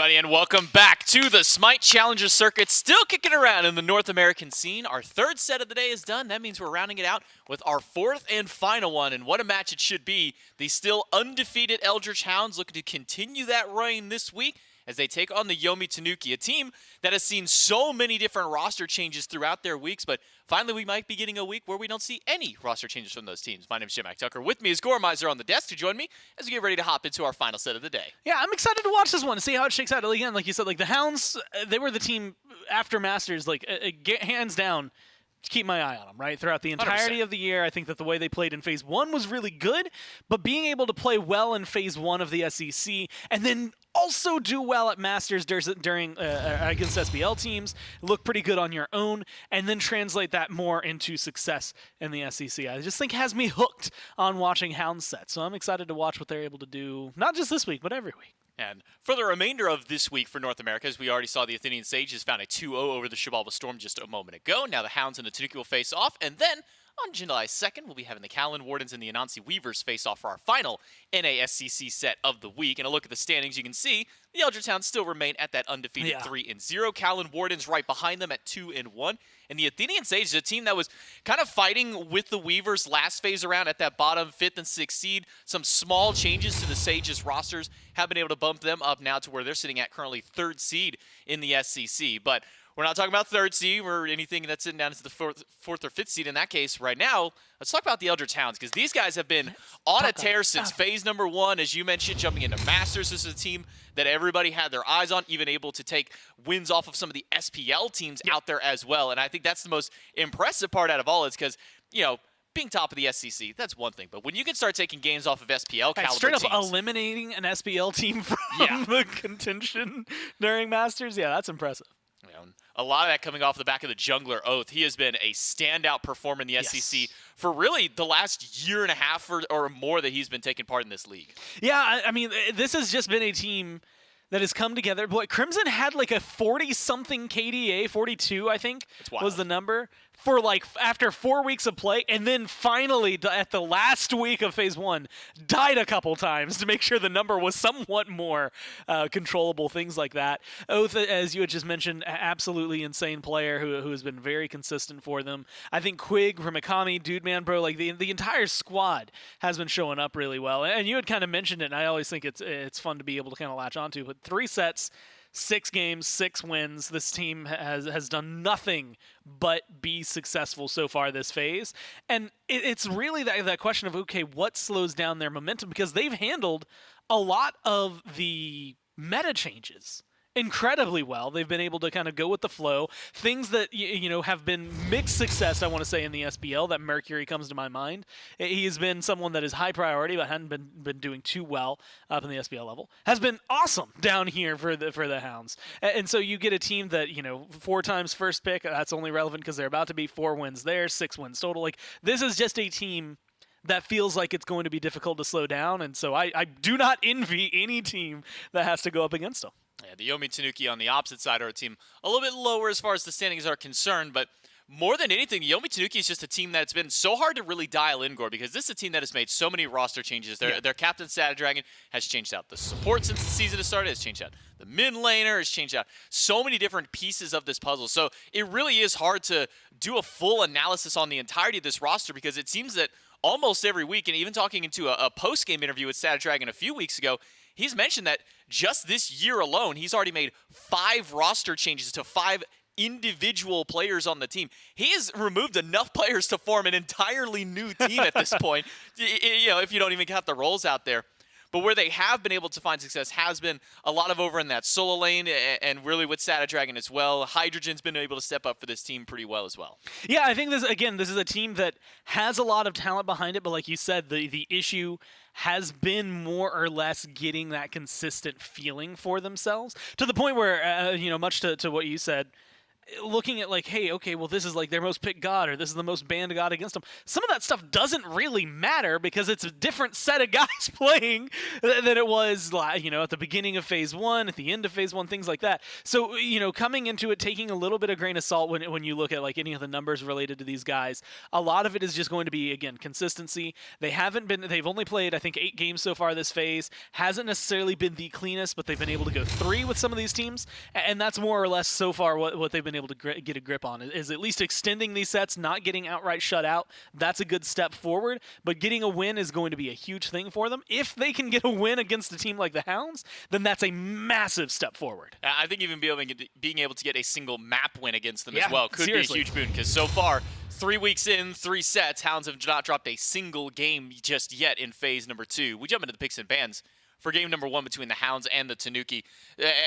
everybody, and welcome back to the SMITE Challenger Circuit, still kicking around in the North American scene. Our third set of the day is done. That means we're rounding it out with our fourth and final one, and what a match it should be. The still undefeated Eldritch Hounds looking to continue that reign this week as they take on the Yomi Tanuki, a team that has seen so many different roster changes throughout their weeks, but finally we might be getting a week where we don't see any roster changes from those teams. My name is Jim Tucker. With me is Goremizer on the desk to join me as we get ready to hop into our final set of the day. Yeah, I'm excited to watch this one, see how it shakes out. Again, like you said, like the Hounds, they were the team after Masters, like hands down, keep my eye on them, right? Throughout the entirety 100%. of the year, I think that the way they played in Phase 1 was really good, but being able to play well in Phase 1 of the SEC and then also do well at Masters during against SBL teams, look pretty good on your own, and then translate that more into success in the SEC. I just think has me hooked on watching Hounds sets, so I'm excited to watch what they're able to do, not just this week, but every week. And for the remainder of this week for North America, as we already saw, the Athenian Sages found a 2-0 over the Shivalba Storm just a moment ago. Now the Hounds and the Tanuki will face off, and then on July 2nd, we'll be having the Callan Wardens and the Anansi Weavers face off for our final NASCC set of the week. And a look at the standings, you can see the Eldritch Hounds still remain at that undefeated 3-0. Callan Wardens right behind them at 2-1. And the Athenian Sages, a team that was kind of fighting with the Weavers last phase around at that bottom 5th and 6th seed. Some small changes to the Sages rosters have been able to bump them up now to where they're sitting at currently 3rd seed in the SCC. But we're not talking about 3rd seed or anything that's sitting down to the 4th or 5th seed in that case right now. Let's talk about the Eldritch Hounds, because these guys have been on a tear since phase number 1, as you mentioned, jumping into Masters. This is a team that everybody had their eyes on, even able to take wins off of some of the SPL teams out there as well. And I think that's the most impressive part out of all, is because, you know, being top of the SCC, that's one thing. But when you can start taking games off of SPL caliber straight up teams, eliminating an SPL team from the contention during Masters, yeah, that's impressive. You know, a lot of that coming off the back of the jungler Oathhh. He has been a standout performer in the SEC for really the last year and a half or more that he's been taking part in this league. Yeah, I mean, this has just been a team that has come together. Boy, Crimson had like a 40-something KDA, 42, I think, was the number, for like after 4 weeks of play, and then finally at the last week of Phase 1, died a couple times to make sure the number was somewhat more controllable, things like that. Oathhh, as you had just mentioned, absolutely insane player who has been very consistent for them. I think Quig, Remakami, Dude Man Bro, like the entire squad has been showing up really well. And you had kind of mentioned it, and I always think it's fun to be able to kind of latch onto, but 3 sets, 6 games, 6 wins. This team has done nothing but be successful so far this phase. And it's really that question of, okay, what slows down their momentum? Because they've handled a lot of the meta changes incredibly well. They've been able to kind of go with the flow. Things that, you know, have been mixed success, I want to say, in the SBL. That Mercury comes to my mind. He has been someone that is high priority, but hadn't been doing too well up in the SBL level. Has been awesome down here for the Hounds. And so you get a team that, you know, 4 times first pick. That's only relevant because they're about to be 4 wins there, 6 wins total. Like, this is just a team that feels like it's going to be difficult to slow down. And so I do not envy any team that has to go up against them. Yeah, the Yomi Tanuki on the opposite side are a team a little bit lower as far as the standings are concerned, but more than anything, the Yomi Tanuki is just a team that's been so hard to really dial in, Gore, because this is a team that has made so many roster changes. Their captain, Satadragon, has changed out the support since the season has started, has changed out the mid laner, has changed out so many different pieces of this puzzle. So it really is hard to do a full analysis on the entirety of this roster, because it seems that almost every week, and even talking into a post-game interview with Satadragon a few weeks ago, he's mentioned that just this year alone, he's already made 5 roster changes to 5 individual players on the team. He has removed enough players to form an entirely new team at this point, you know, if you don't even count the roles out there. But where they have been able to find success has been a lot of over in that solo lane, and really with Satadragon as well. Hydrogen's been able to step up for this team pretty well as well. Yeah, I think this is a team that has a lot of talent behind it, but like you said, the issue has been more or less getting that consistent feeling for themselves, to the point where, you know, much to what you said, looking at like, hey, okay, well, this is like their most picked god, or this is the most banned god against them. Some of that stuff doesn't really matter because it's a different set of guys playing than it was, you know, at the beginning of Phase 1, at the end of Phase 1, things like that. So, you know, coming into it, taking a little bit of grain of salt when you look at like any of the numbers related to these guys, a lot of it is just going to be, again, consistency. They've only played, I think, 8 games so far this phase. Hasn't necessarily been the cleanest, but they've been able to go 3 with some of these teams, and that's more or less so far what they've been able to get a grip on, is at least extending these sets, not getting outright shut out. That's a good step forward, but getting a win is going to be a huge thing for them. If they can get a win against a team like the Hounds, then that's a massive step forward. I think even being able to get a single map win against them as well could seriously be a huge boon, because so far, 3 weeks in, 3 sets, Hounds have not dropped a single game just yet in phase number 2. We jump into the picks and bans for game number 1 between the Hounds and the Tanuki.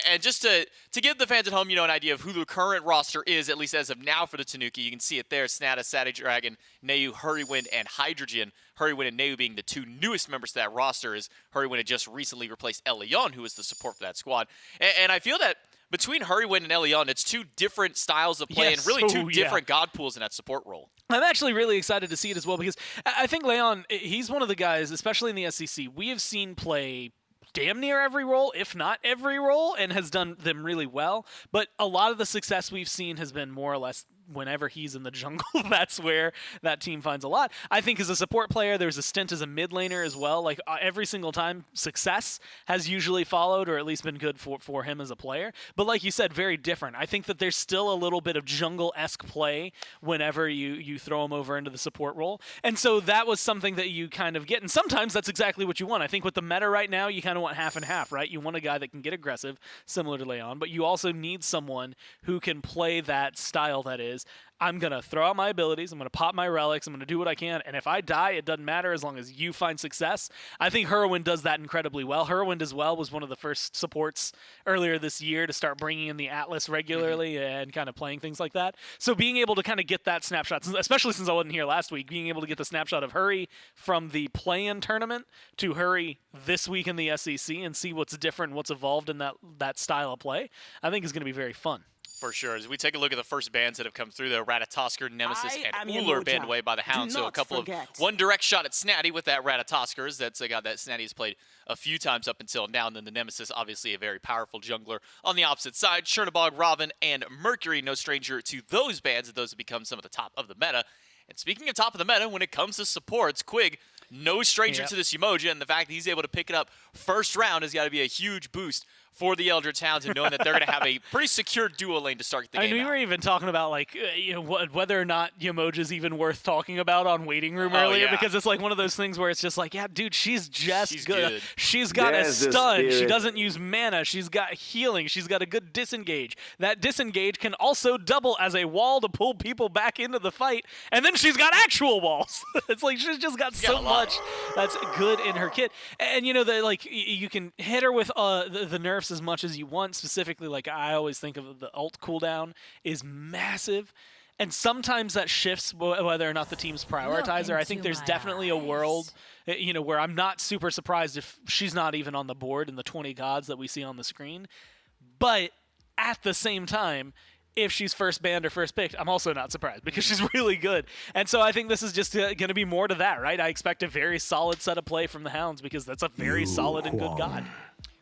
And just to give the fans at home, you know, an idea of who the current roster is, at least as of now for the Tanuki, you can see it there: Snaddy, Satadragon, Nayhoo, Hurriwind, and Hydrogen. Hurriwind and Nayhoo being the 2 newest members to that roster, as Hurriwind had just recently replaced Elion, who was the support for that squad. And I feel that between Hurriwind and Elion, it's 2 different styles of play, and really 2 different god pools in that support role. I'm actually really excited to see it as well, because I think Leon, he's one of the guys, especially in the SEC, we have seen play damn near every role, if not every role, and has done them really well. But a lot of the success we've seen has been more or less whenever he's in the jungle. That's where that team finds a lot. I think as a support player, there's a stint as a mid laner as well. Like every single time, success has usually followed, or at least been good for him as a player. But like you said, very different. I think that there's still a little bit of jungle-esque play whenever you throw him over into the support role. And so that was something that you kind of get. And sometimes that's exactly what you want. I think with the meta right now, you kind of want half and half, right? You want a guy that can get aggressive, similar to Leon, but you also need someone who can play that style that is, I'm going to throw out my abilities, I'm going to pop my relics, I'm going to do what I can, and if I die, it doesn't matter as long as you find success. I think Hurriwind does that incredibly well. Hurriwind as well was one of the first supports earlier this year to start bringing in the Atlas regularly and kind of playing things like that. So being able to kind of get that snapshot, especially since I wasn't here last week, being able to get the snapshot of Hurry from the play-in tournament to Hurry this week in the SEC and see what's different, what's evolved in that style of play, I think is going to be very fun. For sure. As we take a look at the first bans that have come through, the Ratatoskr, Nemesis, and Ullr banned away by the Hound. So a couple of one direct shot at Snaddy with that Ratatoskr. That's a guy that Snaddy has played a few times up until now. And then the Nemesis, obviously a very powerful jungler. On the opposite side, Chernabog, Robin, and Mercury, no stranger to those bans. Those have become some of the top of the meta. And speaking of top of the meta, when it comes to supports, Quig, no stranger to this Yemoja, and the fact that he's able to pick it up first round has got to be a huge boost for the Eldritch Hounds, and knowing that they're going to have a pretty secure duo lane to start the game. We were even talking about like whether or not Yemoja's even worth talking about on Waiting Room earlier, because it's like one of those things where it's just like, yeah, dude, she's good. She's got a stun. She doesn't use mana. She's got healing. She's got a good disengage. That disengage can also double as a wall to pull people back into the fight, and then she's got actual walls. It's like she's just got so much that's good in her kit. And you know, you can hit her with the nerfs as much as you want. Specifically, like I always think of the ult cooldown is massive, and sometimes that shifts whether or not the teams prioritize her. I think there's definitely a world, you know, where I'm not super surprised if she's not even on the board in the 20 gods that we see on the screen. But at the same time, if she's first banned or first picked, I'm also not surprised because she's really good. And so I think this is just going to be more to that, right? I expect a very solid set of play from the Hounds because that's a very solid and good god.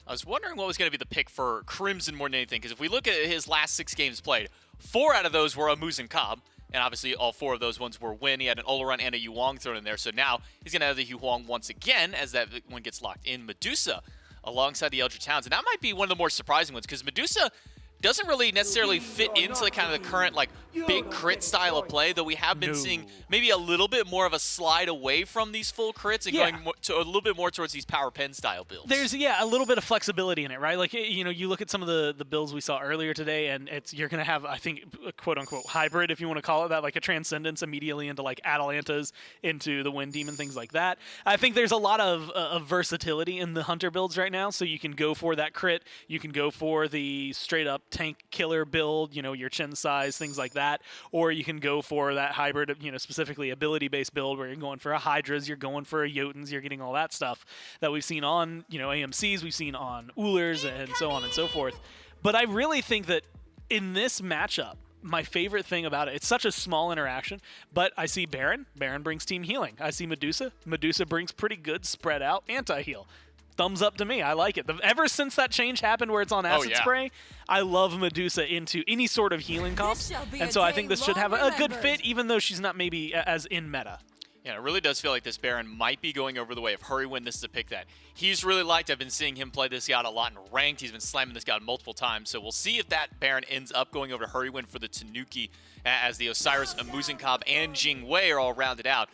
I was wondering what was going to be the pick for Crimson more than anything, because if we look at his last 6 games played, 4 out of those were a Muzen Cobb, and obviously all 4 of those ones were win. He had an Ullr and a Huang thrown in there, so now he's going to have the Huang once again as that one gets locked in. Medusa alongside the Eldritch Hounds, and that might be one of the more surprising ones, because Medusa doesn't really necessarily fit into the kind of the current like big crit style of play, though we have been seeing maybe a little bit more of a slide away from these full crits and going to a little bit more towards these power pen style builds. There's a little bit of flexibility in it, right? Like, you know, you look at some of the builds we saw earlier today, and you're gonna have, I think, a quote unquote hybrid, if you want to call it that, like a transcendence immediately into like Atalantas, into the Wind Demon, things like that. I think there's a lot of versatility in the Hunter builds right now, so you can go for that crit, you can go for the straight up tank killer build, you know, your chin size, things like that, or you can go for that hybrid, you know, specifically ability-based build where you're going for a Hydras, you're going for a Jotuns, you're getting all that stuff that we've seen on, you know, AMCs, we've seen on Ullrs, and so on and so forth. But I really think that in this matchup, my favorite thing about it. It's such a small interaction, but I see Baron. Baron brings team healing. I see Medusa. Medusa brings pretty good spread out anti-heal. Thumbs up to me. I like it. Ever since that change happened where it's on acid spray, I love Medusa into any sort of healing comps. And so I think this should have a good fit, even though she's not maybe as in meta. Yeah, it really does feel like this Baron might be going over the way of Hurriwind. This is a pick that he's really liked. I've been seeing him play this god a lot in ranked. He's been slamming this god multiple times. So we'll see if that Baron ends up going over to Hurriwind for the Tanuki, as the Osiris, Muzen, and Jing are all rounded out.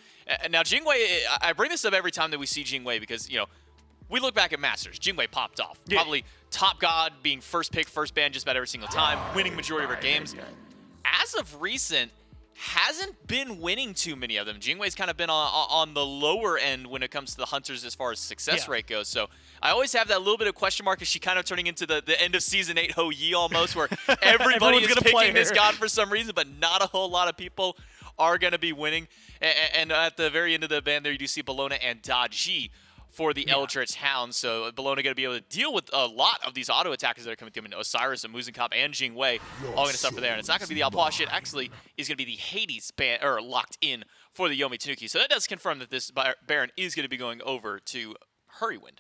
Now, Jing, I bring this up every time that we see Jing because, you know, we look back at Masters. Jing popped off. Yeah. Probably top god, being first pick, first ban just about every single time, winning majority of her games. As of recent, hasn't been winning too many of them. Jingwei's kind of been on the lower end when it comes to the Hunters as far as success rate goes. So I always have that little bit of question mark. Is she kind of turning into the end of Season 8 Ho Yi almost, where everybody is picking this god for some reason, but not a whole lot of people are going to be winning. And at the very end of the ban there, you do see Bellona and Daji for the Eldritch Hounds. So Bellona going to be able to deal with a lot of these auto attackers that are coming through. I mean, Osiris and Muzen and Jing all going to suffer there. And it's not going to be the Outpaw shit. Actually, is going to be the Hades ban locked in for the Yomi Tanuki. So that does confirm that this Baron is going to be going over to Hurriwind.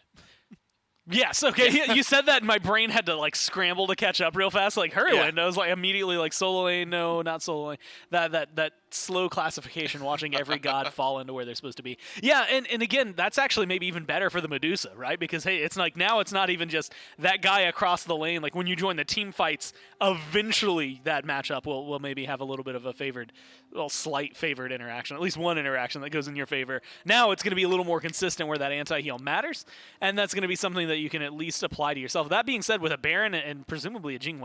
Yes, okay. You said that and my brain had to like scramble to catch up real fast. Like Hurriwind, I was like immediately like solo lane, no, not solo lane. That slow classification, watching every god fall into where they're supposed to be. Yeah, and again, that's actually maybe even better for the Medusa, right? Because hey, it's like now it's not even just that guy across the lane. Like when you join the team fights, eventually that matchup will maybe have a little bit of a slight favored interaction, at least one interaction that goes in your favor. Now it's going to be a little more consistent where that anti-heal matters, and that's going to be something that you can at least apply to yourself. That being said, with a Baron and presumably a Jing,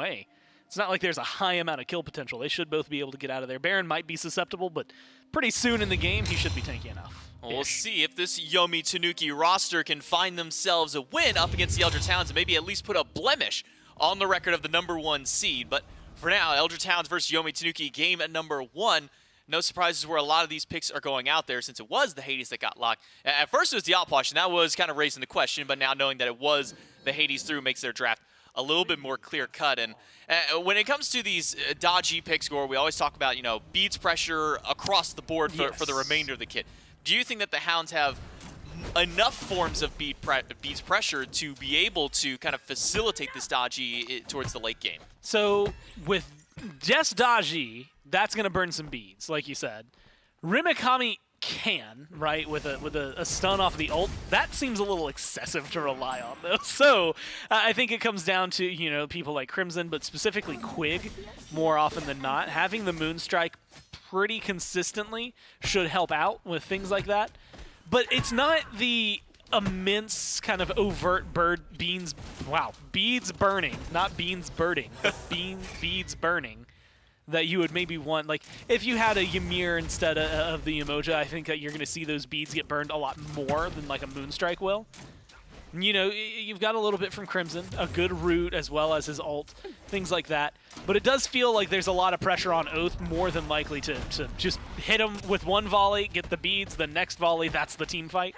it's not like there's a high amount of kill potential. They should both be able to get out of there. Baron might be susceptible, but pretty soon in the game, he should be tanky enough. Well, we'll see if this Yomi Tanuki roster can find themselves a win up against the Eldritch Hounds and maybe at least put a blemish on the record of the #1 seed. But for now, Eldritch Hounds versus Yomi Tanuki, game at #1. No surprises where a lot of these picks are going out there, since it was the Hades that got locked. At first it was the Outwash, and that was kind of raising the question, but now knowing that it was the Hades through makes their draft a little bit more clear-cut. And when it comes to these dodgy picks, Gore, we always talk about, you know, beads pressure across the board for the remainder of the kit. Do you think that the Hounds have enough forms of beads pressure to be able to kind of facilitate this dodgy towards the late game? So with just dodgy, that's going to burn some beads, like you said. Remakami can, right, with a stun off the ult. That seems a little excessive to rely on, though. So I think it comes down to, you know, people like Crimson, but specifically Quig, more often than not. Having the Moonstrike pretty consistently should help out with things like that. But it's not the immense kind of overt beads burning, not beans birding, but beads burning that you would maybe want. Like if you had a Ymir instead of the Yemoja, I think that you're going to see those beads get burned a lot more than like a Moonstrike will. You know, you've got a little bit from Crimson, a good root as well as his ult, things like that. But it does feel like there's a lot of pressure on Oathhh, more than likely to just hit him with one volley, get the beads, the next volley, that's the team fight.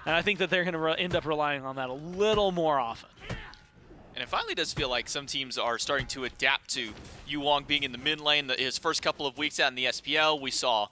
And I think that they're going to end up relying on that a little more often. And it finally does feel like some teams are starting to adapt to Huang being in the mid lane. His first couple of weeks out in the SPL, we saw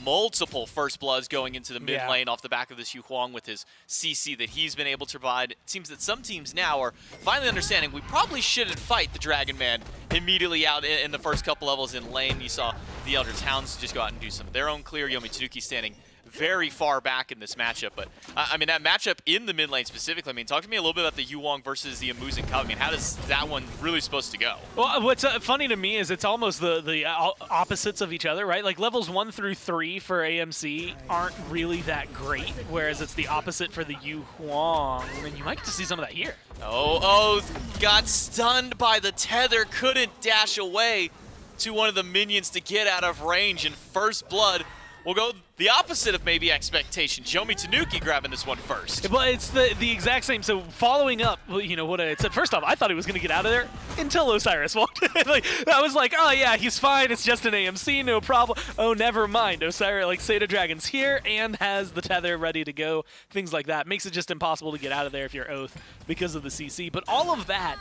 multiple First Bloods going into the mid lane off the back of this Huang with his CC that he's been able to provide. It seems that some teams now are finally understanding we probably shouldn't fight the Dragon Man immediately out in the first couple levels in lane. You saw the Eldritch Hounds just go out and do some of their own clear. Yomi Tanuki standing very far back in this matchup, but I mean, that matchup in the mid lane specifically, I mean, talk to me a little bit about the Huang versus the Muzen. I mean, how does that one really supposed to go? Well, what's funny to me is it's almost the opposites of each other, right? Like levels 1 through 3 for AMC aren't really that great, whereas it's the opposite for the Huang. And you might get to see some of that here. Oh, got stunned by the tether, couldn't dash away to one of the minions to get out of range, and First Blood will go the opposite of maybe expectations. Yomi Tanuki grabbing this one first. But it's the exact same. So following up, you know, what I had said, first off, I thought he was going to get out of there until Osiris walked in. Like, I was like, oh yeah, he's fine. It's just an AMC, no problem. Oh, never mind. Osiris, like, Satadragon's here and has the tether ready to go. Things like that. Makes it just impossible to get out of there if you're Oathhh because of the CC. But all of that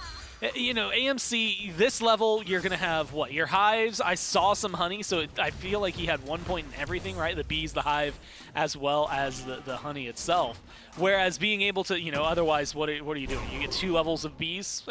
You know, AMC, this level, you're going to have, what, your hives? I saw some honey, so I feel like he had 1 point in everything, right? The bees, the hive, as well as the honey itself. Whereas being able to, you know, otherwise, what are you doing? You get 2 levels of bees,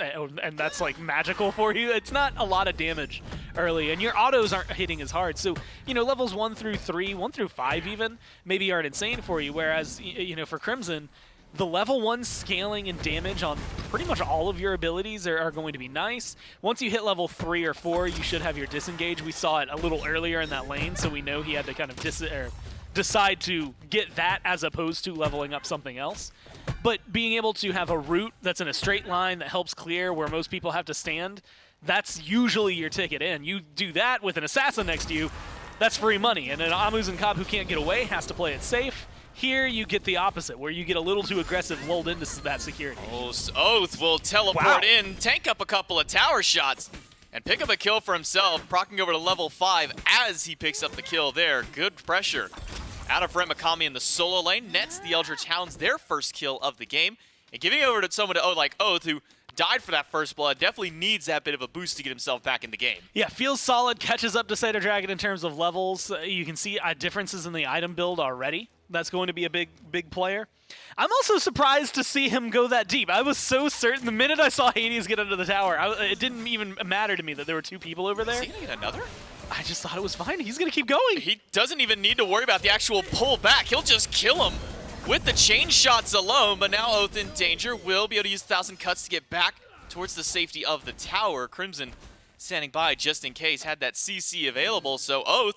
and that's, like, magical for you. It's not a lot of damage early, and your autos aren't hitting as hard. So, you know, levels 1 through 3, 1 through 5 even, maybe aren't insane for you, whereas, you know, for Crimson, the level 1 scaling and damage on pretty much all of your abilities are going to be nice. Once you hit level 3 or 4, you should have your disengage. We saw it a little earlier in that lane, so we know he had to kind of decide to get that as opposed to leveling up something else. But being able to have a route that's in a straight line that helps clear where most people have to stand, that's usually your ticket in. You do that with an assassin next to you, that's free money. And an Amus and Cobb who can't get away has to play it safe. Here you get the opposite, where you get a little too aggressive, lulled into that security. Oathhh will teleport in, tank up a couple of tower shots, and pick up a kill for himself, procking over to level 5 as he picks up the kill there. Good pressure out of Remakami in the solo lane, nets the Eldritch Hounds their first kill of the game, and giving it over to someone like Oathhh, who died for that first blood, definitely needs that bit of a boost to get himself back in the game. Yeah, feels solid, catches up to Satadragon in terms of levels. You can see differences in the item build already. That's going to be a big player. I'm also surprised to see him go that deep. I was so certain the minute I saw Hades get under the tower, it didn't even matter to me that there were 2 people over there. Is he gonna get another? I just thought it was fine. He's gonna keep going. He doesn't even need to worry about the actual pull back. He'll just kill him with the chain shots alone, but now Oathhh in danger. Will be able to use 1,000 cuts to get back towards the safety of the tower. Crimson standing by just in case, had that CC available, so Oathhh,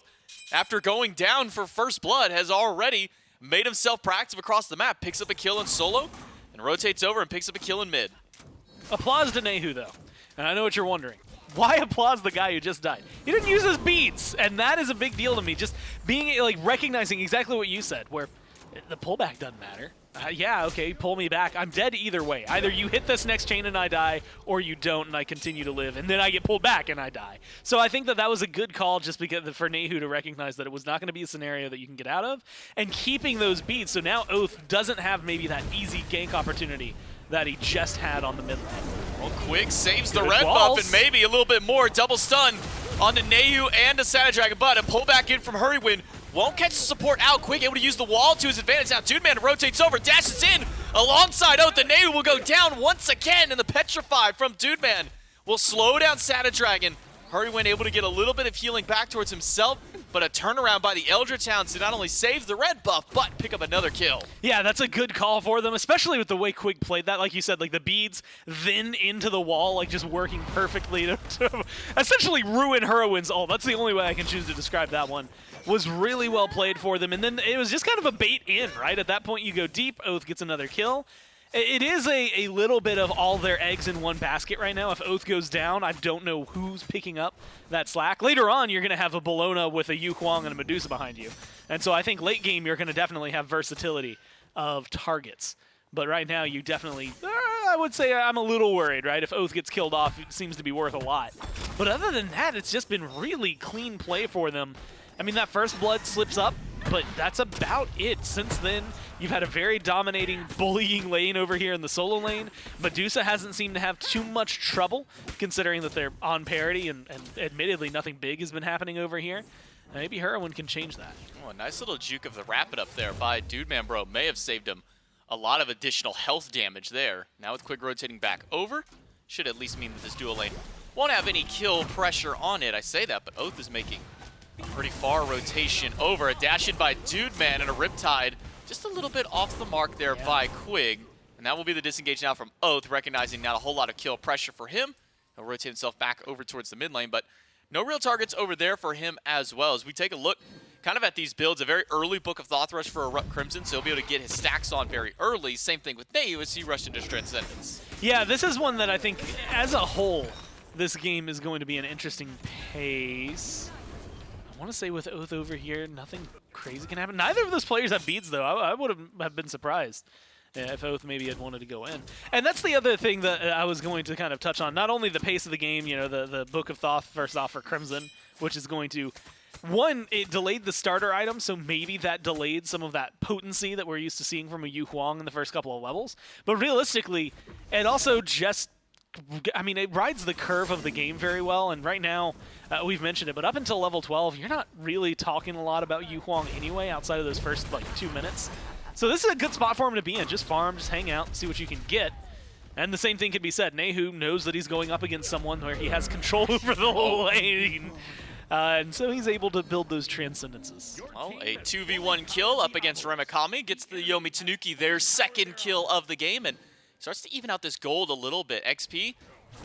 after going down for first blood, has already made himself proactive across the map, picks up a kill in solo, and rotates over and picks up a kill in mid. Applause to Nayhoo, though. And I know what you're wondering. Why applause the guy who just died? He didn't use his beads, and that is a big deal to me. Just being, like, recognizing exactly what you said, where the pullback doesn't matter. Yeah, okay, pull me back. I'm dead either way. Either you hit this next chain and I die, or you don't and I continue to live, and then I get pulled back and I die. So I think that was a good call just because for Nayhoo to recognize that it was not going to be a scenario that you can get out of, and keeping those beats. So now Oathhh doesn't have maybe that easy gank opportunity that he just had on the mid lane. Well, Quig saves the red buff and maybe a little bit more. Double stun on the Nayhoo and the Satadragon, but a pullback in from Hurriwind. Won't catch the support out. Quig able to use the wall to his advantage. Now Dudeman rotates over, dashes in alongside Oathhh. The Nayhoo will go down once again, and the Petrify from Dudeman will slow down Satadragon. Hurriwind able to get a little bit of healing back towards himself, but a turnaround by the Eldritch Hounds to not only save the red buff, but pick up another kill. Yeah, that's a good call for them, especially with the way Quig played that. Like you said, like the beads, then into the wall, like just working perfectly to essentially ruin Hurriwind's ult. That's the only way I can choose to describe that one. Was really well played for them, and then it was just kind of a bait in, right? At that point, you go deep, Oathhh gets another kill. It is a little bit of all their eggs in one basket right now. If Oathhh goes down, I don't know who's picking up that slack. Later on, you're going to have a Bellona with a Huang and a Medusa behind you. And so I think late game, you're going to definitely have versatility of targets. But right now, you definitely, I would say I'm a little worried, right? If Oathhh gets killed off, it seems to be worth a lot. But other than that, it's just been really clean play for them. I mean, that first blood slips up, but that's about it. Since then, you've had a very dominating, bullying lane over here in the solo lane. Medusa hasn't seemed to have too much trouble, considering that they're on parity, and admittedly, nothing big has been happening over here. Maybe Hurriwind can change that. Oh, a nice little juke of the Rapid up there by Dudeman, bro. May have saved him a lot of additional health damage there. Now with Quig rotating back over, should at least mean that this dual lane won't have any kill pressure on it. I say that, but Oathhh is making pretty far rotation over. A dash in by Dudeman and a Riptide just a little bit off the mark there by Quig. And that will be the disengage now from Oathhh, recognizing not a whole lot of kill pressure for him. He'll rotate himself back over towards the mid lane, but no real targets over there for him as well. As we take a look kind of at these builds, a very early Book of Thoth rush for EruptCrimson, so he'll be able to get his stacks on very early. Same thing with Nayhoo as he rushed into Transcendence. Yeah, this is one that I think, as a whole, this game is going to be an interesting pace. I want to say with Oathhh over here, nothing crazy can happen. Neither of those players have beads, though. I would have been surprised if Oathhh maybe had wanted to go in. And that's the other thing that I was going to kind of touch on. Not only the pace of the game, you know, the Book of Thoth first off for Crimson, which is going to, one, it delayed the starter item, so maybe that delayed some of that potency that we're used to seeing from a Huang in the first couple of levels. But realistically, it also just I mean, it rides the curve of the game very well, and right now, we've mentioned it, but up until level 12, you're not really talking a lot about Huang anyway, outside of those first, like, 2 minutes. So this is a good spot for him to be in. Just farm, just hang out, see what you can get. And the same thing can be said. Nayhoo knows that he's going up against someone where he has control over the whole lane. And so he's able to build those transcendences. Well, a 2v1 kill up against Remakami. Gets the Yomi Tanuki their second kill of the game and starts to even out this gold a little bit. XP,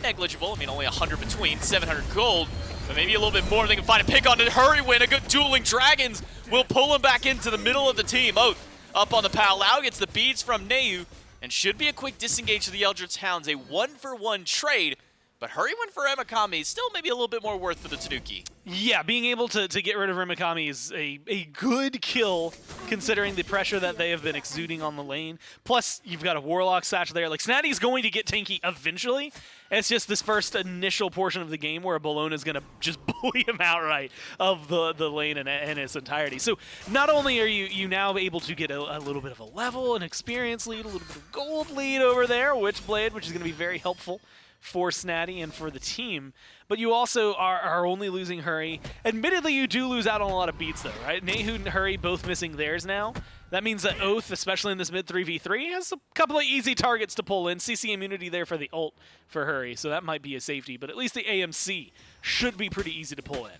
negligible. I mean, only 100 between, 700 gold. But maybe a little bit more they can find a pick on it. Hurriwind, a good dueling dragons will pull him back into the middle of the team. Oathhh up on the Palau, gets the beads from Nayhoo, and should be a quick disengage to the Eldritch Hounds. A 1-for-1 trade, but Hurriwind for Remakami is still maybe a little bit more worth for the Tanuki. Yeah, being able to get rid of Remakami is a good kill, considering the pressure that they have been exuding on the lane. Plus, you've got a Warlock Satch there. Like, Snaddy's going to get tanky eventually. It's just this first initial portion of the game where Bellona is going to just bully him outright of the lane in its entirety. So not only are you now able to get a little bit of a level, an experience lead, a little bit of gold lead over there, Witchblade, which is going to be very helpful for Snaddy and for the team, but you also are only losing Hurry. Admittedly, you do lose out on a lot of beats, though, right? Nayhoo and Hurry both missing theirs now. That means that Oathhh, especially in this mid 3v3, has a couple of easy targets to pull in. CC immunity there for the ult for Hurry, so that might be a safety, but at least the AMC should be pretty easy to pull in.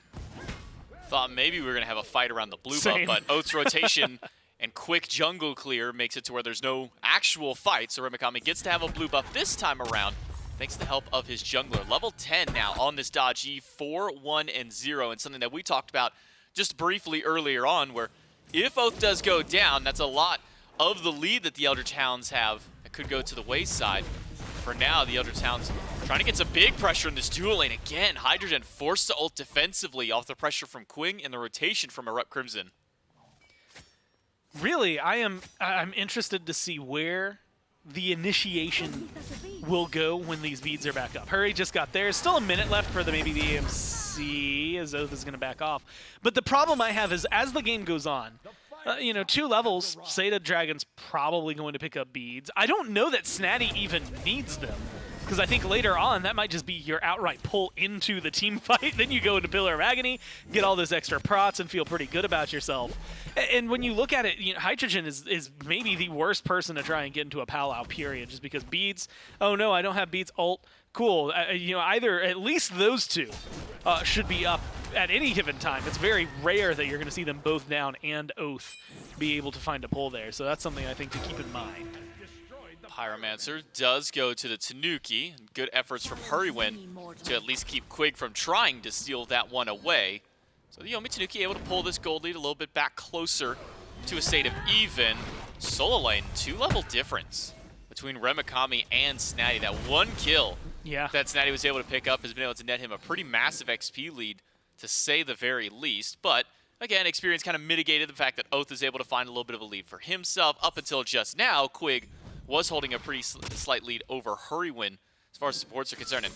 Thought maybe we were going to have a fight around the blue Same. buff, but Oath's rotation and quick jungle clear makes it to where there's no actual fight, so Remakami gets to have a blue buff this time around, thanks to the help of his jungler. Level 10 now on this dodge E, 4, 1, and 0, and something that we talked about just briefly earlier on, where if Oathhh does go down, that's a lot of the lead that the Eldritch Hounds have that could go to the wayside. For now, the Eldritch Hounds trying to get some big pressure in this duel lane. Again, Hydrogen forced to ult defensively off the pressure from Quig and the rotation from EruptCrimson. Really, I'm interested to see where the initiation will go when these beads are back up. Hurry just got there. Still a minute left for maybe the AMC, as Oathhh is going to back off. But the problem I have is as the game goes on, 2 levels, Satadragon's probably going to pick up beads. I don't know that Snaddy even needs them, because I think later on that might just be your outright pull into the team fight. Then you go into Pillar of Agony, get all those extra prots, and feel pretty good about yourself. And when you look at it, Hydrogen is maybe the worst person to try and get into a Palau, period, just because beads, oh no, I don't have beads, ult, cool. Either at least those two should be up at any given time. It's very rare that you're going to see them both down and Oathhh be able to find a pull there. So that's something I think to keep in mind. Pyromancer does go to the Tanuki. Good efforts from Hurriwind to at least keep Quig from trying to steal that one away. So the Yomi Tanuki able to pull this gold lead a little bit back closer to a state of even. Solo lane, 2-level difference between Remakami and Snaddy. That one kill that Snaddy was able to pick up has been able to net him a pretty massive XP lead, to say the very least. But again, experience kind of mitigated the fact that Oathhh is able to find a little bit of a lead for himself. Up until just now, Quig was holding a pretty slight lead over Hurriwind as far as supports are concerned. And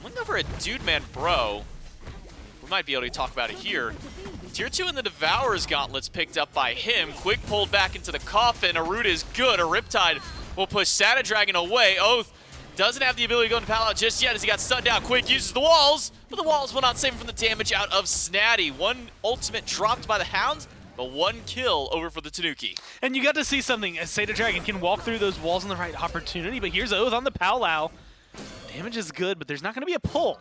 looking over at Dude Man Bro, we might be able to talk about it here. Tier 2 in the Devourer's Gauntlets picked up by him. Quig pulled back into the coffin. A root is good. A Riptide will push Satadragon away. Oathhh doesn't have the ability to go into Palau just yet as he got stunned down. Quig uses the walls, but the walls will not save him from the damage out of Snaddy. One ultimate dropped by the Hounds, but one kill over for the Tanuki. And you got to see something as Satadragon can walk through those walls in the right opportunity, but here's Oathhh on the Palau. Damage is good, but there's not going to be a pull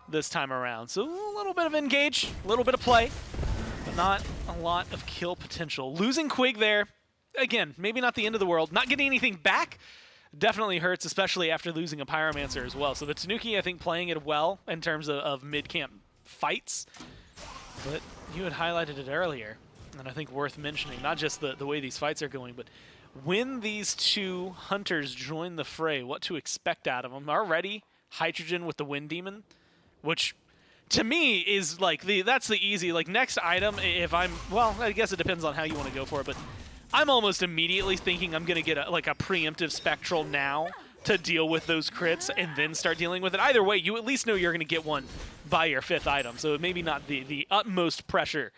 this time around. So a little bit of engage, a little bit of play, but not a lot of kill potential. Losing Quig there, again, maybe not the end of the world. Not getting anything back definitely hurts, especially after losing a Pyromancer as well. So the Tanuki, I think, playing it well in terms of mid-camp fights. But you had highlighted it earlier, and I think worth mentioning, not just the way these fights are going, but when these two hunters join the fray, what to expect out of them. Already, Hydrogen with the Wind Demon, which to me is like that's the easy, like, next item. If I'm, well, I guess it depends on how you want to go for it, but I'm almost immediately thinking I'm going to get a preemptive Spectral now to deal with those crits and then start dealing with it. Either way, you at least know you're going to get one by your 5th item, so maybe not the utmost pressure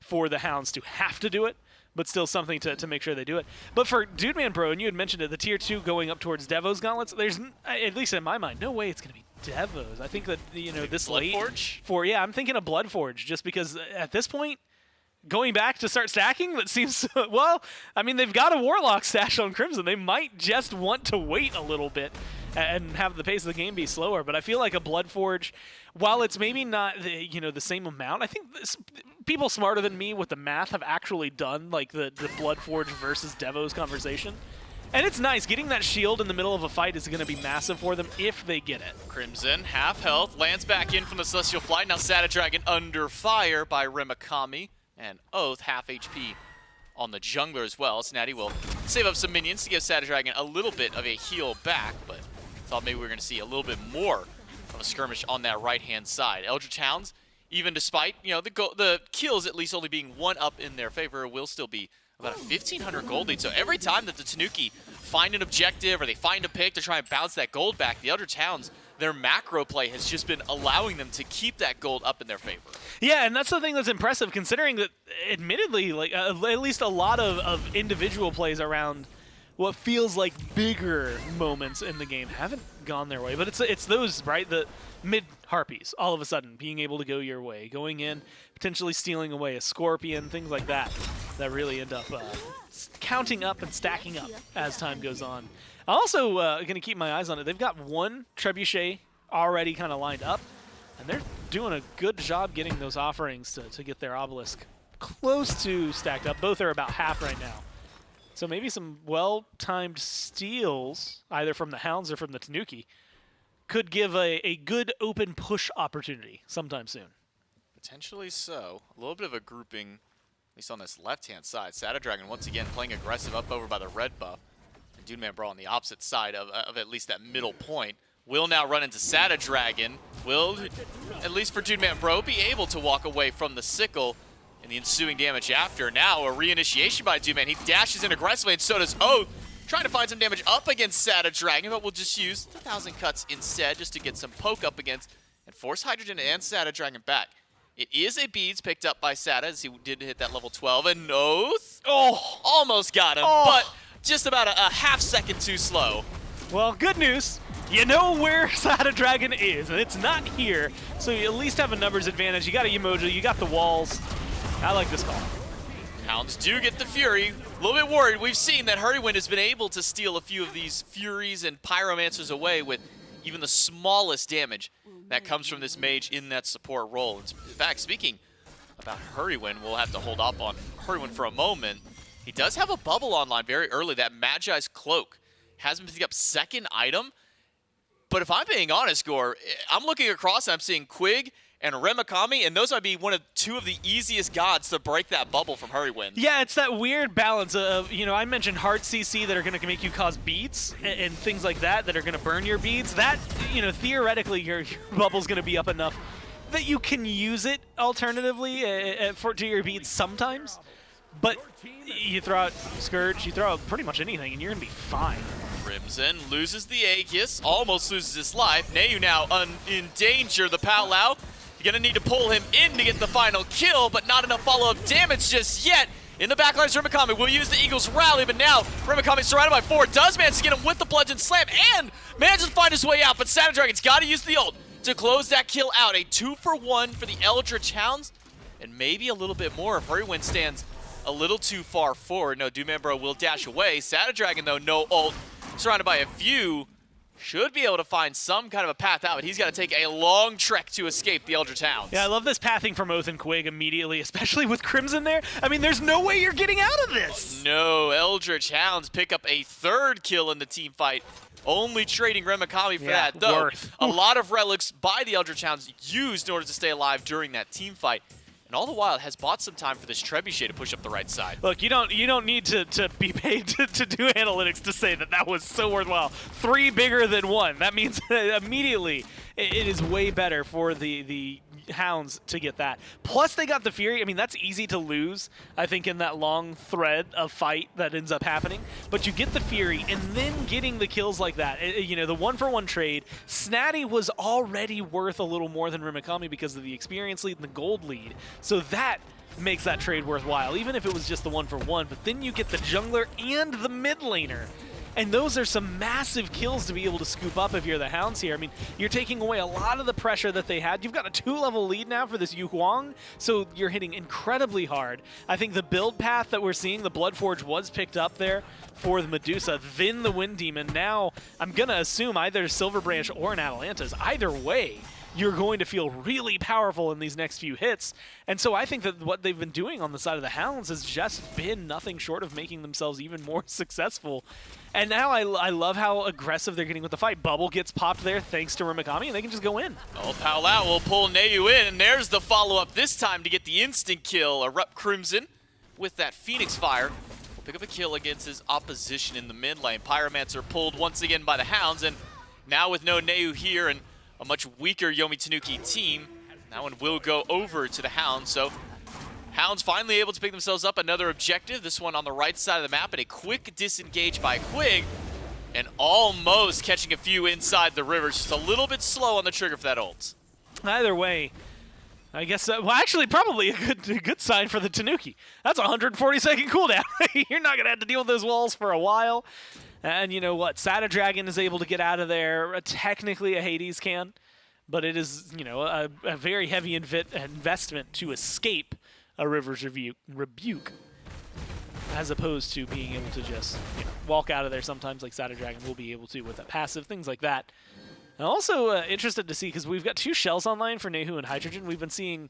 for the Hounds to have to do it, but still something to make sure they do it. But for Dude Man Bro, and you had mentioned it, the tier 2 going up towards Devo's Gauntlets, there's, at least in my mind, no way it's going to be Devo's. I think that, you know, this late Bloodforge? I'm thinking of Bloodforge, just because at this point, going back to start stacking, that seems, well, I mean, they've got a Warlock stash on Crimson. They might just want to wait a little bit and have the pace of the game be slower. But I feel like a Bloodforge, while it's maybe not the, you know, the same amount, I think people smarter than me with the math have actually done like the Bloodforge versus Devo's conversation. And it's nice. Getting that shield in the middle of a fight is going to be massive for them if they get it. Crimson, half health, lands back in from the Celestial Flight. Now Satadragon under fire by Remakami. And Oathhh, half HP on the jungler as well. Snaddy will save up some minions to give Satadragon a little bit of a heal back, but thought maybe we were going to see a little bit more of a skirmish on that right-hand side. Eldritch Hounds, even despite, you know, the kills at least only being one up in their favor, will still be about a 1,500 gold lead. So every time that the Tanuki find an objective or they find a pick to try and bounce that gold back, the Eldritch Hounds, their macro play has just been allowing them to keep that gold up in their favor. Yeah, and that's the thing that's impressive, considering that, admittedly, like at least a lot of individual plays around what feels like bigger moments in the game haven't gone their way. But it's those, right, the mid-harpies, all of a sudden, being able to go your way, going in, potentially stealing away a Scorpion, things like that, that really end up counting up and stacking up as time goes on. I'm also going to keep my eyes on it. They've got one Trebuchet already kind of lined up, and they're doing a good job getting those offerings to get their obelisk close to stacked up. Both are about half right now. So maybe some well-timed steals, either from the Hounds or from the Tanuki, could give a good open push opportunity sometime soon. Potentially so. A little bit of a grouping, at least on this left-hand side. Satadragon once again playing aggressive up over by the red buff. Dude Man Brawl on the opposite side of at least that middle point. Will now run into Satadragon. Will, at least for Dude Man Bro, be able to walk away from the sickle and the ensuing damage after. Now a reinitiation by Dude Man. He dashes in aggressively, and so does Oathhh. Trying to find some damage up against Satadragon, but we'll just use the 1,000 cuts instead just to get some poke up against and force Hydrogen and Satadragon back. It is a beads picked up by Sata as he did hit that level 12, and Oathhh almost got him, but just about a half second too slow. Well, good news. You know where Satadragon is, and it's not here. So you at least have a numbers advantage. You got a Yemoja, you got the walls. I like this call. Hounds do get the Fury. A little bit worried. We've seen that Hurriwind has been able to steal a few of these Furies and Pyromancers away with even the smallest damage that comes from this mage in that support role. In fact, speaking about Hurriwind, we'll have to hold up on Hurriwind for a moment. He does have a bubble online very early. That Magi's Cloak has been picking up second item. But if I'm being honest, Gore, I'm looking across and I'm seeing Quig and Remakami, and those might be two of the easiest gods to break that bubble from Hurriwind. Yeah, it's that weird balance of, you know, I mentioned hard CC that are going to make you cause beads and things like that are going to burn your beads. That, you know, theoretically your bubble's going to be up enough that you can use it alternatively to your beads sometimes. But you throw out Scourge, you throw out pretty much anything, and you're going to be fine. Crimson loses the Aegis, almost loses his life. Nayhoo now in danger. The Powwow, you're going to need to pull him in to get the final kill, but not enough follow-up damage just yet. In the backline is Remakami. Will use the Eagles rally, but now Remakami surrounded by 4. Does manage to get him with the Bludgeon Slam and manages to find his way out, but Satadragon's got to use the ult to close that kill out. A 2-for-1 for the Eldritch Hounds, and maybe a little bit more if Hurriwind stands a little too far forward. No, Dude Man Bro will dash away. Satadragon, though, no ult. Surrounded by a few. Should be able to find some kind of a path out, but he's got to take a long trek to escape the Eldritch Hounds. Yeah, I love this pathing from Oathhh and Quig immediately, especially with Crimson there. I mean, there's no way you're getting out of this. No, Eldritch Hounds pick up a 3rd kill in the team fight. Only trading Remakami for that, though. A lot of relics by the Eldritch Hounds used in order to stay alive during that team fight. And all the while, has bought some time for this Trebuchet to push up the right side. Look, you don't need to be paid to do analytics to say that was so worthwhile. 3 bigger than 1. That means immediately it is way better for the Hounds to get that. Plus, they got the Fury. I mean, that's easy to lose, I think, in that long thread of fight that ends up happening. But you get the Fury, and then getting the kills like that, you know, the 1-for-1 trade, Snaddy was already worth a little more than Remakami because of the experience lead and the gold lead. So that makes that trade worthwhile, even if it was just the 1-for-1. But then you get the jungler and the mid laner. And those are some massive kills to be able to scoop up if you're the Hounds here. I mean, you're taking away a lot of the pressure that they had. You've got a 2-level lead now for this Huang, so you're hitting incredibly hard. I think the build path that we're seeing, the Bloodforge was picked up there for the Medusa, then the Wind Demon. Now, I'm going to assume either Silver Branch or an Atalanta's. Either way, you're going to feel really powerful in these next few hits. And so I think that what they've been doing on the side of the Hounds has just been nothing short of making themselves even more successful. And now I love how aggressive they're getting with the fight. Bubble gets popped there thanks to Remakami, and they can just go in. Oh, Palau will pull Nayhoo in, and there's the follow-up this time to get the instant kill. EruptCrimson with that Phoenix Fire will pick up a kill against his opposition in the mid lane. Pyromancer pulled once again by the Hounds, and now with no Nayhoo here and a much weaker Yomi Tanuki team, that one will go over to the Hounds. So Hounds finally able to pick themselves up another objective, this one on the right side of the map, and a quick disengage by Quig, and almost catching a few inside the rivers. Just a little bit slow on the trigger for that ult. Either way, I guess, well, actually, probably a good sign for the Tanuki. That's a 140-second cooldown. You're not going to have to deal with those walls for a while. And you know what? Satadragon is able to get out of there. Technically, a Hades can, but it is, you know, a very heavy investment to escape a River's Rebuke, as opposed to being able to just, you know, walk out of there sometimes like Satadragon will be able to with a passive, things like that. I'm also interested to see, because we've got 2 shells online for Nayhoo and Hydrogen. We've been seeing,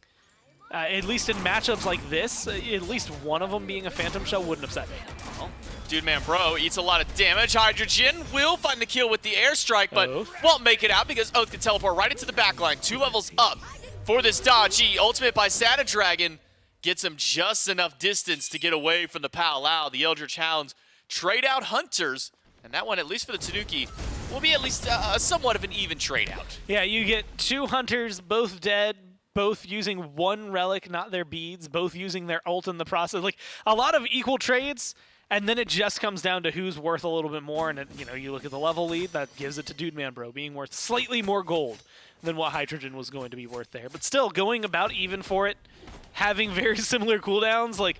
at least in matchups like this, at least one of them being a Phantom Shell wouldn't upset me. Well, Dude Man Bro eats a lot of damage. Hydrogen will find the kill with the airstrike, but won't make it out because Oathhh can teleport right into the backline. 2 levels up for this dodge. Ultimate by Satadragon gets him just enough distance to get away from the Palau. The Eldritch Hounds trade out Hunters, and that one, at least for the Tanuki, will be at least somewhat of an even trade out. Yeah, you get 2 Hunters, both dead, both using 1 relic, not their beads, both using their ult in the process. Like, a lot of equal trades, and then it just comes down to who's worth a little bit more. And, you know, you look at the level lead, that gives it to Dude Man Bro, being worth slightly more gold than what Hydrogen was going to be worth there. But still, going about even for it, having very similar cooldowns, like,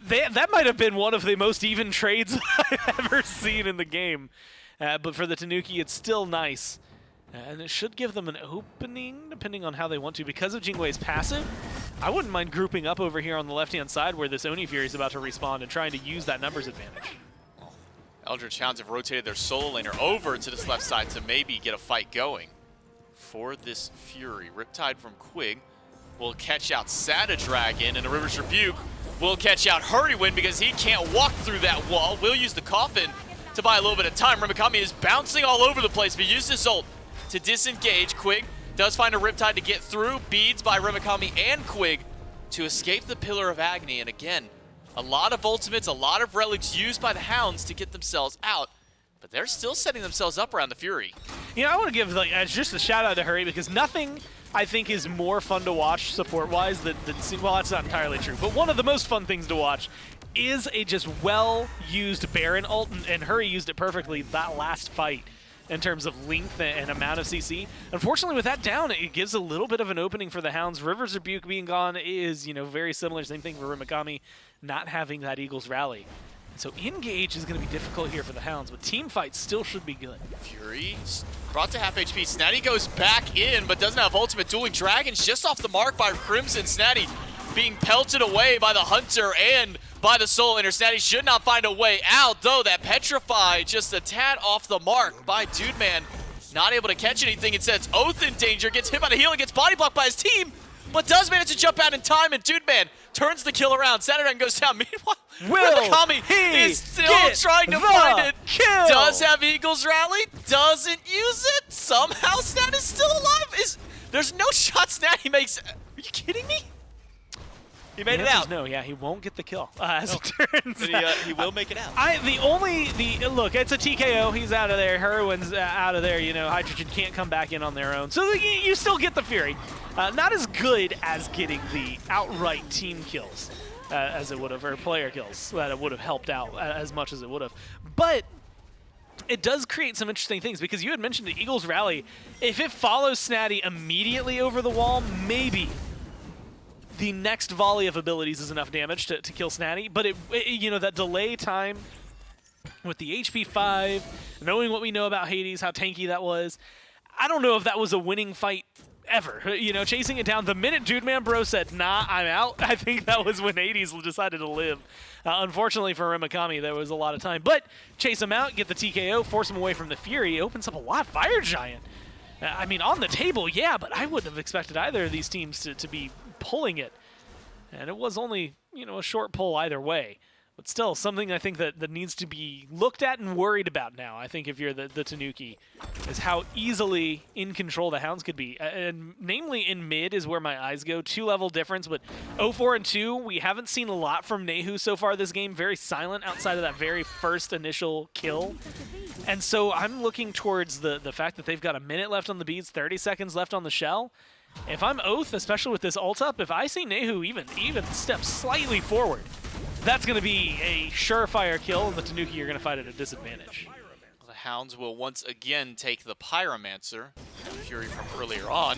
that might have been one of the most even trades I've ever seen in the game. But for the Tanuki, it's still nice. And it should give them an opening, depending on how they want to. Because of Jingwei's passive, I wouldn't mind grouping up over here on the left-hand side where this Oni Fury is about to respawn and trying to use that numbers advantage. Eldritch Hounds have rotated their solo laner over to this left side to maybe get a fight going for this Fury. Riptide from Quig will catch out Satadragon, and a River's Rebuke will catch out Hurriwind because he can't walk through that wall. Will use the Coffin to buy a little bit of time. Remakami is bouncing all over the place, but uses his ult to disengage. Quig does find a Riptide to get through. Beads by Remakami and Quig to escape the Pillar of Agony. And again, a lot of ultimates, a lot of relics used by the Hounds to get themselves out, but they're still setting themselves up around the Fury. You know, I want to give just a shout out to Hurry, because nothing I think is more fun to watch support-wise than well, that's not entirely true, but one of the most fun things to watch is a just well-used Baron ult, and Hurry used it perfectly that last fight in terms of length and amount of CC. Unfortunately, with that down, it gives a little bit of an opening for the Hounds. River's Rebuke being gone is, you know, very similar. Same thing for Remakami not having that Eagles Rally. So engage is going to be difficult here for the Hounds, but team fight still should be good. Fury brought to half HP. Snaddy goes back in, but doesn't have ultimate. Dueling Dragons just off the mark by Crimson. Snaddy being pelted away by the Hunter and by the Soul Inner. Snaddy should not find a way out, though that Petrify just a tad off the mark by Dude Man. Not able to catch anything. It says Oathhh in danger, gets hit by the heal and gets body blocked by his team, but does manage to jump out in time, and Dude Man turns the kill around. Saturday goes down. Meanwhile, Remakami is still trying to find it. Kill. Does have Eagles Rally, doesn't use it. Somehow Snaddy's still alive. There's no shot Snaddy makes. Are you kidding me? He made it out. No, yeah, he won't get the kill, as it turns out. He will make it out. Look, it's a TKO. He's out of there. Hurriwind's out of there. You know, Hydrogen can't come back in on their own. So you still get the Fury. Not as good as getting the outright team kills as it would have, or player kills that it would have helped out as much as it would have. But it does create some interesting things, because you had mentioned the Eagles Rally. If it follows Snaddy immediately over the wall, maybe the next volley of abilities is enough damage to kill Snaddy, but you know, that delay time with the HP 5, knowing what we know about Hades, how tanky that was, I don't know if that was a winning fight ever. You know, chasing it down, the minute Dude Man Bro said, nah, I'm out, I think that was when Hades decided to live. Unfortunately for Remakami, there was a lot of time. But chase him out, get the TKO, force him away from the Fury, opens up a lot. Fire Giant. I mean, on the table, yeah, but I wouldn't have expected either of these teams to be pulling it. And it was only, you know, a short pull either way. But still, something I think that needs to be looked at and worried about now, I think, if you're the Tanuki, is how easily in control the Hounds could be. And namely in mid is where my eyes go. 2-level difference, but 0-4 and 2, we haven't seen a lot from Nayhoo so far this game. Very silent outside of that very first initial kill. And so I'm looking towards the fact that they've got a minute left on the beads, 30 seconds left on the shell. If I'm Oathhh, especially with this ult up, if I see Nayhoo even step slightly forward, that's going to be a surefire kill, and the Tanuki are going to fight at a disadvantage. The Hounds will once again take the Pyromancer, Fury from earlier on.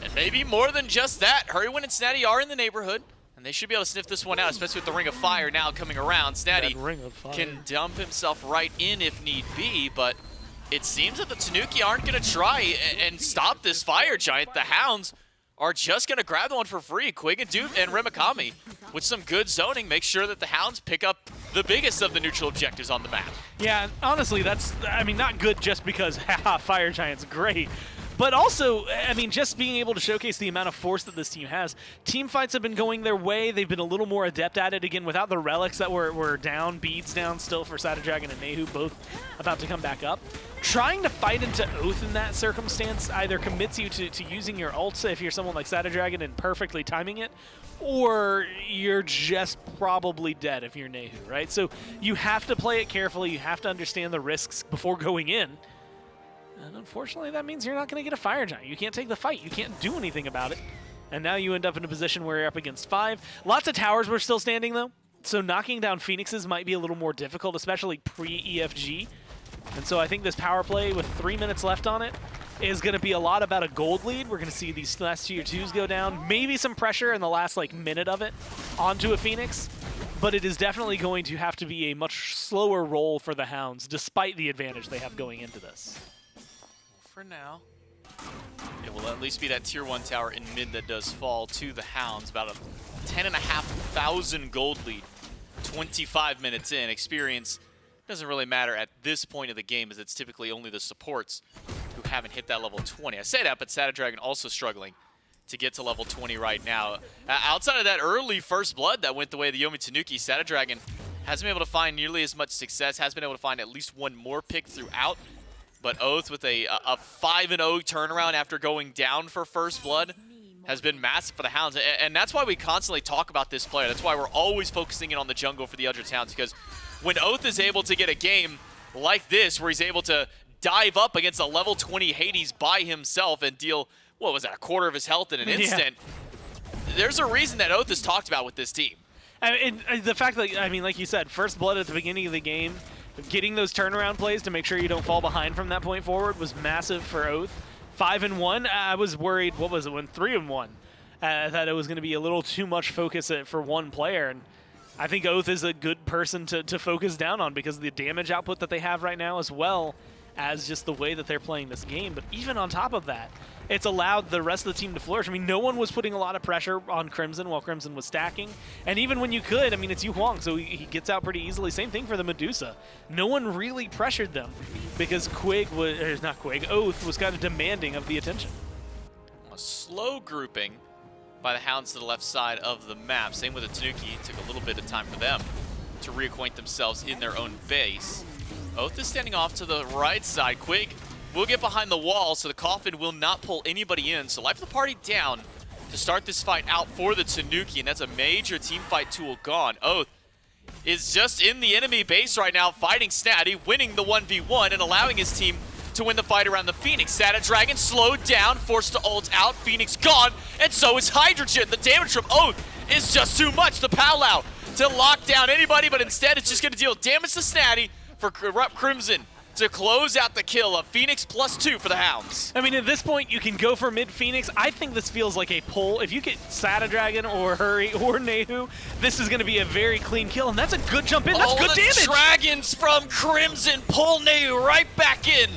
And maybe more than just that, Hurriwind and Snaddy are in the neighborhood, and they should be able to sniff this one out, especially with the Ring of Fire now coming around. Snaddy can dump himself right in if need be, but it seems that the Tanuki aren't going to try and stop this Fire Giant. The Hounds are just going to grab the one for free. Quig and Dude and Remakami, with some good zoning, make sure that the Hounds pick up the biggest of the neutral objectives on the map. Yeah, honestly, that's, I mean, not good just because, haha, Fire Giant's great. But also, I mean, just being able to showcase the amount of force that this team has. Team fights have been going their way. They've been a little more adept at it, again, without the relics that were down, beads down still for Satadragon and Nayhoo, both about to come back up. Trying to fight into Oathhh in that circumstance either commits you to using your ults if you're someone like Satadragon and perfectly timing it, or you're just probably dead if you're Nayhoo, right? So you have to play it carefully. You have to understand the risks before going in. And unfortunately, that means you're not going to get a Fire Giant. You can't take the fight. You can't do anything about it. And now you end up in a position where you're up against 5. Lots of towers were still standing, though. So knocking down Phoenixes might be a little more difficult, especially pre-EFG. And so I think this power play with 3 minutes left on it is going to be a lot about a gold lead. We're going to see these last tier 2s go down. Maybe some pressure in the last minute of it onto a Phoenix. But it is definitely going to have to be a much slower roll for the Hounds, despite the advantage they have going into this. For now, it will at least be that tier 1 tower in mid that does fall to the Hounds. About a 10,500 gold lead, 25 minutes in. Experience doesn't really matter at this point of the game, as it's typically only the supports who haven't hit that level 20. I say that, but Satadragon also struggling to get to level 20 right now. Outside of that early first blood that went the way of the Yomi Tanuki, Satadragon hasn't been able to find nearly as much success, has been able to find at least one more pick throughout. But Oathhh with a 5-0 turnaround after going down for first blood has been massive for the Hounds. And that's why we constantly talk about this player. That's why we're always focusing in on the jungle for the Eldritch Hounds, because when Oathhh is able to get a game like this, where he's able to dive up against a level 20 Hades by himself and deal, what was that, a quarter of his health in an instant, there's a reason that Oathhh is talked about with this team. And the fact that, I mean, like you said, first blood at the beginning of the game, getting those turnaround plays to make sure you don't fall behind from that point forward was massive for Oathhh. 5-1, I was worried, what was it, when 3-1? I thought it was going to be a little too much focus for one player, and I think Oathhh is a good person to focus down on because of the damage output that they have right now, as well as just the way that they're playing this game. But even on top of that, it's allowed the rest of the team to flourish. I mean, no one was putting a lot of pressure on Crimson while Crimson was stacking. And even when you could, I mean, it's Huang, so he gets out pretty easily. Same thing for the Medusa. No one really pressured them because Oathhh was kind of demanding of the attention. A slow grouping by the Hounds to the left side of the map. Same with the Tanuki. It took a little bit of time for them to reacquaint themselves in their own base. Oathhh is standing off to the right side. Quig will get behind the wall, so the coffin will not pull anybody in. So life of the party down to start this fight out for the Tanuki, and that's a major team fight tool gone. Oathhh is just in the enemy base right now, fighting Snaddy, winning the 1v1, and allowing his team to win the fight around the Phoenix. Satadragon slowed down, forced to ult out. Phoenix gone, and so is Hydrogen. The damage from Oathhh is just too much. The Powwow to lock down anybody, but instead it's just going to deal damage to Snaddy for EruptCrimson to close out the kill of Phoenix +2 for the Hounds. I mean, at this point, you can go for mid-Phoenix. I think this feels like a pull. If you get Satadragon or Hurry or Nayhoo, this is going to be a very clean kill, and that's a good jump in. That's good damage. Dragons from Crimson pull Nayhoo right back in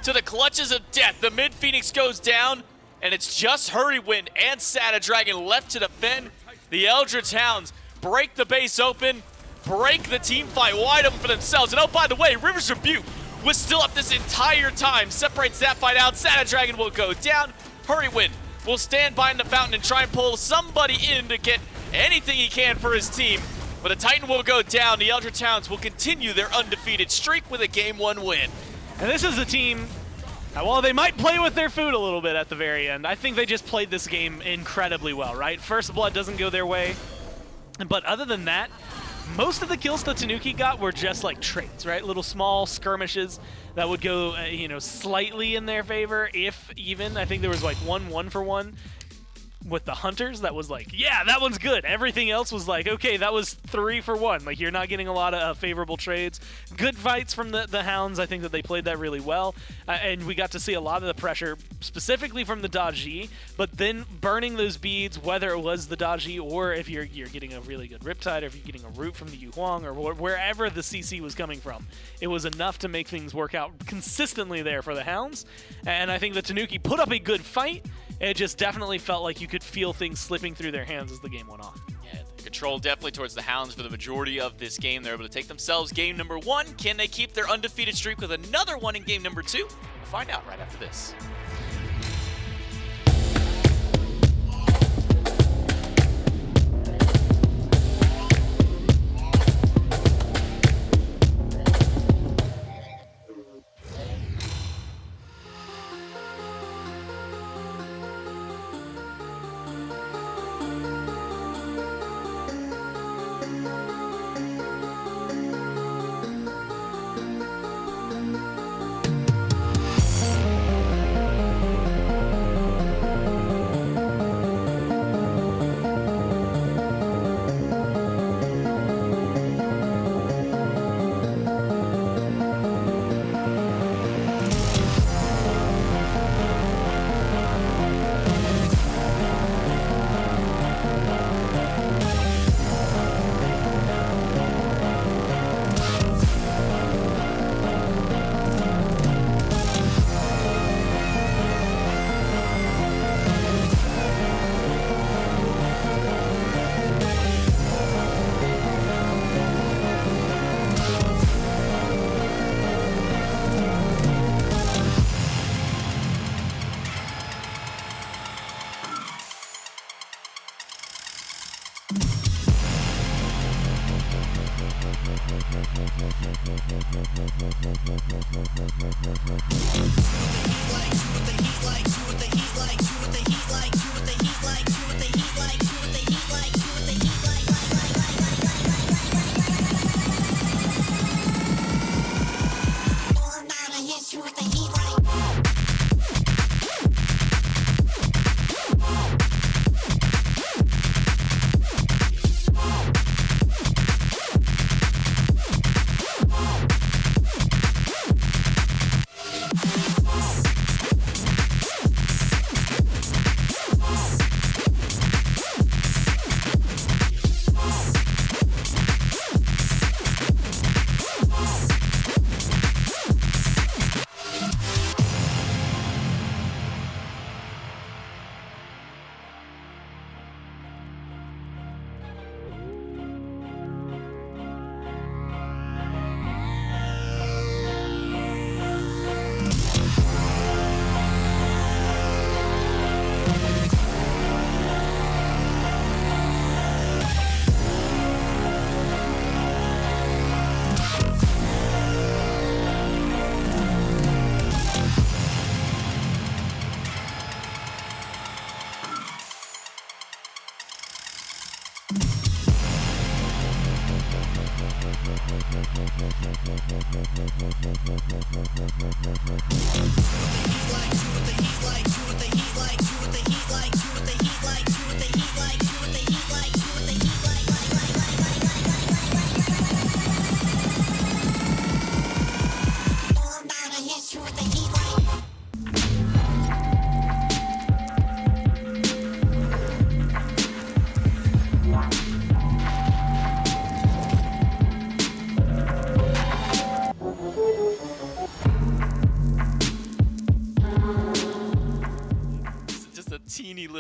to the clutches of death. The mid-Phoenix goes down, and it's just Hurriwind and Satadragon left to defend. The Eldritch Hounds break the base open, break the team fight wide open for themselves. And oh, by the way, River's Rebuke was still up this entire time. Separates that fight out. Satadragon will go down. Hurriwind will stand behind the fountain and try and pull somebody in to get anything he can for his team. But the Titan will go down. The Eldritch Hounds will continue their undefeated streak with a Game 1 win. And this is a team, while they might play with their food a little bit at the very end, I think they just played this game incredibly well, right? First blood doesn't go their way. But other than that, most of the kills that Tanuki got were just like trades, right? Little small skirmishes that would go, slightly in their favor, if even. I think there was like 1-1-for-1 with the Hunters that was like, yeah, that one's good. Everything else was like, okay, that was 3-for-1. Like, you're not getting a lot of favorable trades. Good fights from the Hounds. I think that they played that really well. And we got to see a lot of the pressure, specifically from the Daji, but then burning those beads, whether it was the Daji or if you're getting a really good Riptide, or if you're getting a root from the Huang, or wherever the CC was coming from. It was enough to make things work out consistently there for the Hounds. And I think that Tanuki put up a good fight. It just definitely felt like you could feel things slipping through their hands as the game went on. Yeah, the control definitely towards the Hounds for the majority of this game. They're able to take themselves game number 1. Can they keep their undefeated streak with another one in game number 2? We'll find out right after this.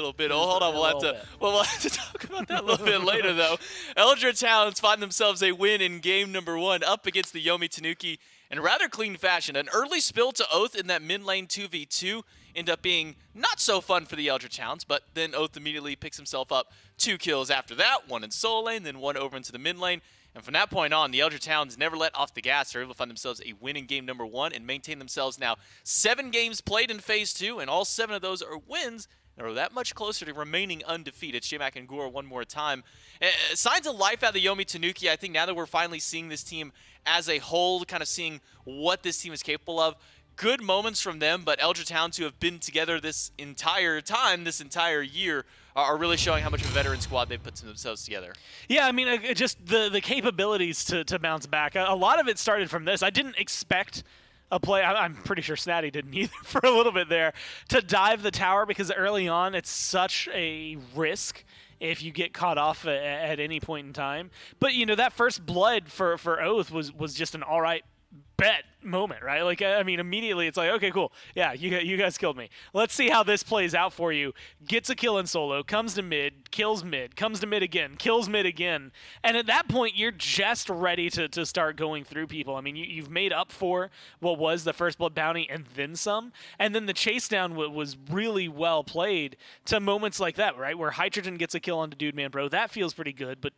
little bit. Oh, hold on. We'll have to talk about that a little bit later, though. Eldritch Hounds find themselves a win in game number 1 up against the Yomi Tanuki in rather clean fashion. An early spill to Oathhh in that mid lane 2v2 ended up being not so fun for the Eldritch Hounds, but then Oathhh immediately picks himself up 2 kills after that, 1 in solo lane, then 1 over into the mid lane. And from that point on, the Eldritch Hounds never let off the gas. They're able to find themselves a win in game number 1 and maintain themselves now 7 games played in Phase 2, and all 7 of those are wins. They're that much closer to remaining undefeated. J-Mac and Gore one more time. Signs of life out of the Yomi Tanuki. I think now that we're finally seeing this team as a whole, kind of seeing what this team is capable of. Good moments from them, but Eldritch Hounds, who have been together this entire time, this entire year, are really showing how much of a veteran squad they've put themselves together. Yeah, I mean, just the capabilities to bounce back. A lot of it started from this. I didn't expect a play, I'm pretty sure Snaddy didn't either for a little bit there, to dive the tower, because early on it's such a risk if you get caught off at any point in time. But, you know, that first blood for Oathhh was just an all right bet moment, right? Like, I mean, immediately it's like, okay, cool. Yeah, you guys killed me. Let's see how this plays out for you. Gets a kill in solo, comes to mid, kills mid, comes to mid again, kills mid again. And at that point, you're just ready to start going through people. I mean, you've made up for what was the first blood bounty and then some. And then the chase down was really well played to moments like that, right? Where Hydrogen gets a kill onto Dude Man Bro. That feels pretty good, but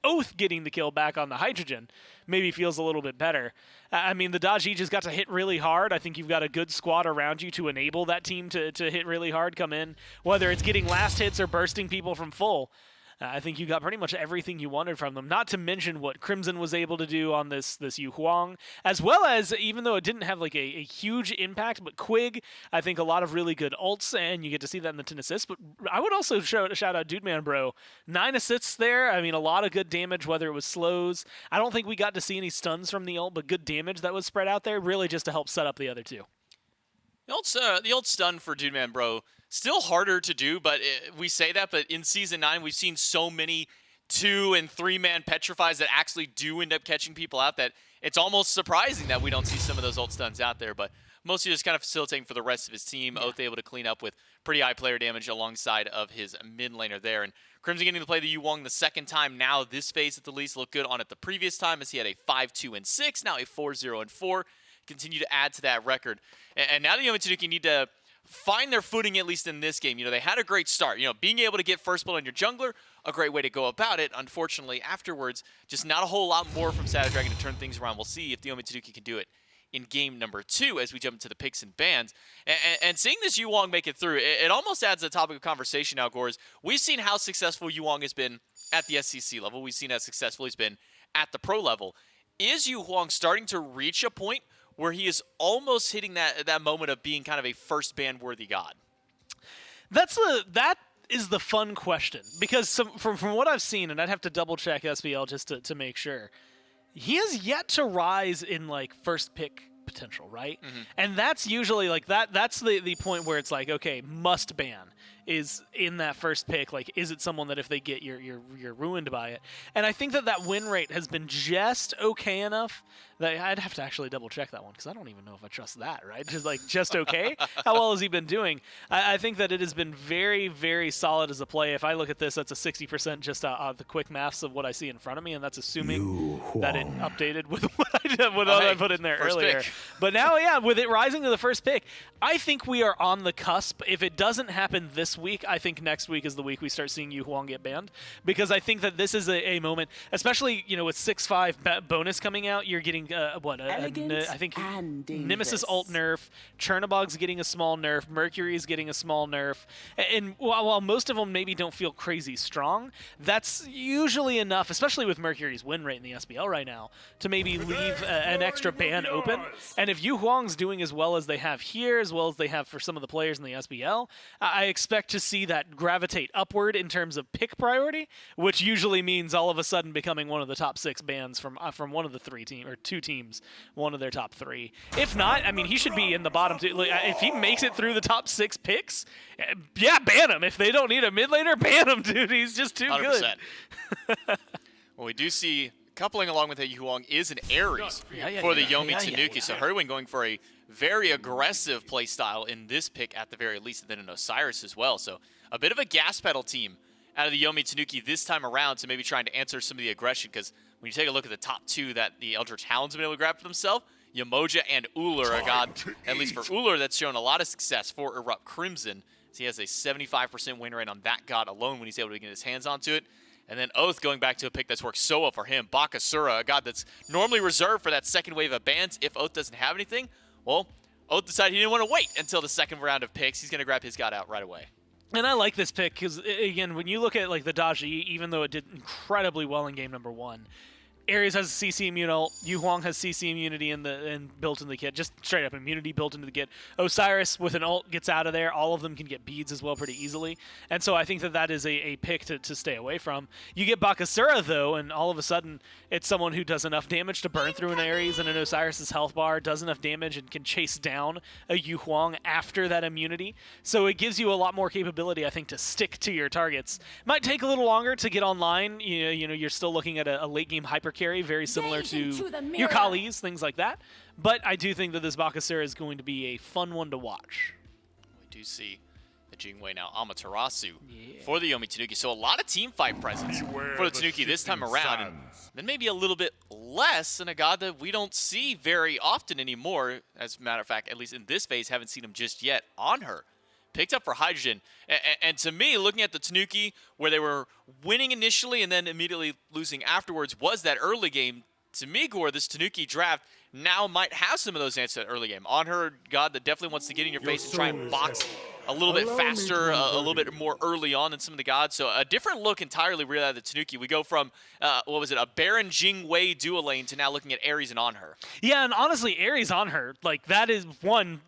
Oathhh getting the kill back on the Hydrogen maybe feels a little bit better. I mean, the Daji just got to hit really hard. I think you've got a good squad around you to enable that team to hit really hard, come in, whether it's getting last hits or bursting people from full. I think you got pretty much everything you wanted from them, not to mention what Crimson was able to do on this Huang, as well as, even though it didn't have like a huge impact, but Quig, I think a lot of really good ults, and you get to see that in the 10 assists. But I would also shout out Dude Man Bro. 9 assists there. I mean, a lot of good damage, whether it was slows. I don't think we got to see any stuns from the ult, but good damage that was spread out there, really just to help set up the other two. The ult stun for Dude Man Bro, still harder to do, but we say that, but in Season 9, we've seen so many 2- and 3-man petrifies that actually do end up catching people out that it's almost surprising that we don't see some of those ult stuns out there, but mostly just kind of facilitating for the rest of his team. Yeah. Oathhh able to clean up with pretty high player damage alongside of his mid laner there. And Crimson getting to play the Huang the second time now this phase at the least. Looked good on it the previous time as he had a 5-2-6, now a 4-0-4. Continue to add to that record. And now the Yomi Tanuki need to find their footing, at least in this game. You know, they had a great start. You know, being able to get first blood on your jungler, a great way to go about it. Unfortunately, afterwards, just not a whole lot more from Satadragon to turn things around. We'll see if the Yomi Tanuki can do it in game number 2 as we jump into the picks and bans. And seeing this Huang make it through, it almost adds a topic of conversation now, Gores. We've seen how successful Huang has been at the SCC level. We've seen how successful he's been at the pro level. Is Huang starting to reach a point where he is almost hitting that moment of being kind of a first ban-worthy god? That is the fun question, because from what I've seen, and I'd have to double-check SBL just to make sure, he has yet to rise in, like, first pick potential, right? Mm-hmm. And that's usually, like, that's the point where it's like, okay, must ban is in that first pick. Like, is it someone that if they get, you're ruined by it? And I think that win rate has been just okay enough that I'd have to actually double check that one, because I don't even know if I trust that, right? Just okay? How well has he been doing? I think that it has been very, very solid as a play. If I look at this, that's a 60% just the quick maths of what I see in front of me, and that's assuming that it updated with what I put in there earlier. Pick. But now, yeah, with it rising to the first pick, I think we are on the cusp. If it doesn't happen this week, I think next week is the week we start seeing Huang get banned, because I think that this is a moment, especially, you know, with 6-5 bonus coming out, you're getting I think Nemesis ult nerf, Chernobog's getting a small nerf, Mercury's getting a small nerf, and while most of them maybe don't feel crazy strong, that's usually enough, especially with Mercury's win rate in the SBL right now, to maybe leave an extra ban open. And if Huang's doing as well as they have here, as well as they have for some of the players in the SBL, I expect to see that gravitate upward in terms of pick priority, which usually means all of a sudden becoming one of the top 6 bans from one of the 2 teams, one of their top 3. If not, I mean, he should be in the bottom 2. Like, if he makes it through the top 6 picks, yeah, ban him. If they don't need a mid laner, ban him, dude. He's just too 100%. Good. Well, we do see coupling along with the Huang is an Ares for the Yomi Tanuki. So Hurriwind going for a very aggressive play style in this pick at the very least, and then an Osiris as well. So a bit of a gas pedal team out of the Yomi Tanuki this time around to maybe trying to answer some of the aggression, because when you take a look at the top two that the Eldritch Hounds have been able to grab for themselves, Yemoja and Ullr, a god, at least for Ullr, that's shown a lot of success for EruptCrimson. So he has a 75% win rate on that god alone when he's able to get his hands onto it. And then Oathhh going back to a pick that's worked so well for him. Bakasura, a god that's normally reserved for that second wave of bans if Oathhh doesn't have anything. Well, Oathhh decided he didn't want to wait until the second round of picks. He's going to grab his god out right away. And I like this pick because, again, when you look at like the Daji, even though it did incredibly well in game number 1, Ares has a CC immunity, Huang has CC immunity built into the kit, just straight up immunity built into the kit. Osiris with an ult gets out of there. All of them can get beads as well pretty easily. And so I think that is a pick to stay away from. You get Bakasura, though, and all of a sudden it's someone who does enough damage to burn through an Ares and an Osiris's health bar, does enough damage and can chase down a Huang after that immunity. So it gives you a lot more capability, I think, to stick to your targets. Might take a little longer to get online. You know, you're still looking at a late game hyper carry, very similar to your Kali's, things like that. But I do think that this Bakasura is going to be a fun one to watch. We do see the Jing now Amaterasu for the Yomi Tanuki. So a lot of team fight presence for the Tanuki this time around. And then maybe a little bit less in a god that we don't see very often anymore. As a matter of fact, at least in this phase, haven't seen him just yet. Anhur. Picked up for Hydrogen. And to me, looking at the Tanuki, where they were winning initially and then immediately losing afterwards, was that early game. To me, Gore, this Tanuki draft now might have some of those answers that early game. Anhur, god that definitely wants to get in your face and try and box a little bit faster, a little bit more early on than some of the gods. So a different look entirely really out of the Tanuki. We go from, a Baron Jing Wei dual lane to now looking at Ares and Anhur. Yeah, and honestly, Ares Anhur, like that is one...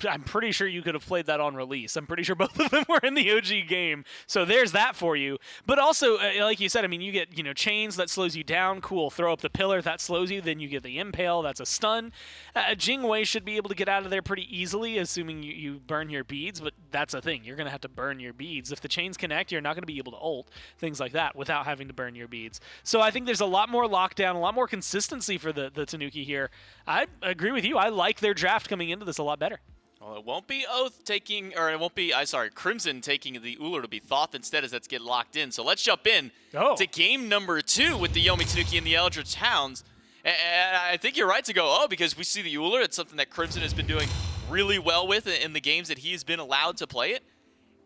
I'm pretty sure you could have played that on release. I'm pretty sure both of them were in the OG game. So there's that for you. But also, like you said, I mean, you get, chains, that slows you down. Cool. Throw up the pillar, that slows you. Then you get the impale, that's a stun. Jing Wei should be able to get out of there pretty easily, assuming you burn your beads. But that's a thing. You're going to have to burn your beads. If the chains connect, you're not going to be able to ult, things like that, without having to burn your beads. So I think there's a lot more lockdown, a lot more consistency for the Tanuki here. I agree with you. I like their draft coming into this a lot better. Well, it won't be Oathhh taking, or it won't be, Crimson taking the Ullr to be Thoth instead, as that's get locked in. So let's jump in to game number 2 with the Yomi Tanuki and the Eldritch Hounds. And I think you're right to go, because we see the Ullr. It's something that Crimson has been doing really well with in the games that he's been allowed to play it.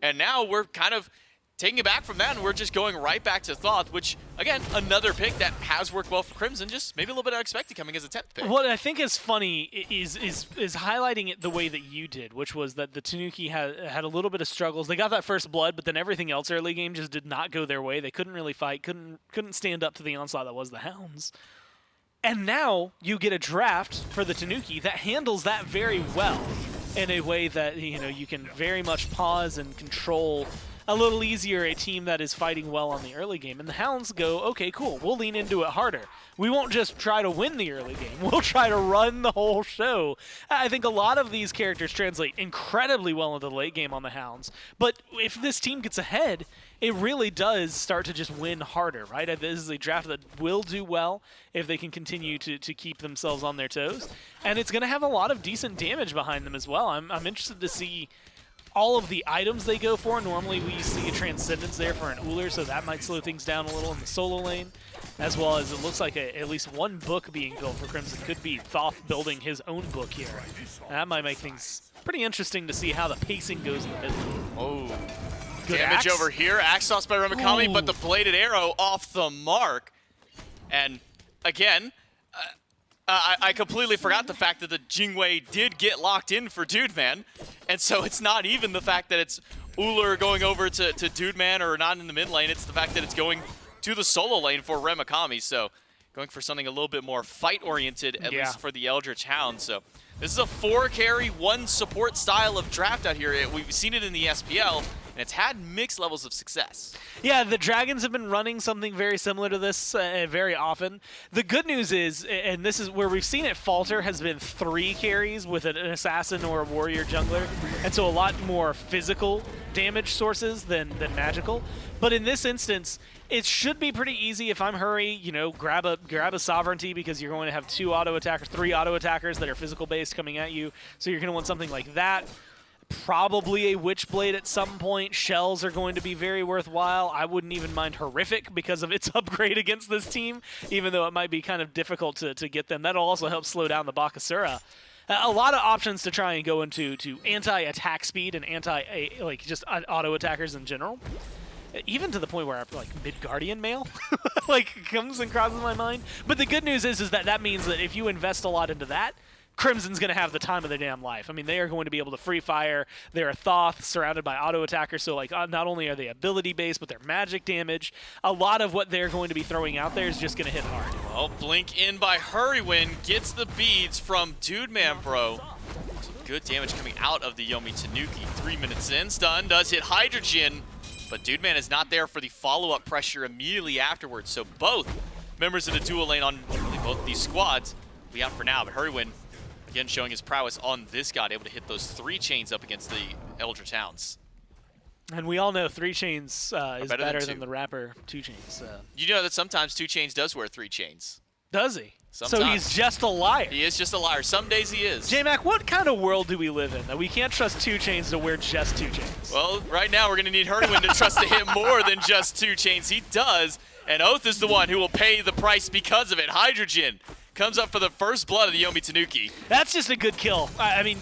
And now we're kind of taking it back from that, and we're just going right back to Thoth, which, again, another pick that has worked well for Crimson, just maybe a little bit unexpected coming as a 10th pick. What I think is funny is highlighting it the way that you did, which was that the Tanuki had a little bit of struggles. They got that first blood, but then everything else early game just did not go their way. They couldn't really fight, couldn't stand up to the onslaught that was the Hounds. And now you get a draft for the Tanuki that handles that very well in a way that, you can very much pause and control a little easier a team that is fighting well on the early game. And the Hounds go, okay, cool, we'll lean into it harder. We won't just try to win the early game. We'll try to run the whole show. I think a lot of these characters translate incredibly well into the late game on the Hounds. But if this team gets ahead, it really does start to just win harder, right? This is a draft that will do well if they can continue to keep themselves on their toes. And it's going to have a lot of decent damage behind them as well. I'm interested to see all of the items they go for. Normally we see a Transcendence there for an Ullr, so that might slow things down a little in the solo lane, as well as it looks like at least one book being built for Crimson. Could be Thoth building his own book here. And that might make things pretty interesting to see how the pacing goes in the mid lane. Oh, good damage axe over here. Axe toss by Remakami, but the bladed arrow off the mark. And again, I completely forgot the fact that the Jingwei did get locked in for Dude Man. And so it's not even the fact that it's Ullr going over to Dude Man or not in the mid lane. It's the fact that it's going to the solo lane for Remakami. So going for something a little bit more fight-oriented, at least for the Eldritch Hounds. So this is a 4-carry, 1 support style of draft out here. We've seen it in the SPL, and it's had mixed levels of success. Yeah, the Dragons have been running something very similar to this very often. The good news is, and this is where we've seen it falter, has been 3 carries with an assassin or a warrior jungler, and so a lot more physical damage sources than magical. But in this instance, it should be pretty easy if I'm Hurry, grab a sovereignty, because you're going to have 2 auto attackers, 3 auto attackers that are physical based coming at you. So you're going to want something like that. Probably a Witchblade at some point. Shells are going to be very worthwhile. I wouldn't even mind Horrific because of its upgrade against this team, even though it might be kind of difficult to get them. That'll also help slow down the Bakasura. A lot of options to try and go into anti-attack speed and just auto attackers in general. Even to the point where like Midgardian Mail comes and crosses my mind. But the good news is that means that if you invest a lot into that, Crimson's going to have the time of their damn life. I mean, they are going to be able to free fire. They're a Thoth surrounded by auto attackers, so not only are they ability based, but they're magic damage. A lot of what they're going to be throwing out there is just going to hit hard. Well, blink in by Hurriwind, gets the beads from Dude Man Bro. Some good damage coming out of the Yomi Tanuki. 3 minutes in, stun does hit Hydrogen, but Dude Man is not there for the follow-up pressure immediately afterwards. So both members of the dual lane on really both these squads will be out for now, but Hurriwind again showing his prowess on this god, able to hit those 3 chains up against the Eldritch Hounds. And we all know 3 chains is better than the rapper 2 chains. You know that sometimes 2 chains does wear 3 chains. Does he? Sometimes. So he's just a liar. He is just a liar. Some days he is. J-Mac, what kind of world do we live in that we can't trust 2 chains to wear just 2 chains? Well, right now we're going to need Hurriwind to trust to hit more than just 2 chains. He does, and Oathhh is the one who will pay the price because of it. Hydrogen comes up for the first blood of the Yomi Tanuki. That's just a good kill. I mean,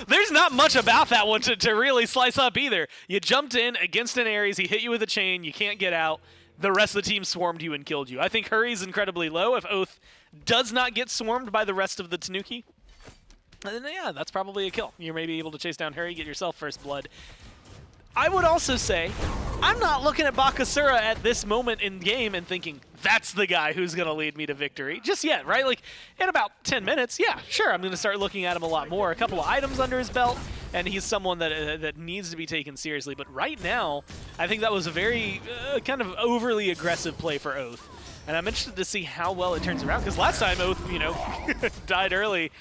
there's not much about that one to really slice up either. You jumped in against an Ares, he hit you with a chain, you can't get out. The rest of the team swarmed you and killed you. I think Hurry's incredibly low. If Oathhh does not get swarmed by the rest of the Tanuki, then yeah, that's probably a kill. You're maybe able to chase down Hurry, get yourself first blood. I would also say, I'm not looking at Bakasura at this moment in game and thinking, that's the guy who's going to lead me to victory. Just yet, right? Like, in about 10 minutes, yeah, sure, I'm going to start looking at him a lot more. A couple of items under his belt, and he's someone that needs to be taken seriously. But right now, I think that was a very kind of overly aggressive play for Oathhh. And I'm interested to see how well it turns around, because last time Oathhh, died early,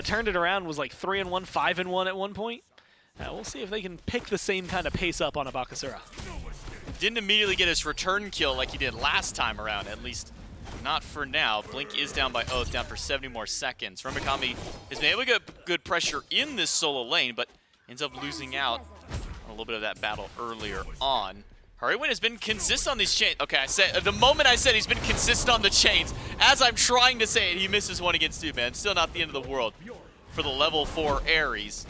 turned it around, was like 3-1, 5-1 at one point. We'll see if they can pick the same kind of pace up on a Bakasura. Didn't immediately get his return kill like he did last time around, at least not for now. Blink is down by Oathhh, down for 70 more seconds. Remakami has been able to get good pressure in this solo lane, but ends up losing out on a little bit of that battle earlier on. Hurriwind has been consistent on these chains. Okay, I said the moment I said he's been consistent on the chains, as I'm trying to say it, he misses one against 2 man. Still not the end of the world for the level 4 Ares,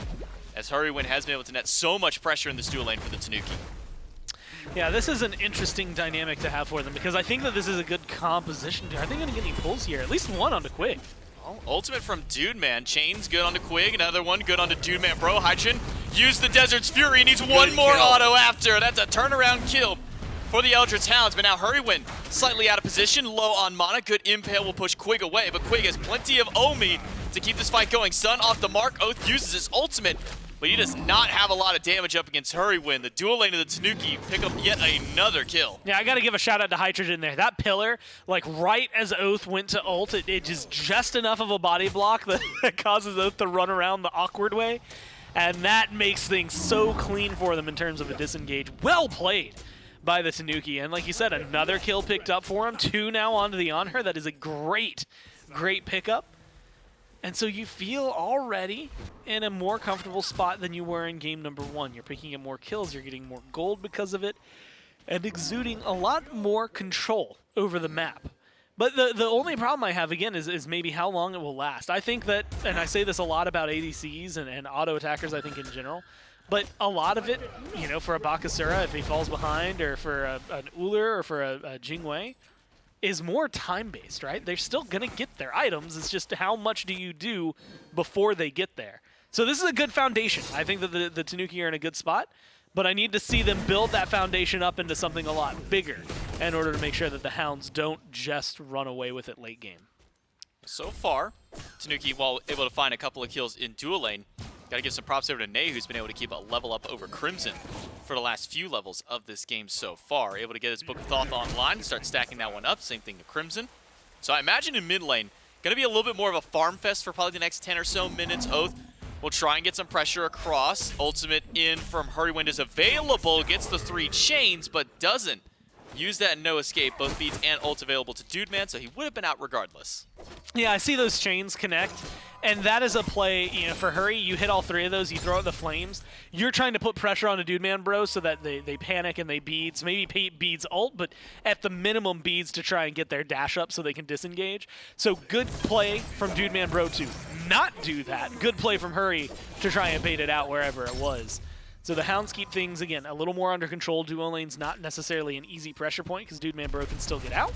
as Hurriwind has been able to net so much pressure in this dual lane for the Tanuki. Yeah, this is an interesting dynamic to have for them, because I think that this is a good composition. Are they going to get any pulls here? At least one onto Quig. Oh, ultimate from Dude Man. Chains good onto Quig. Another one good onto Dude Man Bro. Hydrogen used the Desert's Fury. Needs one more auto after. That's a turnaround kill for the Eldritch Hounds. But now Hurriwind slightly out of position, low on mana. Good impale will push Quig away, but Quig has plenty of Omi to keep this fight going. Sun off the mark. Oathhh uses his ultimate, but he does not have a lot of damage up against Hurriwind. The dual lane of the Tanuki pick up yet another kill. Yeah, I got to give a shout out to Hydrogen there. That pillar, like right as Oathhh went to ult, it is just enough of a body block that causes Oathhh to run around the awkward way. And that makes things so clean for them in terms of a disengage. Well played by the Tanuki. And like you said, another kill picked up for him. 2 now onto the Anhur. That is a great, great pickup. And so you feel already in a more comfortable spot than you were in game number 1. You're picking up more kills, you're getting more gold because of it, and exuding a lot more control over the map. But the only problem I have, again, is maybe how long it will last. I think that, and I say this a lot about ADCs and auto attackers, I think, in general, but a lot of it, for a Bakasura, if he falls behind, or for an Ullr, or for a Jing, is more time-based, right? They're still going to get their items. It's just how much do you do before they get there. So this is a good foundation. I think that the Tanuki are in a good spot, but I need to see them build that foundation up into something a lot bigger in order to make sure that the Hounds don't just run away with it late game. So far, Tanuki, while able to find a couple of kills in dual lane, got to give some props over to Nayhoo, who's been able to keep a level up over Crimson for the last few levels of this game so far. Able to get his Book of Thoth online, start stacking that one up. Same thing to Crimson. So I imagine in mid lane, going to be a little bit more of a farm fest for probably the next 10 or so minutes. Oathhh will try and get some pressure across. Ultimate in from Hurriwind is available, gets the 3 chains, but doesn't use that no escape, both beats and ult available to Dude Man, so he would have been out regardless. Yeah, I see those chains connect, and that is a play, for Hurry, you hit all 3 of those, you throw out the flames, you're trying to put pressure on a Dude Man Bro so that they panic and they beads, maybe beads ult, but at the minimum beads to try and get their dash up so they can disengage. So good play from Dude Man Bro to not do that. Good play from Hurry to try and bait it out wherever it was. So the Hounds keep things, again, a little more under control. Duo lane's not necessarily an easy pressure point because Dude Man Bro can still get out.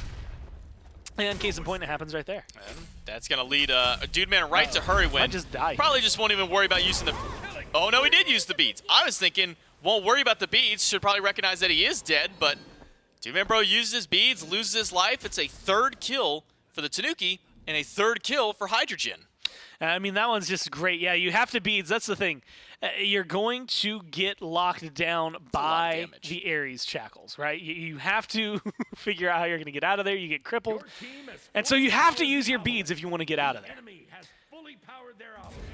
And case in point, it happens right there. And that's going to lead a Dude Man right to Hurriwind. I just died. Probably just won't even worry about using the... Oh, no, he did use the beads. I was thinking, won't worry about the beads. Should probably recognize that he is dead, but Dude Man Bro uses his beads, loses his life. It's a 3rd kill for the Tanuki and a 3rd kill for Hydrogen. I mean, that one's just great. Yeah, you have to beads. That's the thing. You're going to get locked down by the Ares shackles, right? You have to figure out how you're going to get out of there. You get crippled. And so you have to use your beads if you want to get out of there.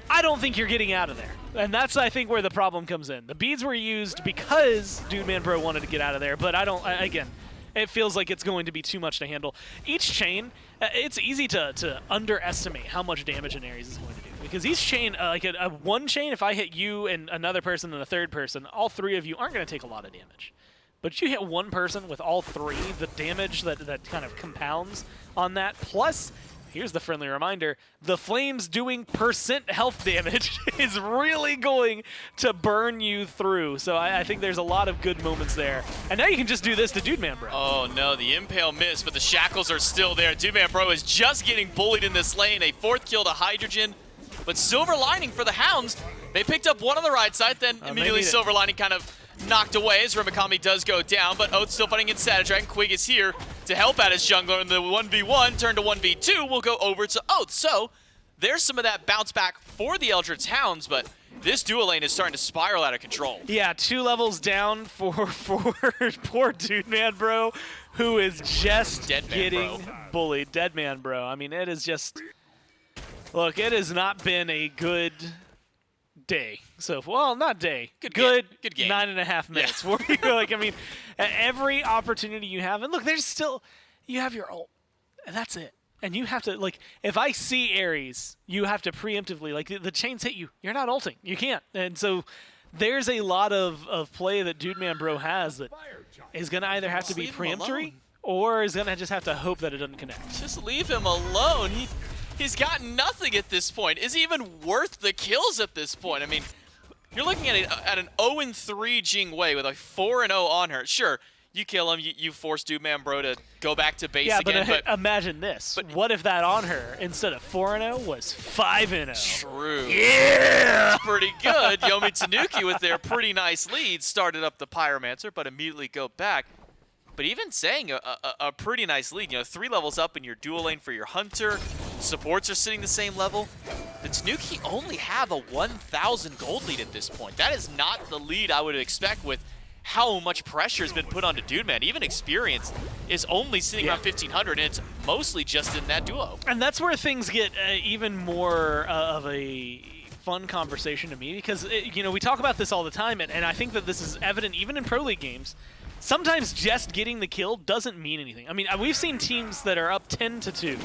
I don't think you're getting out of there. And that's, I think, where the problem comes in. The beads were used because Dude Man Bro wanted to get out of there, but again, it feels like it's going to be too much to handle. Each chain, it's easy to underestimate how much damage an Ares is going to do. Because each chain, like a one chain, if I hit you and another person and a 3rd person, all 3 of you aren't going to take a lot of damage. But you hit one person with all 3, the damage that kind of compounds on that, plus, here's the friendly reminder, the flames doing % health damage is really going to burn you through. So I think there's a lot of good moments there. And now you can just do this to Dude Man Bro. Oh no, the Impale missed, but the shackles are still there. Dude Man Bro is just getting bullied in this lane. A 4th kill to Hydrogen. But silver lining for the Hounds. They picked up one on the right side, then immediately silver lining kind of knocked away as Remakami does go down, but Oathhh still fighting against Satadragon. Quig is here to help out his jungler, and the 1v1 turned to 1v2 will go over to Oathhh. So there's some of that bounce back for the Eldritch Hounds, but this duo lane is starting to spiral out of control. Yeah, 2 levels down for poor Dude Man Bro, who is just getting bullied. Dead Man Bro. I mean, it is just... Look, it has not been a good day. So, well, not day. Good game. 9.5 minutes. Yeah. Like, I mean, every opportunity you have, and look, there's still, you have your ult, and that's it. And you have to, like, if I see Ares, you have to preemptively, like, the chains hit you. You're not ulting. You can't. And so there's a lot of play that Dude Man Bro has that is going to either have to be preemptory or is going to just have to hope that it doesn't connect. Just leave him alone. He's got nothing at this point. Is he even worth the kills at this point? I mean, you're looking at an 0-3 Jing Wei with a 4-0 Anhur. Sure, you kill him, you force Dude Man Bro to go back to base again. But imagine this. What if that Anhur, instead of 4-0, was 5-0? True. Yeah! Pretty good. Yomi Tanuki with their pretty nice lead started up the Pyromancer, but immediately go back. But even saying a pretty nice lead, 3 levels up in your dual lane for your Hunter, supports are sitting the same level. The Tanuki only have a 1,000 gold lead at this point. That is not the lead I would expect with how much pressure has been put onto Dude Man. Even experience is only sitting around 1,500, and it's mostly just in that duo. And that's where things get even more of a fun conversation to me, because we talk about this all the time, and I think that this is evident even in Pro League games. Sometimes just getting the kill doesn't mean anything. I mean, we've seen teams that are up 10-2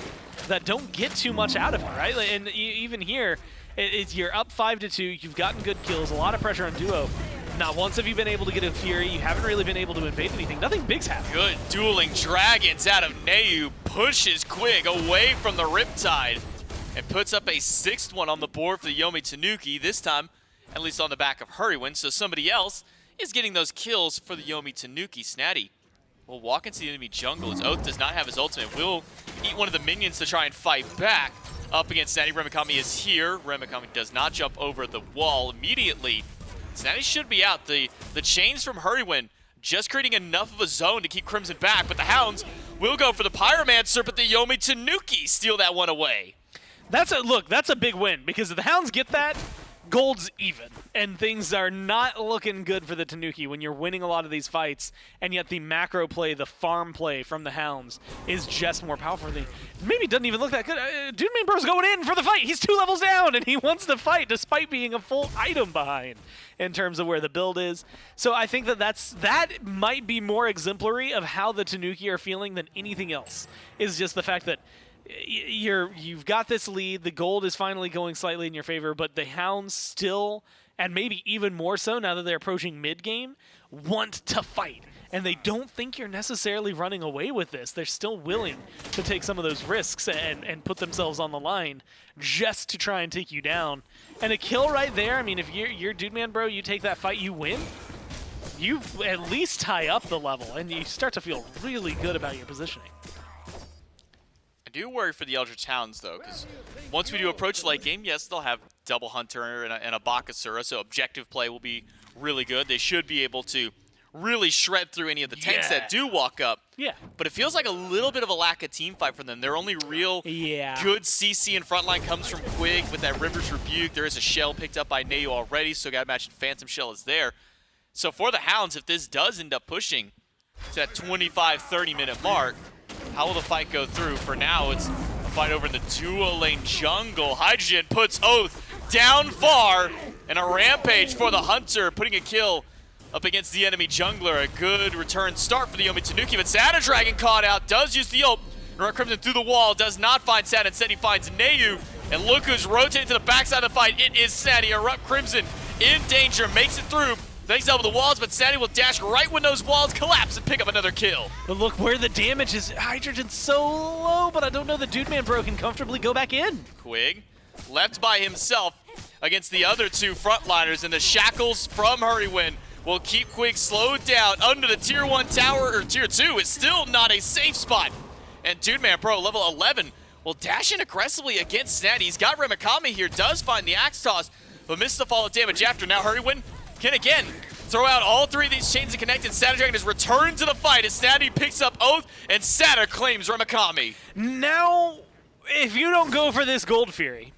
that don't get too much out of it, right? And even here, you're up 5-2. You've gotten good kills, a lot of pressure on duo. Not once have you been able to get a Fury. You haven't really been able to invade anything. Nothing big's happened. Good dueling dragons out of Nayhoo. Pushes Quig away from the Riptide and puts up a 6th one on the board for the Yomi Tanuki. This time, at least on the back of Hurriwind, so somebody else is getting those kills for the Yomi Tanuki. Snaddy will walk into the enemy jungle as Oathhh does not have his ultimate. Will eat one of the minions to try and fight back up against Snaddy. Remakami is here. Remakami does not jump over the wall immediately. Snaddy should be out. The chains from Hurriwind just creating enough of a zone to keep Crimson back, but the Hounds will go for the Pyromancer, but the Yomi Tanuki steal that one away. That's a big win, because if the Hounds get that, gold's even, and things are not looking good for the Tanuki when you're winning a lot of these fights, and yet the macro play, the farm play from the Hounds is just more powerful. Maybe doesn't even look that good. Dude Man Bro's going in for the fight. He's 2 levels down, and he wants to fight despite being a full item behind in terms of where the build is. So I think that might be more exemplary of how the Tanuki are feeling than anything else, is just the fact that you've got this lead, the gold is finally going slightly in your favor, but the Hounds still, and maybe even more so now that they're approaching mid-game, want to fight. And they don't think you're necessarily running away with this. They're still willing to take some of those risks and put themselves on the line just to try and take you down. And a kill right there, I mean, if you're Dude Man Bro, you take that fight, you win, you at least tie up the level, and you start to feel really good about your positioning. I do worry for the Eldritch Hounds, though, because once we do approach late game, yes, they'll have double Hunter and a Bakasura, so objective play will be really good. They should be able to really shred through any of the tanks that do walk up. Yeah. But it feels like a little bit of a lack of team fight for them. Their only real good CC in frontline comes from Quig with that River's Rebuke. There is a shell picked up by Nayhoo already, so gotta imagine Phantom Shell is there. So for the Hounds, if this does end up pushing to that 25-30 minute mark, how will the fight go through? For now, it's a fight over in the duo lane jungle. Hydrogen puts Oathhh down far, and a rampage for the Hunter, putting a kill up against the enemy jungler. A good return start for the Yomi Tanuki, but Satadragon caught out, does use the ult. EruptCrimson through the wall, does not find Sat, instead he finds Nayhoo, and look who's rotating to the backside of the fight. It is Snaddy. EruptCrimson in danger, makes it through. Thanks out with the walls, but Snaddy will dash right when those walls collapse and pick up another kill. But look where the damage is. Hydrogen's so low, but I don't know the Dude Man Bro can comfortably go back in. Quig left by himself against the other 2 frontliners, and the shackles from Hurriwind will keep Quig slowed down under the tier 1 tower, or tier 2 is still not a safe spot. And Dude Man Bro, level 11, will dash in aggressively against Snaddy. He's got Remakami here, does find the axe toss, but misses the fall of damage after. Now Hurriwind can again throw out all 3 of these chains and connect, and Satadragon has returned to the fight as Snaddy picks up Oathhh, and Sata claims Remakami. Now, if you don't go for this Gold Fury,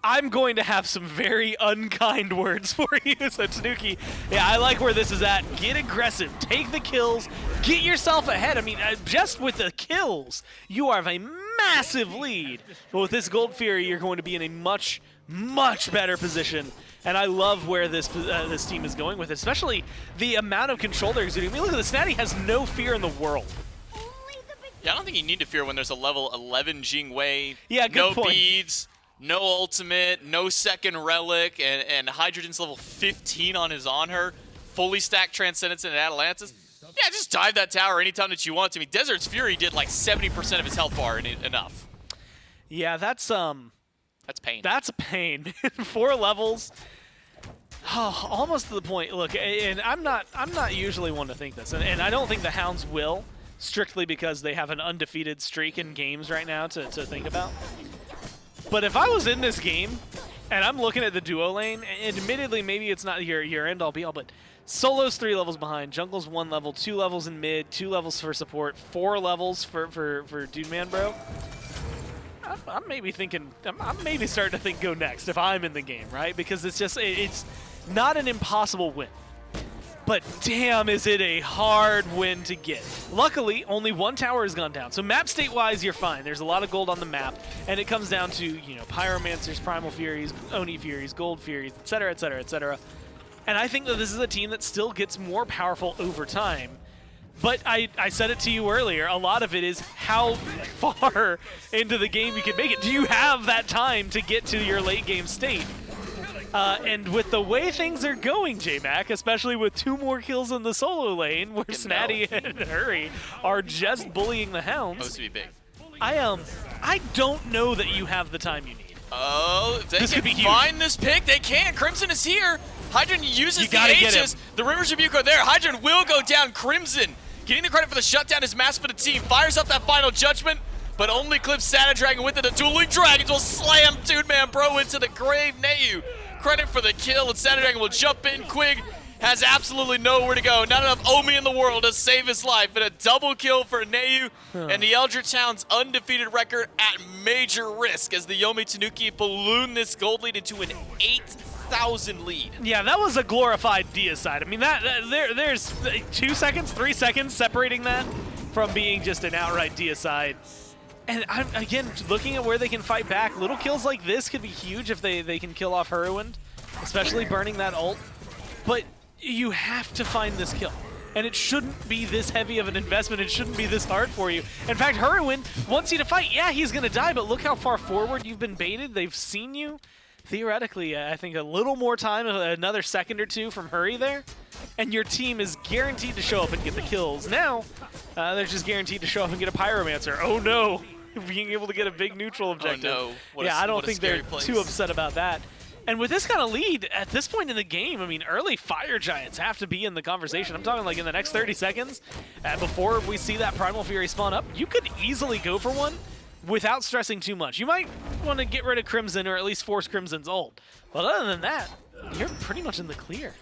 I'm going to have some very unkind words for you, so Tanuki. Yeah, I like where this is at. Get aggressive, take the kills, get yourself ahead. I mean, just with the kills, you have a massive lead. But with this Gold Fury, you're going to be in a much, much better position. And I love where this team is going with it, especially the amount of control they're exuding. I mean, look at this. Snaddy has no fear in the world. Yeah, I don't think you need to fear when there's a level 11 Jing Wei. Yeah, good no point. beads, no ultimate, no second relic, and Hydrogen's level 15 on his Anhur, fully stacked Transcendence and Atalantis. Yeah, just dive that tower anytime that you want to. I mean, Desert's Fury did like 70% of his health bar enough. Yeah, that's pain. That's a pain. 4 levels. Oh, almost to the point. Look, and I'm not usually one to think this, and I don't think the Hounds will, strictly because they have an undefeated streak in games right now to think about. But if I was in this game, and I'm looking at the duo lane, and admittedly maybe it's not your end-all be-all, but Solo's 3 levels behind, Jungle's 1 level, 2 levels in mid, 2 levels for support, 4 levels for Dude Man Bro. I'm maybe thinking, I'm maybe starting to think go next if I'm in the game, right? Because it's not an impossible win. But damn, is it a hard win to get. Luckily, only 1 tower has gone down. So map state-wise, you're fine. There's a lot of gold on the map, and it comes down to, you know, Pyromancers, Primal Furies, Oni Furies, Gold Furies, etc., etc., etc. And I think that this is a team that still gets more powerful over time. But I said it to you earlier, a lot of it is how far into the game you can make it. Do you have that time to get to your late game state? And with the way things are going, J-Mac, especially with 2 more kills in the solo lane, where Snaddy and Hurry are just bullying the Hounds. Supposed to be big. I don't know that you have the time you need. Oh, if they can find this pick, they can. Crimson is here. Hydrogen uses the Aegis. The River's Rebuke are there. Hydrogen will go down. Crimson getting the credit for the shutdown is massive for the team. Fires up that final judgment, but only clips Satadragon with it. The Dueling Dragons will slam Dude Man Bro into the grave. Nayhoo, credit for the kill, and Satadragon will jump in. Quig has absolutely nowhere to go. Not enough Omi in the world to save his life. And a double kill for Nayhoo and the Eldritch Hounds' undefeated record at major risk as the Yomi Tanuki balloon this gold lead into an 8,000 lead. Yeah, that was a glorified deicide. I mean, there's 2 seconds, 3 seconds separating that from being just an outright deicide. And I'm, again, looking at where they can fight back, little kills like this could be huge if they can kill off Hurriwind, especially burning that ult. But you have to find this kill. And it shouldn't be this heavy of an investment. It shouldn't be this hard for you. In fact, Hurriwind wants you to fight. Yeah, he's going to die, but look how far forward you've been baited. They've seen you. Theoretically, I think a little more time, another second or two from Hurry there, and your team is guaranteed to show up and get the kills. Now, they're just guaranteed to show up and get a Pyromancer. Oh no, being able to get a big neutral objective. Oh no. Yeah, I don't think they're too upset about that. And with this kind of lead, at this point in the game, I mean, early Fire Giants have to be in the conversation. I'm talking like in the next 30 seconds, before we see that Primal Fury spawn up, you could easily go for one without stressing too much. You might want to get rid of Crimson or at least force Crimson's ult. But other than that, you're pretty much in the clear.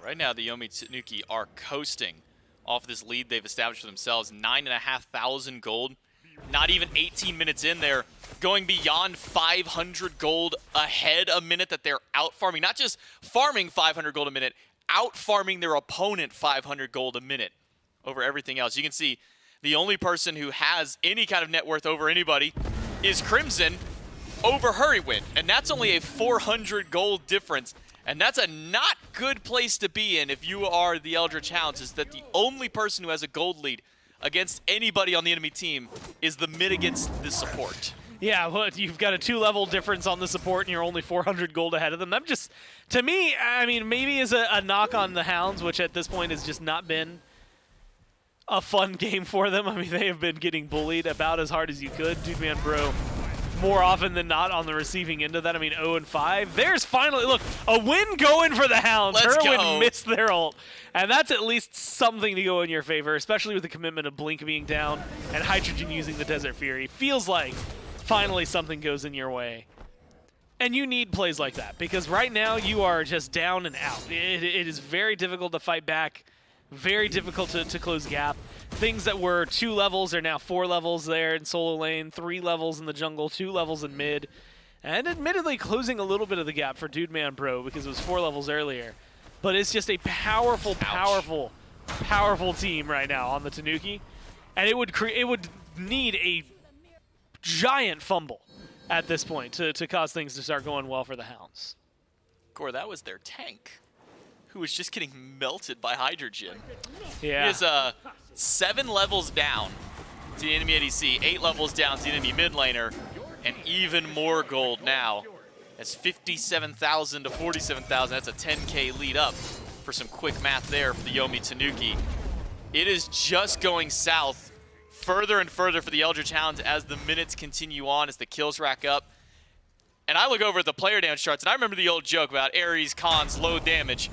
Right now, the Yomi Tanuki are coasting off this lead they've established for themselves. 9,500 gold. Not even 18 minutes in there, going beyond 500 gold ahead a minute that they're out farming. Not just farming 500 gold a minute, out farming their opponent 500 gold a minute over everything else. You can see the only person who has any kind of net worth over anybody is Crimson over Hurriwind, and that's only a 400 gold difference. And that's a not good place to be in if you are the Eldritch Hounds, is that the only person who has a gold lead against anybody on the enemy team is the mid against the support. Yeah, well, you've got a 2-level difference on the support and you're only 400 gold ahead of them. That just, to me, I mean, maybe is a knock on the Hounds, which at this point has just not been a fun game for them. I mean, they have been getting bullied about as hard as you could. Dude, man, bro, more often than not on the receiving end of that. I mean, 0-5. There's finally, look, a win going for the Hounds. Hurriwind missed their ult. And that's at least something to go in your favor, especially with the commitment of Blink being down and Hydrogen using the Desert Fury. Feels like finally something goes in your way. And you need plays like that, because right now you are just down and out. It is very difficult to fight back, very difficult to close gap. Things that were 2 levels are now 4 levels there in solo lane, 3 levels in the jungle, 2 levels in mid. And admittedly closing a little bit of the gap for Dude Man Bro because it was 4 levels earlier. But it's just a powerful, powerful team right now on the Tanuki. And it would need a giant fumble at this point to cause things to start going well for the Hounds. Gore, that was their tank, who was just getting melted by Hydrogen. Yeah. He is 7 levels down to the enemy ADC, 8 levels down to the enemy mid laner, and even more gold now. That's 57,000 to 47,000. That's a 10K lead up for some quick math there for the Yomi Tanuki. It is just going south further and further for the Eldritch Hounds as the minutes continue on, as the kills rack up. And I look over at the player damage charts, and I remember the old joke about Ares, cons, low damage.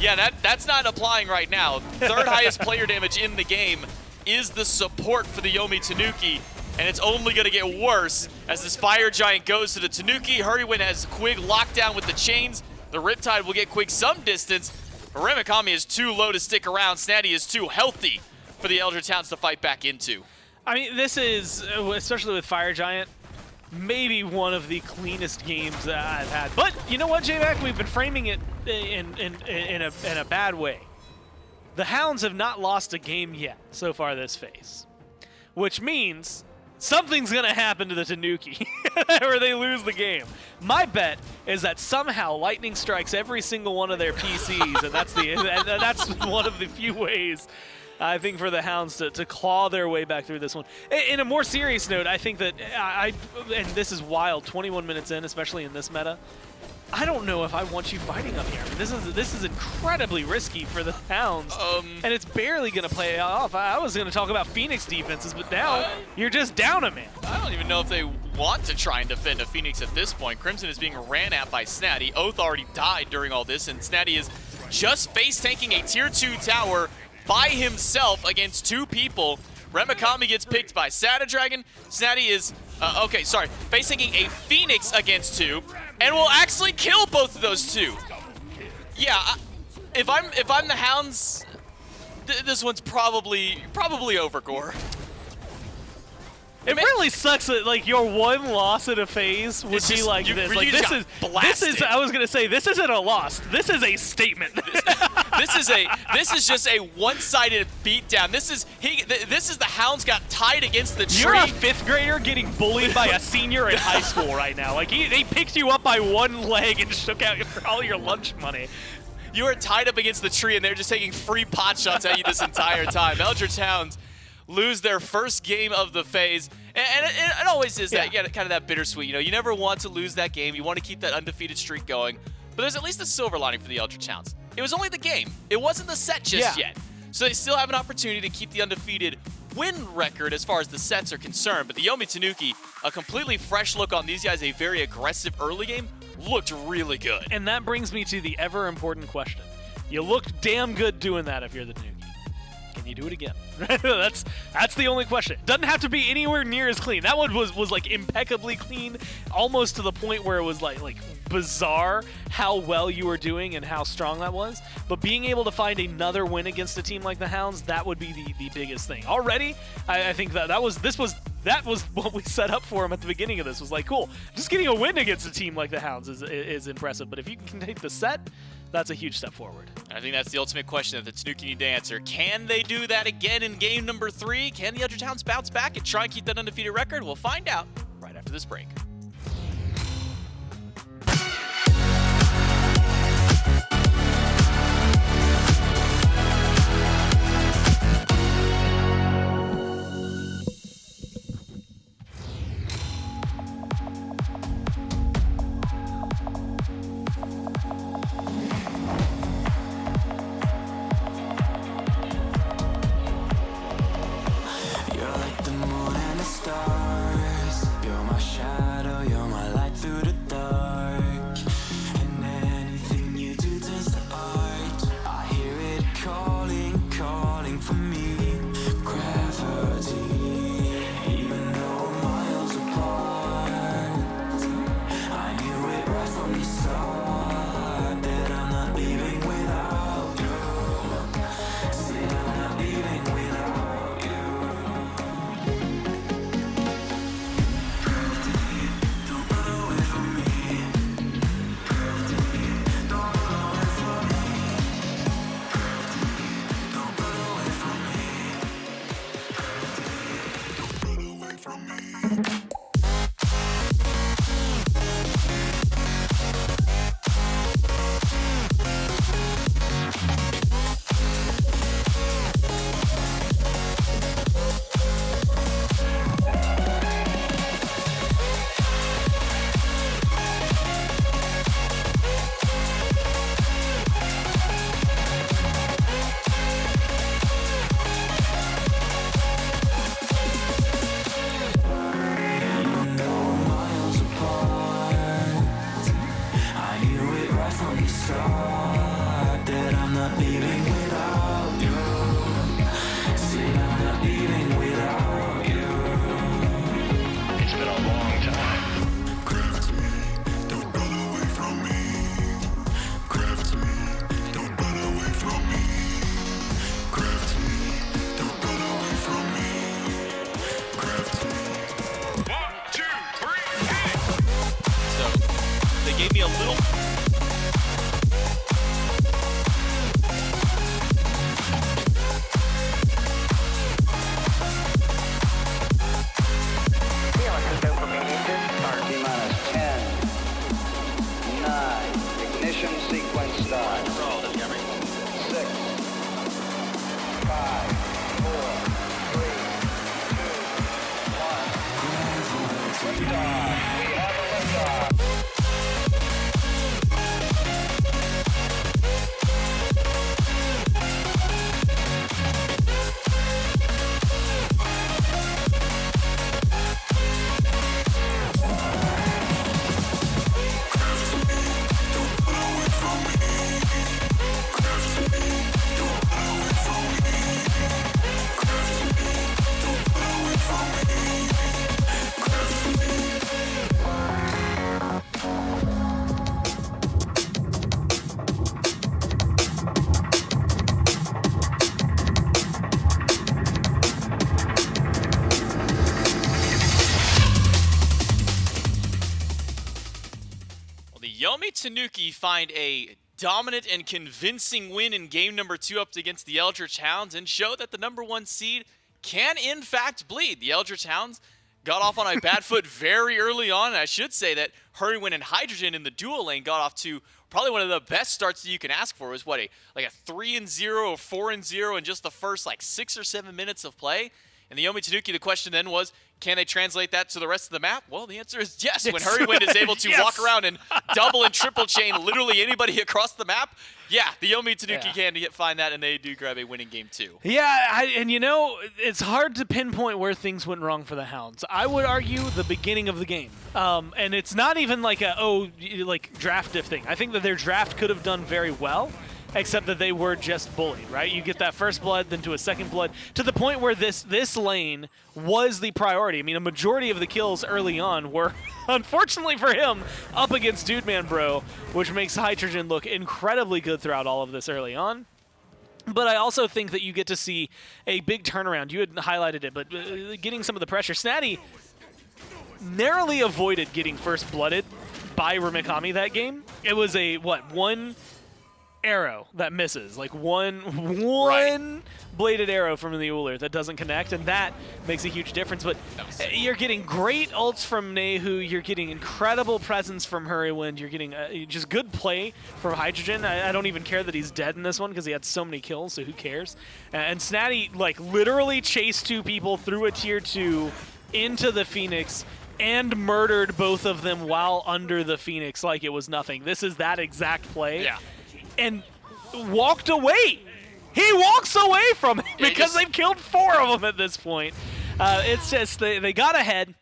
Yeah, that's not applying right now. Third highest player damage in the game is the support for the Yomi Tanuki, and it's only going to get worse as this Fire Giant goes to the Tanuki. Hurriwind has Quig locked down with the chains. The Riptide will get Quig some distance. Remakami is too low to stick around. Snaddy is too healthy for the Eldritch Hounds to fight back into. I mean, this is, especially with Fire Giant, maybe one of the cleanest games that I've had. But you know what, J-Mac? We've been framing it in a bad way. The Hounds have not lost a game yet so far this phase, which means something's going to happen to the Tanuki or they lose the game. My bet is that somehow lightning strikes every single one of their PCs, and that's one of the few ways I think for the Hounds to claw their way back through this one. In a more serious note, I think that and this is wild, 21 minutes in, especially in this meta, I don't know if I want you fighting up here. I mean, this is incredibly risky for the Hounds, and it's barely going to play off. I was going to talk about Phoenix defenses, but now you're just down a man. I don't even know if they want to try and defend a Phoenix at this point. Crimson is being ran at by Snaddy. Oathhh already died during all this, and Snaddy is just face-tanking a tier 2 tower by himself against 2 people. Remakami gets picked by Satadragon. Snaddy is, face-tanking a Phoenix against 2, and will actually kill both of those 2. Yeah, if I'm the Hounds, this one's probably over, Gore. It really sucks that like your one loss in a phase would be like this. Like this is I was gonna say this isn't a loss. This is a statement. This is just a one-sided beatdown. This is the Hounds got tied against the tree. You're a 5th grader getting bullied by a senior in high school right now. Like they picked you up by one leg and shook out all your lunch money. You are tied up against the tree and they're just taking free pot shots at you this entire time. Eldritch Hounds lose their first game of the phase, and it always is that, kind of that bittersweet. You know, you never want to lose that game. You want to keep that undefeated streak going, but there's at least a silver lining for the Eldritch Hounds. It was only the game. It wasn't the set just yet. So they still have an opportunity to keep the undefeated win record as far as the sets are concerned, but the Yomi Tanuki, a completely fresh look on these guys, a very aggressive early game, looked really good. And that brings me to the ever important question. You looked damn good doing that if you're the Tanuki. Can you do it again? That's the only question. Doesn't have to be anywhere near as clean. That one was like impeccably clean, almost to the point where it was like bizarre how well you were doing and how strong that was. But being able to find another win against a team like the Hounds, that would be the biggest thing. Already, I think that was what we set up for him at the beginning of this. Was like, cool, just getting a win against a team like the Hounds is impressive. But if you can take the set, that's a huge step forward. I think that's the ultimate question that the Tanuki need to answer. Can they do that again in game number 3? Can the Eldritch Hounds bounce back and try and keep that undefeated record? We'll find out right after this break. You're my shadow. Yomi Tanuki find a dominant and convincing win in game number 2 up against the Eldritch Hounds and show that the number 1 seed can in fact bleed. The Eldritch Hounds got off on a bad foot very early on, and I should say that Hurriwind and Hydrogen in the dual lane got off to probably one of the best starts that you can ask for. It was what, a 3-0 or 4-0 in just the first 6 or 7 minutes of play. And the Yomi Tanuki, the question then was, can they translate that to the rest of the map? Well, the answer is yes. When Hurriwind is able to walk around and double and triple chain literally anybody across the map, yeah, the Yomi Tanuki can find that, and they do grab a winning game 2. Yeah, and it's hard to pinpoint where things went wrong for the Hounds. I would argue the beginning of the game. And it's not even like draft diff thing. I think that their draft could have done very well, except that they were just bullied, right? You get that first blood, then to a second blood, to the point where this lane was the priority. I mean, a majority of the kills early on were, unfortunately for him, up against Dude Man Bro, which makes Hydrogen look incredibly good throughout all of this early on. But I also think that you get to see a big turnaround. You had highlighted it, but getting some of the pressure. Snaddy narrowly avoided getting first blooded by Remakami that game. It was a, one arrow that misses, one bladed arrow from the Ullr that doesn't connect, and that makes a huge difference. But you're getting great ults from Nayhoo, you're getting incredible presence from Hurriwind, you're getting just good play from Hydrogen. I don't even care that he's dead in this one because he had so many kills, so who cares? And Snaddy literally chased 2 people through a tier 2 into the Phoenix and murdered both of them while under the Phoenix like it was nothing. This is that exact play. Yeah. And walked away. He walks away from it because they've killed 4 of them at this point. It's just they got ahead,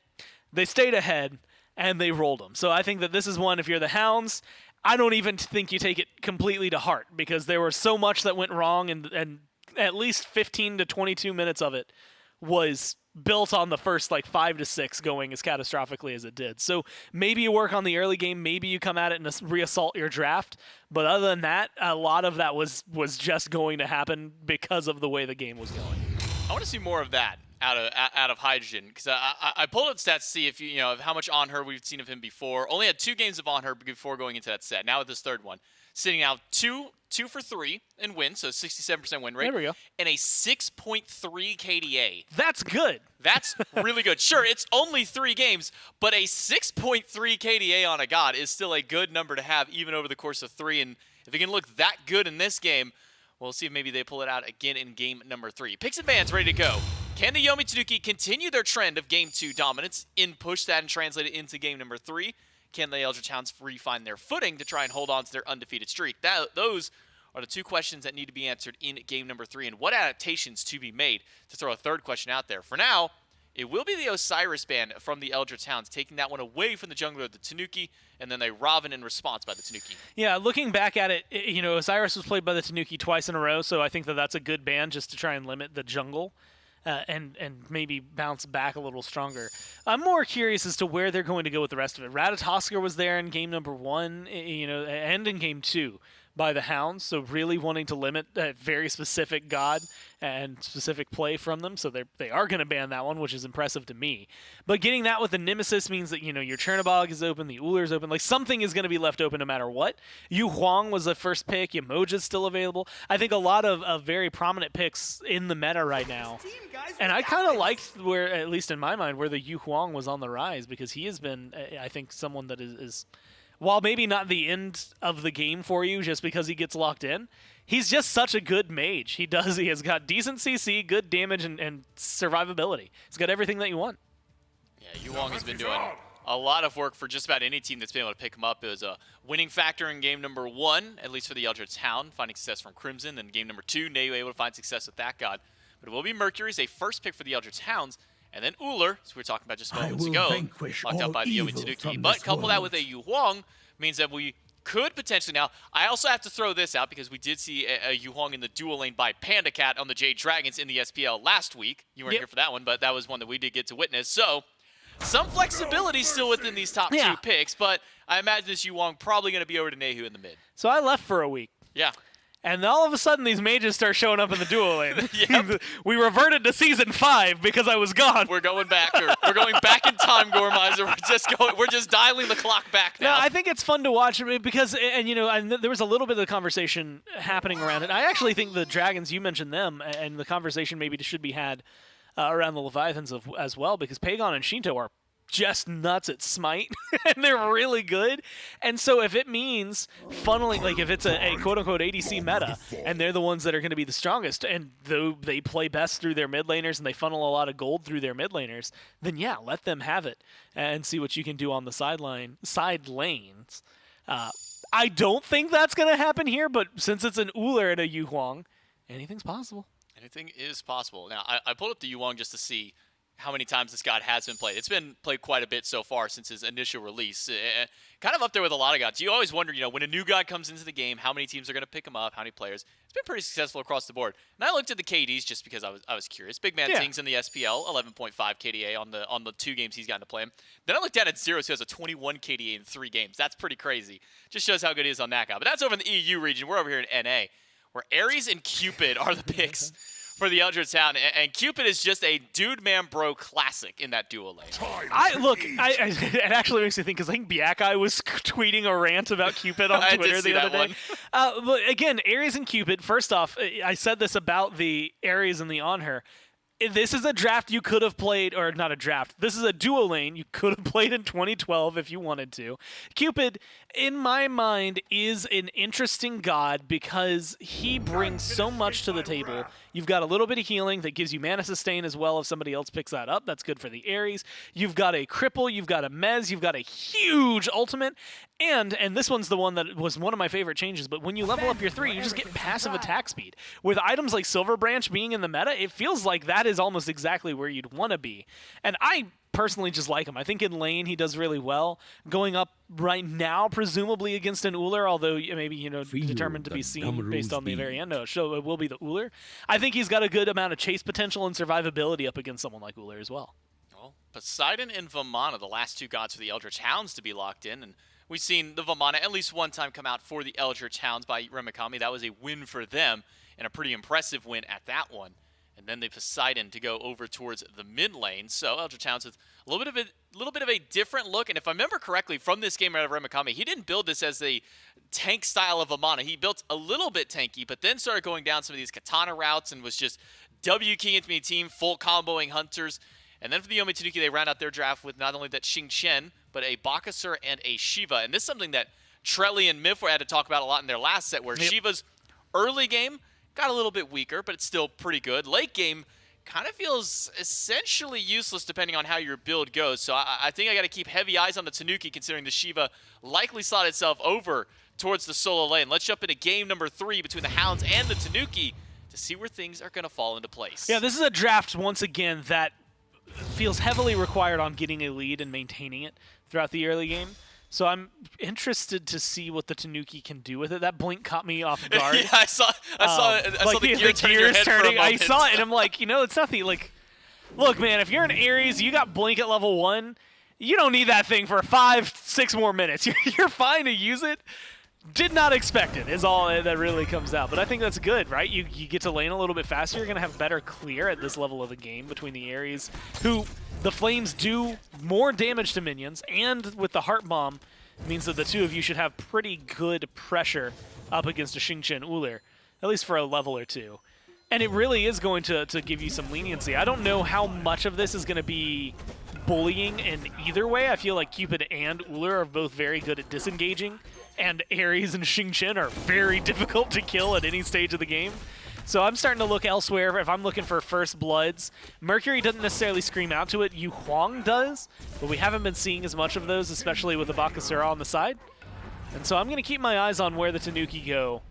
they stayed ahead, and they rolled them. So I think that this is one, if you're the Hounds, I don't even think you take it completely to heart because there was so much that went wrong, and at least 15 to 22 minutes of it was built on the first 5 to 6 going as catastrophically as it did. So maybe you work on the early game, maybe you come at it and reassault your draft, but other than that, a lot of that was just going to happen because of the way the game was going. I want to see more of that out of Hydrogen, because I pulled up stats to see if of how much Anhur we've seen of him before. Only had 2 games of Anhur before going into that set. Now with this third one, sitting out 2 for 3 in wins, so 67% win rate. There we go. And a 6.3 KDA. That's good. That's really good. Sure, it's only 3 games, but a 6.3 KDA on a god is still a good number to have even over the course of 3. And if it can look that good in this game, we'll see if maybe they pull it out again in game number 3. Picks and bans ready to go. Can the Yomi Tanuki continue their trend of game 2 dominance and push that and translate it into game number 3? Can the Eldritch Hounds refine their footing to try and hold on to their undefeated streak? Those are the 2 questions that need to be answered in game number 3, and what adaptations to be made to throw a third question out there. For now, it will be the Osiris ban from the Eldritch Hounds, taking that one away from the jungler of the Tanuki, and then a Robin in response by the Tanuki. Yeah, looking back at it, Osiris was played by the Tanuki twice in a row, so I think that that's a good ban just to try and limit the jungle. And maybe bounce back a little stronger. I'm more curious as to where they're going to go with the rest of it. Ratatoskr was there in game number 1, and in game 2 by the Hounds, so really wanting to limit that very specific god and specific play from them, so they are going to ban that one, which is impressive to me. But getting that with the Nemesis means that, your Chernobog is open, the Ullr is open, something is going to be left open no matter what. Huang was the first pick, Yemoja is still available. I think a lot of very prominent picks in the meta right now. And I kind of liked where, at least in my mind, where the Huang was on the rise, because he has been, I think, someone that is while maybe not the end of the game for you just because he gets locked in, he's just such a good mage. He has got decent CC, good damage, and survivability. He's got everything that you want. Yeah, Huang has been doing a lot of work for just about any team that's been able to pick him up. It was a winning factor in game number 1, at least for the Eldritch Hound, finding success from Crimson. Then game number 2, Nayhoo able to find success with that god. But it will be Mercury's a first pick for the Eldritch Hounds, and then Ullr, as we were talking about just moments ago, locked up by the Yomi Tanuki. But couple that with a Huang means that we could potentially now. I also have to throw this out because we did see a Huang in the dual lane by Panda Cat on the Jade Dragons in the SPL last week. You weren't here for that one, but that was one that we did get to witness. So some flexibility still within these top 2 picks, but I imagine this Huang probably going to be over to Nayhoo in the mid. So I left for a week. Yeah. And all of a sudden, these mages start showing up in the duo lane. Yep. We reverted to Season 5 because I was gone. We're going back. We're going back in time, Gormizer. We're just dialing the clock back now. No, I think it's fun to watch because, and you know, there was a little bit of the conversation happening around it. I actually think the Dragons, you mentioned them, and the conversation maybe should be had around the Leviathans as well, because Pagon and Shinto are just nuts at Smite, and they're really good. And so if it means funneling, like if it's a quote-unquote ADC meta, and they're the ones that are going to be the strongest, and though they play best through their mid laners and they funnel a lot of gold through their mid laners, then yeah, let them have it and see what you can do on the side lanes. I don't think that's going to happen here, but since it's an Ullr and a Huang, anything's possible. Anything is possible. Now, I pulled up the Huang just to see how many times this god has been played. It's been played quite a bit so far since his initial release. Kind of up there with a lot of gods. You always wonder, you know, when a new god comes into the game, how many teams are going to pick him up, how many players. It's been pretty successful across the board. And I looked at the KDs just because I was curious. Big Man Ting's in the SPL, 11.5 KDA on the 2 games he's gotten to play him. Then I looked at Zeros, who has a 21 KDA in 3 games. That's pretty crazy. Just shows how good he is on that guy. But that's over in the EU region. We're over here in NA, where Ares and Cupid are the picks for the Eldritch Hound, and Cupid is just a dude, man, bro classic in that duo lane. It actually makes me think, because I think Biakai was tweeting a rant about Cupid on Twitter the other day. But again, Ares and Cupid, first off, I said this about the Ares and the Anhur. This is a draft you could have played, or not a draft. This is a duo lane you could have played in 2012 if you wanted to. Cupid, in my mind, is an interesting god because he brings so much to the table. You've got a little bit of healing that gives you mana sustain as well if somebody else picks that up. That's good for the Ares. You've got a cripple, you've got a mez, you've got a huge ultimate, and this one's the one that was one of my favorite changes, but when you level up your 3, you just get passive attack speed. With items like Silver Branch being in the meta, it feels like that is almost exactly where you'd want to be. And I personally just like him. I think in lane he does really well. Going up right now, presumably against an Ullr, although maybe, you know, determined to be seen based on the very end. No, so it will be the Ullr. I think he's got a good amount of chase potential and survivability up against someone like Ullr as well. Well, Poseidon and Vamana, the last 2 gods for the Eldritch Hounds to be locked in, and we've seen the Vamana at least one time come out for the Eldritch Hounds by Remakami. That was a win for them, and a pretty impressive win at that one. And then the Poseidon to go over towards the mid lane. So Eldritch Hounds with a little bit of a different look. And if I remember correctly from this game out of Remakami, he didn't build this as a tank style of Vamana. He built a little bit tanky, but then started going down some of these katana routes and was just W-keying into the team, full comboing hunters. And then for the Yomi Tanuki, they round out their draft with not only that Xing, but a Bakasura and a Shiva. And this is something that Trelly and Miff had to talk about a lot in their last set, where Shiva's early game got a little bit weaker, but it's still pretty good. Late game kind of feels essentially useless depending on how your build goes. So I think I got to keep heavy eyes on the Tanuki, considering the Shiva likely slot itself over towards the solo lane. Let's jump into game number 3 between the Hounds and the Tanuki to see where things are going to fall into place. Yeah, this is a draft, once again, that feels heavily required on getting a lead and maintaining it throughout the early game. So I'm interested to see what the Tanuki can do with it. That blink caught me off guard. Yeah, I saw the gears turning. I saw it, and I'm like, you know, it's nothing. Like, look, man, if you're an Ares, you got blink at level 1, you don't need that thing for 5-6 more minutes. You're fine to use it. Did not expect it, is all that really comes out. But I think that's good, right? You get to lane a little bit faster. You're going to have better clear at this level of the game between the Ares, who the flames do more damage to minions, and with the Heart Bomb, means that the 2 of you should have pretty good pressure up against a Xing and Ullr, at least for a level or 2. And it really is going to give you some leniency. I don't know how much of this is going to be bullying in either way. I feel like Cupid and Ullr are both very good at disengaging, and Ares and Xing are very difficult to kill at any stage of the game. So I'm starting to look elsewhere if I'm looking for first bloods. Mercury doesn't necessarily scream out to it. Huang does, but we haven't been seeing as much of those, especially with the Bakasura on the side. And so I'm going to keep my eyes on where the Tanuki go,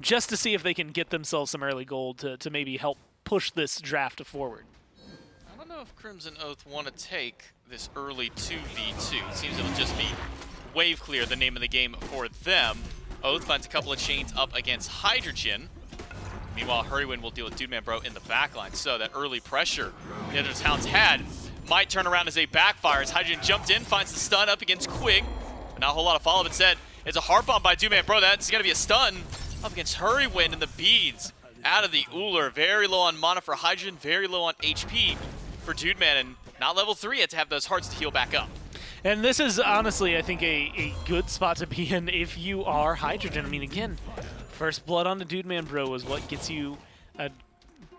just to see if they can get themselves some early gold to maybe help push this draft forward. I don't know if Crimson Oath want to take this early 2v2. It seems it'll just be wave clear, the name of the game for them. Oath finds a couple of chains up against Hydrogen. Meanwhile, Hurriwind will deal with Dude Man Bro in the backline. So that early pressure the Eldritch Hounds had might turn around as they backfire. As Hydrogen jumped in, finds the stun up against Quig. But not a whole lot of follow-up. Instead, it's a Heart Bomb by Dude Man Bro. That's going to be a stun. up against Hurriwind and the beads out of the Ullr. Very low on mana for Hydrogen, very low on HP for Dude Man, and not level 3 yet to have those hearts to heal back up. And this is honestly, I think, a good spot to be in if you are Hydrogen. I mean, again, first blood on the Dude Man Bro is what gets you a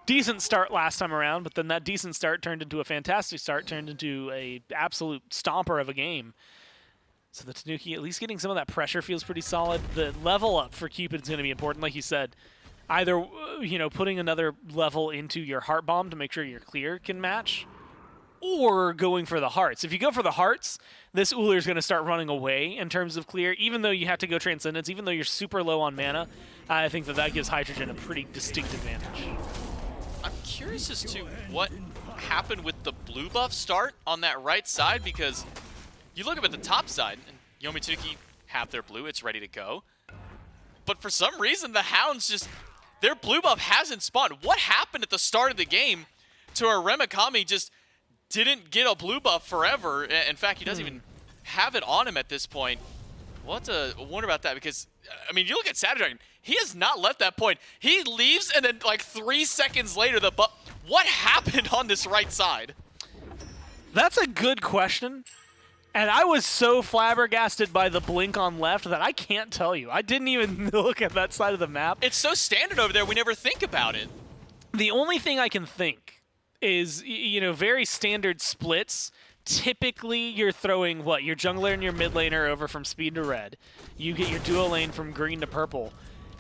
decent start last time around, but then that decent start turned into a fantastic start, turned into a absolute stomper of a game. So the Tanuki, at least getting some of that pressure feels pretty solid. The level up for Cupid is going to be important, like you said. Either, putting another level into your Heart Bomb to make sure your clear can match, or going for the hearts. If you go for the hearts, this Ullr is going to start running away in terms of clear, even though you have to go Transcendence, even though you're super low on mana. I think that gives Hydrogen a pretty distinct advantage. I'm curious as to what happened with the blue buff start on that right side, because you look up at the top side, and Yomi Tanuki have their blue, it's ready to go. But for some reason, the Hounds their blue buff hasn't spawned. What happened at the start of the game to where Remakami just didn't get a blue buff forever? In fact, he doesn't even have it on him at this point. We'll have to wonder about that, because, I mean, you look at Satadragon, he has not left that point. He leaves, and then like 3 seconds later, the buff. What happened on this right side? That's a good question. And I was so flabbergasted by the blink on left that I can't tell you. I didn't even look at that side of the map. It's so standard over there, we never think about it. The only thing I can think is, very standard splits. Typically, you're throwing, your jungler and your mid laner over from speed to red. You get your duo lane from green to purple.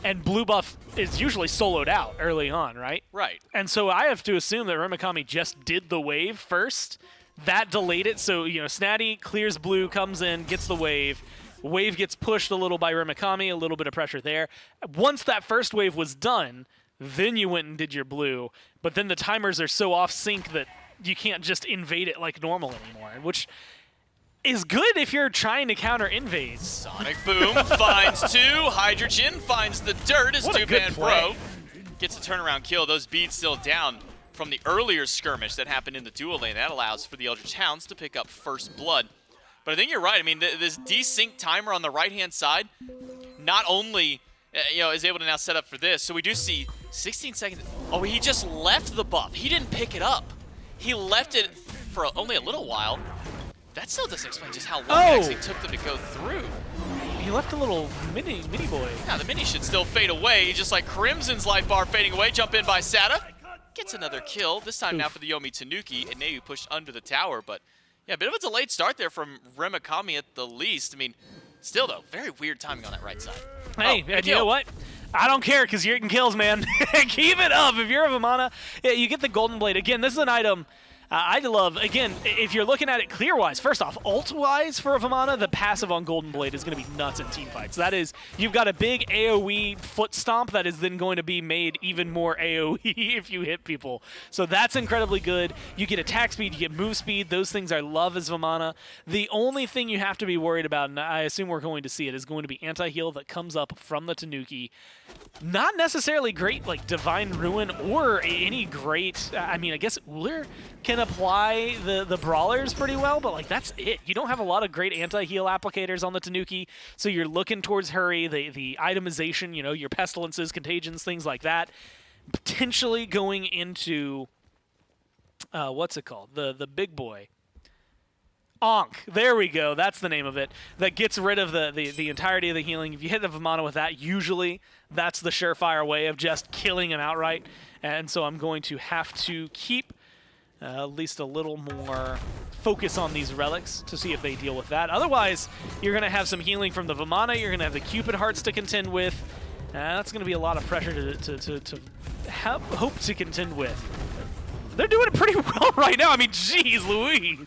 And blue buff is usually soloed out early on, right? Right. And so I have to assume that Remakami just did the wave first. That delayed it, so, Snaddy clears blue, comes in, gets the wave. Wave gets pushed a little by Remakami, a little bit of pressure there. Once that first wave was done, then you went and did your blue. But then the timers are so off sync that you can't just invade it like normal anymore, which is good if you're trying to counter invades. Sonic Boom finds 2. Hydrogen finds the dirt as Dude Man Bro gets a turnaround kill. Those beads still down from the earlier skirmish that happened in the dual lane. That allows for the Eldritch Hounds to pick up first blood. But I think you're right. I mean, this desync timer on the right-hand side not only is able to now set up for this. So we do see 16 seconds. Oh, he just left the buff. He didn't pick it up. He left it for only a little while. That still doesn't explain just how long it actually took them to go through. He left a little mini boy. Yeah, the mini should still fade away, just like Crimson's life bar fading away. Jump in by Sata. Gets another kill, this time now for the Yomi Tanuki, and Nayhoo pushed under the tower, but yeah, a bit of a delayed start there from Remakami at the least. I mean, still though, very weird timing on that right side. Hey, and you know what? I don't care, because you're getting kills, man. Keep it up. If you're a Vamana, you get the Golden Blade. Again, this is an item I love. Again, if you're looking at it clear-wise, first off, ult-wise for a Vamana, the passive on Golden Blade is going to be nuts in teamfights. That is, you've got a big AoE foot stomp that is then going to be made even more AoE if you hit people. So that's incredibly good. You get attack speed, you get move speed. Those things I love as Vamana. The only thing you have to be worried about, and I assume we're going to see it, is going to be anti-heal that comes up from the Tanuki. Not necessarily great, like Divine Ruin or any great, I mean, I guess Ullr can apply the brawlers pretty well, but like that's it. You don't have a lot of great anti-heal applicators on the Tanuki, so you're looking towards Hurry, the itemization, your pestilences, contagions, things like that. Potentially going into, what's it called? The big boy. Ankh. There we go. That's the name of it. That gets rid of the entirety of the healing. If you hit the Vamana with that, usually that's the surefire way of just killing him outright. And so I'm going to have to keep at least a little more focus on these relics to see if they deal with that. Otherwise, you're going to have some healing from the Vamana. You're going to have the Cupid hearts to contend with. That's going to be a lot of pressure to hope to contend with. They're doing it pretty well right now. I mean, geez Louise.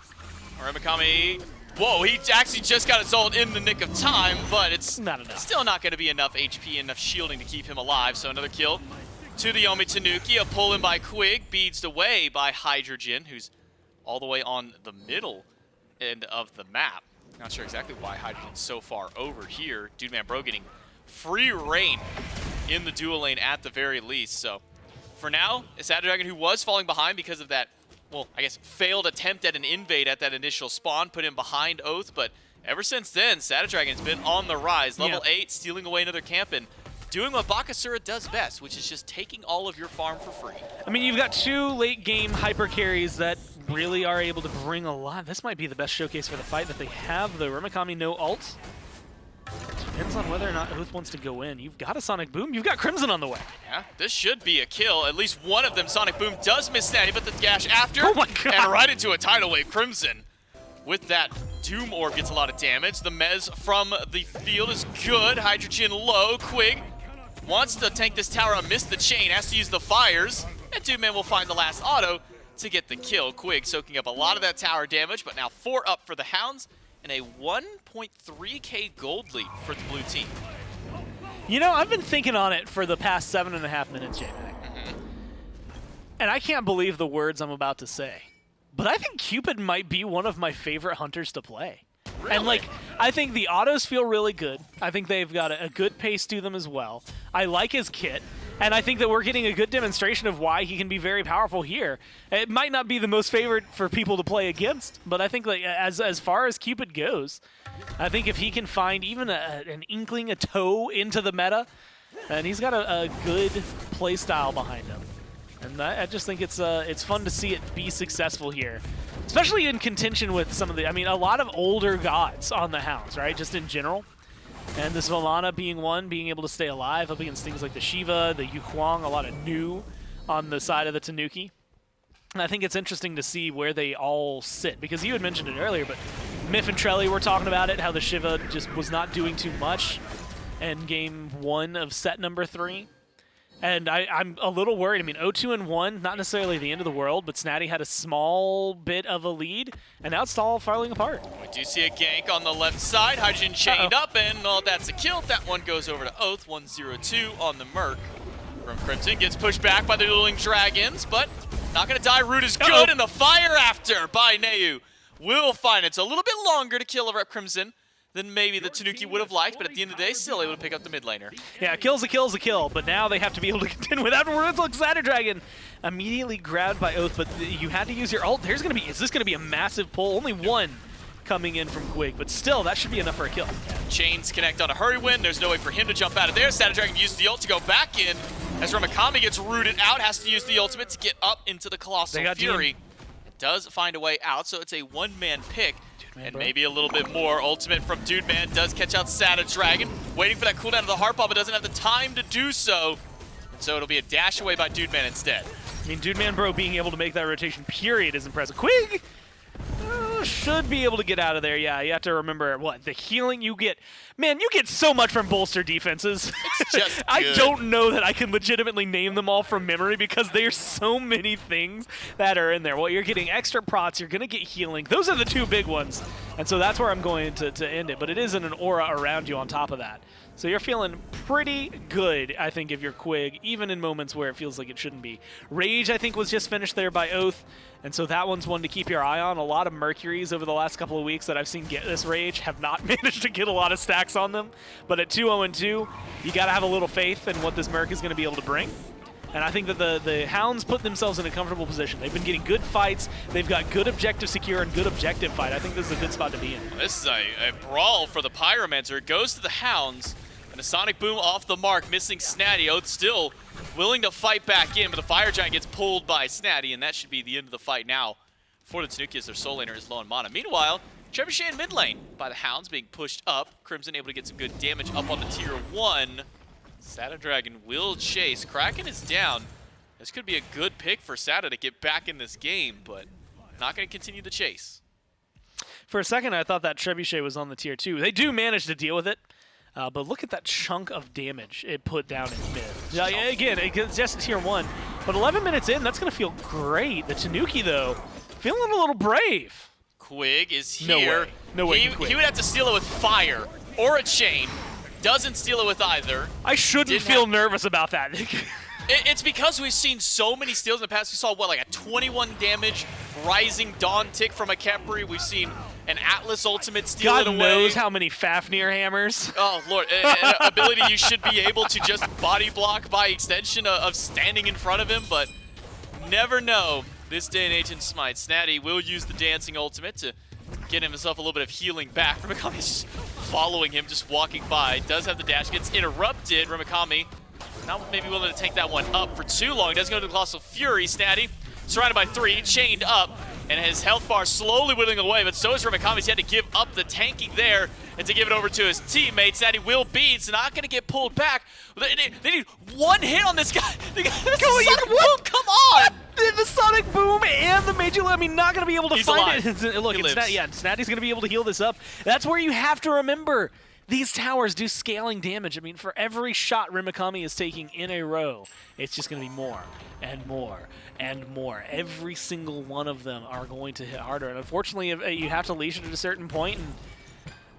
Remakami, whoa, he actually just got his ult in the nick of time, but it's not enough. Still not going to be enough HP, enough shielding to keep him alive. So another kill to the Yomi Tanuki, a pull in by Quig, beads away by Hydrogen, who's all the way on the middle end of the map. Not sure exactly why Hydrogen's so far over here. Dude Man Bro getting free reign in the dual lane at the very least. So for now, Satadragon, who was falling behind because of that, well, I guess failed attempt at an invade at that initial spawn, put him behind Oathhh, but ever since then, Satadragon's been on the rise. Level 8, stealing away another camp, and doing what Bakasura does best, which is just taking all of your farm for free. I mean, you've got 2 late game hyper carries that really are able to bring a lot. This might be the best showcase for the fight that they have. The Remakami no ult. Depends on whether or not Oathhh wants to go in. You've got a Sonic Boom. You've got Crimson on the way. Yeah, this should be a kill. At least one of them. Sonic Boom does miss Snaddy, but the gash after. Oh my god. And right into a tidal wave. Crimson with that Doom Orb gets a lot of damage. The Mez from the field is good. Hydrogen low. Quig wants to tank this tower and miss the chain. Has to use the fires. And Dudeman will find the last auto to get the kill. Quig soaking up a lot of that tower damage, but now 4 up for the Hounds and a 1.3k gold lead for the blue team. You know, I've been thinking on it for the past 7.5 minutes, J-Mac. And I can't believe the words I'm about to say. But I think Cupid might be one of my favorite hunters to play. Really? And, like, I think the autos feel really good. I think they've got a good pace to them as well. I like his kit. And I think that we're getting a good demonstration of why he can be very powerful here. It might not be the most favored for people to play against, but I think like as far as Cupid goes, I think if he can find even an inkling, a toe into the meta, and he's got a good play style behind him. And I just think it's fun to see it be successful here, especially in contention with some of the, I mean, a lot of older gods on the Hounds, right? Just in general. And this Vamana being one, being able to stay alive up against things like the Shiva, the Huang, a lot of new on the side of the Tanuki. And I think it's interesting to see where they all sit, because you had mentioned it earlier, but Miff and Trelly were talking about it, how the Shiva just was not doing too much in game 1 of set number 3. And I'm a little worried. I mean, 0-2-1, not necessarily the end of the world, but Snaddy had a small bit of a lead, and now it's all falling apart. We do see a gank on the left side. Hydrogen chained up, and that's a kill. That one goes over to Oathhh, 1-0-2 on the Merc. From Crimson gets pushed back by the dueling dragons, but not going to die. Root is good, and the fire after by Nayhoo will find it. It's a little bit longer to kill EruptCrimson than maybe the Tanuki would have liked, but at the end of the day, still able to pick up the mid laner. Yeah, kill's a kill, but now they have to be able to contend with afterwards. Look, Satadragon immediately grabbed by Oathhh, but you had to use your ult. Is this going to be a massive pull? Only one coming in from Quig, but still, that should be enough for a kill. Chains connect on a Hurriwind. There's no way for him to jump out of there. Satadragon uses the ult to go back in. As Remakami gets rooted out, has to use the ultimate to get up into the Colossal Fury. It does find a way out, so it's a one-man pick. And maybe a little bit more. Ultimate from Dudeman does catch out Satadragon. Waiting for that cooldown of the Heart Bomb, but doesn't have the time to do so. And so it'll be a dash away by Dudeman instead. I mean, Dudeman Bro being able to make that rotation period is impressive. Quig should be able to get out of there. Yeah, you have to remember what the healing you get. Man, you get so much from bolster defenses. It's just good. I don't know that I can legitimately name them all from memory because there's so many things that are in there. Well, you're getting extra prots, you're going to get healing. Those are the two big ones. And so that's where I'm going to end it. But it isn't an aura around you on top of that. So you're feeling pretty good, I think, if you're Quig, even in moments where it feels like it shouldn't be. Rage, I think, was just finished there by Oathhh, and so that one's one to keep your eye on. A lot of Mercuries over the last couple of weeks that I've seen get this Rage have not managed to get a lot of stacks on them. But at 2-0-2, you got to have a little faith in what this Merc is going to be able to bring. And I think that the Hounds put themselves in a comfortable position. They've been getting good fights. They've got good objective secure and good objective fight. I think this is a good spot to be in. This is a brawl for the Pyromancer. It goes to the Hounds. And a Sonic Boom off the mark, missing Snaddy. Oathhh still willing to fight back in, but the Fire Giant gets pulled by Snaddy, and that should be the end of the fight now for the Tanuki as their soul laner is low on mana. Meanwhile, Trebuchet in mid lane by the Hounds being pushed up. Crimson able to get some good damage up on the tier 1. Satadragon will chase. Kraken is down. This could be a good pick for Sata to get back in this game, but not going to continue the chase. For a second, I thought that Trebuchet was on the tier 2. They do manage to deal with it. But look at that chunk of damage it put down in mid. Yeah, again, it's just tier 1. But 11 minutes in, that's going to feel great. The Tanuki, though, feeling a little brave. Quig is here. No way. He would have to steal it with fire or a chain. Doesn't steal it with either. I shouldn't feel nervous about that. It's because we've seen so many steals in the past. We saw, what, like a 21 damage Rising Dawn tick from a Kepri. We've seen an Atlas ultimate steal it away. God knows how many Fafnir hammers. Oh, Lord. An ability you should be able to just body block by extension of standing in front of him, but never know. This day and age in Smite, Snaddy will use the dancing ultimate to get himself a little bit of healing back. Remakami's following him, just walking by. Does have the dash, gets interrupted. Remakami not maybe willing to take that one up for too long. Does go to the Colossal Fury. Snaddy surrounded by 3, chained up, and his health bar slowly whittling away, but so is Remakami. He had to give up the tanking there and to give it over to his teammates. Snaddy will beat. It's not going to get pulled back. They need one hit on this guy. Come on! The Sonic Boom and the Major, I mean, not going to be able to find it. Look, Snaddy's going to be able to heal this up. That's where you have to remember. These towers do scaling damage. I mean, for every shot Remakami is taking in a row, it's just going to be more and more and more. Every single one of them are going to hit harder. And unfortunately, you have to leash it at a certain point. And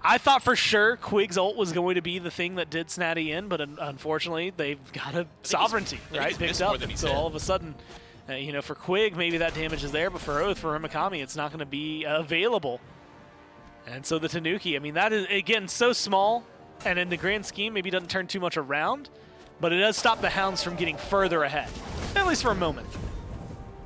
I thought for sure Quig's ult was going to be the thing that did Snaddy in, but unfortunately, they've got a sovereignty, right? Picked up. So all of a sudden, you know, for Quig, maybe that damage is there, but for Oathhh, for Remakami, it's not going to be available. And so the Tanuki, I mean, that is, again, so small, and in the grand scheme, maybe doesn't turn too much around, but it does stop the Hounds from getting further ahead, at least for a moment.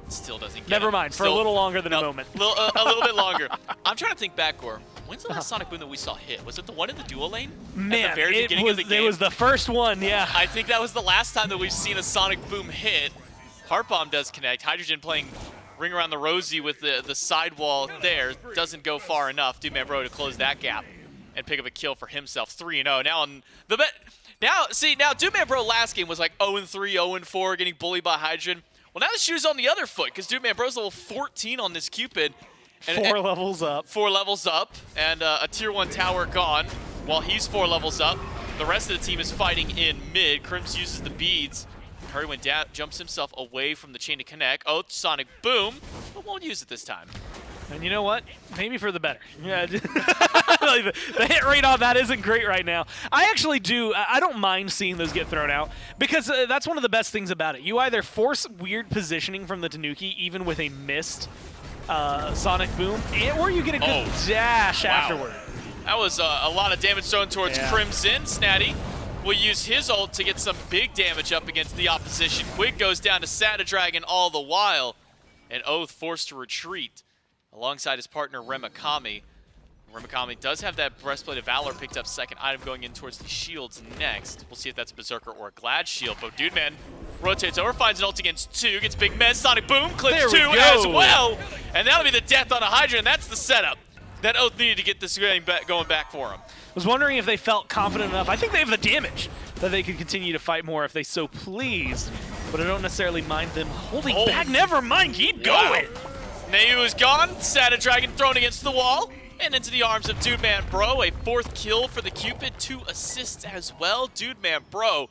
Still doesn't get Never mind, for a little longer than a moment. A little bit longer. I'm trying to think back, Gore. When's the last Sonic Boom that we saw hit? Was it the one in the dual lane? Man, at the very beginning of the game? It was the first one, yeah. I think that was the last time that we've seen a Sonic Boom hit. Heart Bomb does connect. Hydrogen playing Ring Around the Rosie with the sidewall there. Doesn't go far enough. Dudeman Bro to close that gap and pick up a kill for himself. 3-0. Now on the bet. Now Dudeman Bro last game was like 0-3, 0-4, getting bullied by Hydrogen. Well, now the shoe's on the other foot because Dudeman Bro's level 14 on this Cupid. And 4 levels up. 4 levels up, and a tier 1 tower gone. While he's 4 levels up, the rest of the team is fighting in mid. Crims uses the beads. Hurriwind down, jumps himself away from the chain to connect. Oathhh, Sonic Boom, but won't use it this time. And you know what? Maybe for the better. Yeah, the hit rate on that isn't great right now. I actually do. I don't mind seeing those get thrown out because that's one of the best things about it. You either force weird positioning from the Tanuki, even with a missed Sonic Boom, or you get a good dash afterward. That was a lot of damage thrown towards Crimson. Snaddy will use his ult to get some big damage up against the opposition. Quig goes down to Satadragon all the while, and Oathhh forced to retreat alongside his partner Remakami. Remakami does have that Breastplate of Valor picked up, second item going in towards the shields next. We'll see if that's a Berserker or a Glad Shield, but Dudeman rotates over, finds an ult against 2, gets big Mez, Sonic Boom, clips 2 as well, and that'll be the death on a Hydra, and that's the setup that Oathhh needed to get this going back for him. I was wondering if they felt confident enough. I think they have the damage that they could continue to fight more if they so pleased, but I don't necessarily mind them holding back. Never mind, keep going. Nayhoo is gone, Satadragon thrown against the wall, and into the arms of Dudeman Bro. A 4th kill for the Cupid, 2 assists as well. Dudeman Bro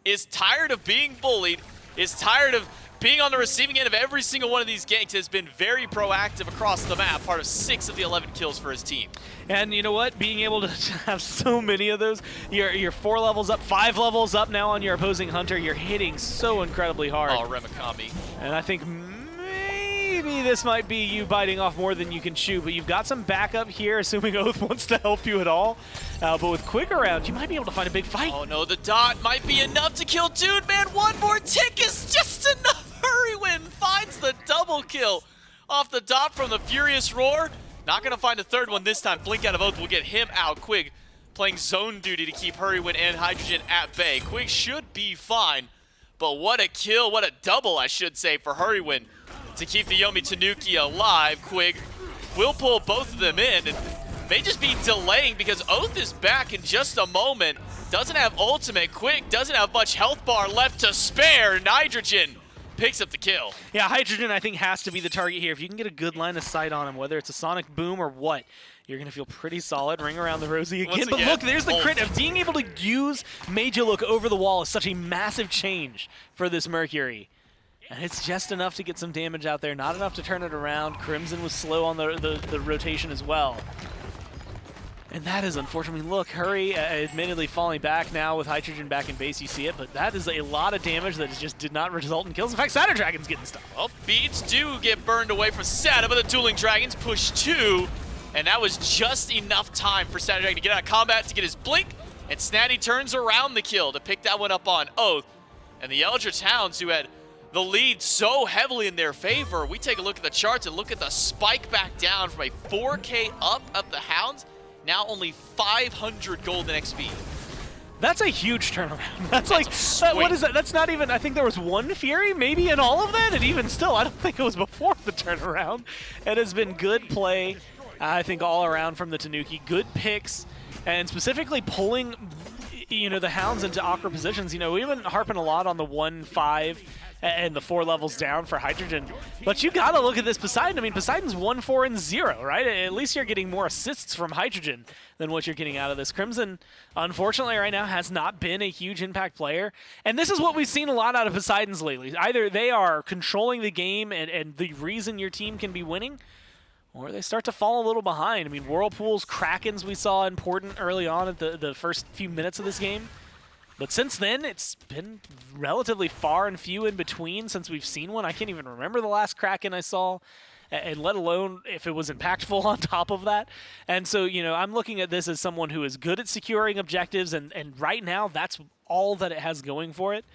is tired of being bullied, is tired of being on the receiving end of every single one of these ganks, has been very proactive across the map, part of 6 of the 11 kills for his team. And you know what? Being able to have so many of those, you're 4 levels up, 5 levels up now on your opposing Hunter, you're hitting so incredibly hard. Oh, Remakami. And I think maybe this might be you biting off more than you can chew, but you've got some backup here, assuming Oathhh wants to help you at all. But with Quig around, you might be able to find a big fight. Oh no, the dot might be enough to kill Dudeman. One more tick is just enough. Hurriwind finds the double kill off the dot from the Furious Roar. Not going to find a third one this time. Blink out of Oathhh will get him out. Quig playing zone duty to keep Hurriwind and Hydrogen at bay. Quig should be fine, but what a kill, what a double, I should say, for Hurriwind to keep the Yomi Tanuki alive. Quig will pull both of them in, and may just be delaying because Oathhh is back in just a moment. Doesn't have ultimate. Quig doesn't have much health bar left to spare. Hydrogen picks up the kill. Yeah, Hydrogen, I think, has to be the target here. If you can get a good line of sight on him, whether it's a Sonic Boom or what, you're going to feel pretty solid. Ring around the Rosie again. But look, there's the crit of being able to use Major Look over the wall is such a massive change for this Mercury. And it's just enough to get some damage out there, not enough to turn it around. Crimson was slow on the rotation as well. And that is unfortunately, look, Hurry admittedly falling back now with Hydrogen back in base, you see it, but that is a lot of damage that just did not result in kills. In fact, Satadragon's getting stuff. Well, beads do get burned away from Sata, but the Dueling Dragons push 2, and that was just enough time for Satadragon to get out of combat, to get his blink, and Snaddy turns around the kill to pick that one up on Oathhh. And the Eldritch Hounds, who had the lead so heavily in their favor, we take a look at the charts and look at the spike back down from a 4K up of the Hounds now only 500 gold in XP. That's a huge turnaround. That's like, what is that? That's not even, I think there was one Fury maybe in all of that, and even still, I don't think it was before the turnaround. It has been good play, I think, all around from the Tanuki. Good picks, and specifically pulling, the Hounds into awkward positions. We've been harping a lot on the 1-5 and the 4 levels down for Hydrogen, but you got to look at this Poseidon. I mean, Poseidon's 1-4-0, right? At least you're getting more assists from Hydrogen than what you're getting out of this. Crimson, unfortunately, right now has not been a huge impact player, and this is what we've seen a lot out of Poseidons lately. Either they are controlling the game and the reason your team can be winning, or they start to fall a little behind. I mean, Whirlpools, Krakens we saw important early on at the first few minutes of this game. But since then, it's been relatively far and few in between since we've seen one. I can't even remember the last Kraken I saw, and let alone if it was impactful on top of that. And so, I'm looking at this as someone who is good at securing objectives, and right now, that's all that it has going for it.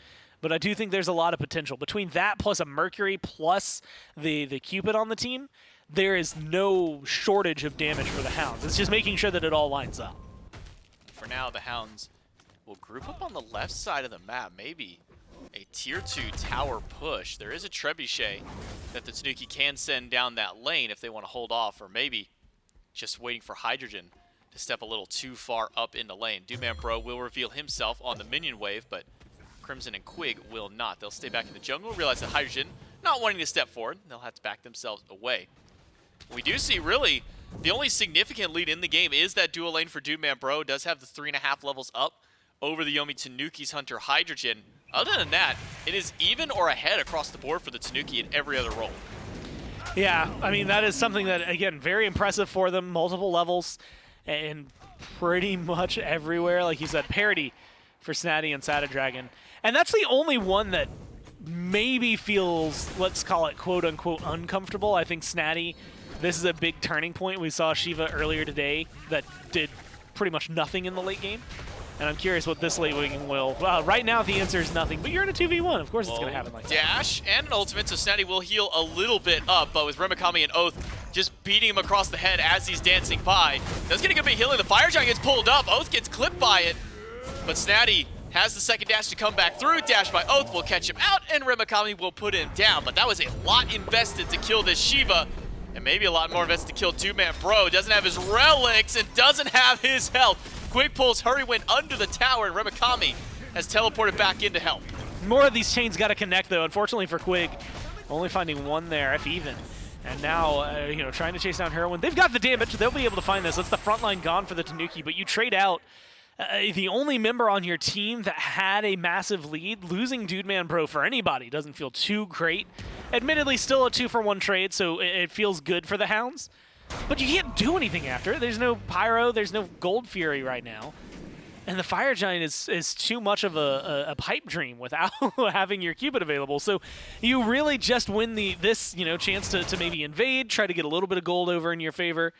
But I do think there's a lot of potential. Between that plus a Mercury plus the Cupid on the team, there is no shortage of damage for the Hounds. It's just making sure that it all lines up. For now, the Hounds will group up on the left side of the map. Maybe a tier 2 tower push. There is a trebuchet that the Tanuki can send down that lane if they want to hold off, or maybe just waiting for Hydrogen to step a little too far up in the lane. Doomman Bro will reveal himself on the minion wave, but Crimson and Quig will not. They'll stay back in the jungle, realize that Hydrogen not wanting to step forward. They'll have to back themselves away. We do see, really, the only significant lead in the game is that dual lane for Doomman Bro. Does have the 3.5 levels up over the Yomi Tanuki's Hunter Hydrogen. Other than that, it is even or ahead across the board for the Tanuki in every other role. Yeah, I mean, that is something that, again, very impressive for them. Multiple levels and pretty much everywhere. Like you said, parity for Snaddy and Satadragon. And that's the only one that maybe feels, let's call it quote-unquote uncomfortable. I think Snaddy, this is a big turning point. We saw Shiva earlier today that did pretty much nothing in the late game. And I'm curious what this late game will. Right now, the answer is nothing, but you're in a 2v1. Of course it's going to happen like that. Dash and an ultimate, so Snaddy will heal a little bit up, but with Remakami and Oathhh just beating him across the head as he's dancing by. Does get a good bit of healing. The Fire Giant gets pulled up. Oathhh gets clipped by it, but Snaddy has the second dash to come back through. Dash by Oathhh will catch him out, and Remakami will put him down. But that was a lot invested to kill this Shiva, and maybe a lot more invested to kill Doomman Bro. Doesn't have his relics and doesn't have his health. Quig pulls Hurriwind under the tower, and Remakami has teleported back in to help. More of these chains got to connect, though. Unfortunately for Quig, only finding one there, if even. And now, trying to chase down Hurriwind. They've got the damage. They'll be able to find this. That's the front line gone for the Tanuki, but you trade out the only member on your team that had a massive lead. Losing Doomman Bro for anybody doesn't feel too great. Admittedly, still a 2-for-1 trade, so it feels good for the Hounds. But you can't do anything after it. There's no Pyro, there's no Gold Fury right now. And the Fire Giant is too much of a pipe dream without having your Cupid available. So you really just win this chance to maybe invade, try to get a little bit of gold over in your favor,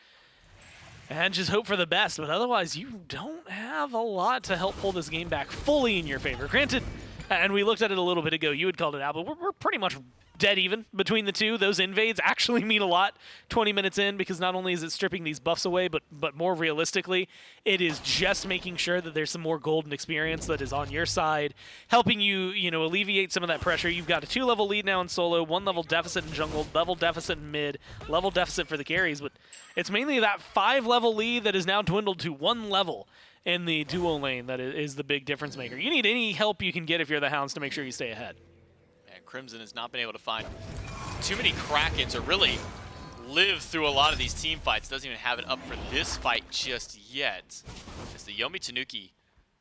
and just hope for the best. But otherwise, you don't have a lot to help pull this game back fully in your favor. Granted, and we looked at it a little bit ago, you had called it out, but we're pretty much dead even between the two. Those invades actually mean a lot 20 minutes in, because not only is it stripping these buffs away, but more realistically, it is just making sure that there's some more golden experience that is on your side, helping you, alleviate some of that pressure. You've got a 2-level lead now in solo, 1-level deficit in jungle, level deficit in mid, level deficit for the carries, but it's mainly that 5-level lead that is now dwindled to 1 level in the duo lane that is the big difference maker. You need any help you can get if you're the Hounds to make sure you stay ahead. Crimson has not been able to find too many Krakens or really live through a lot of these team fights. Doesn't even have it up for this fight just yet. As the Yomi Tanuki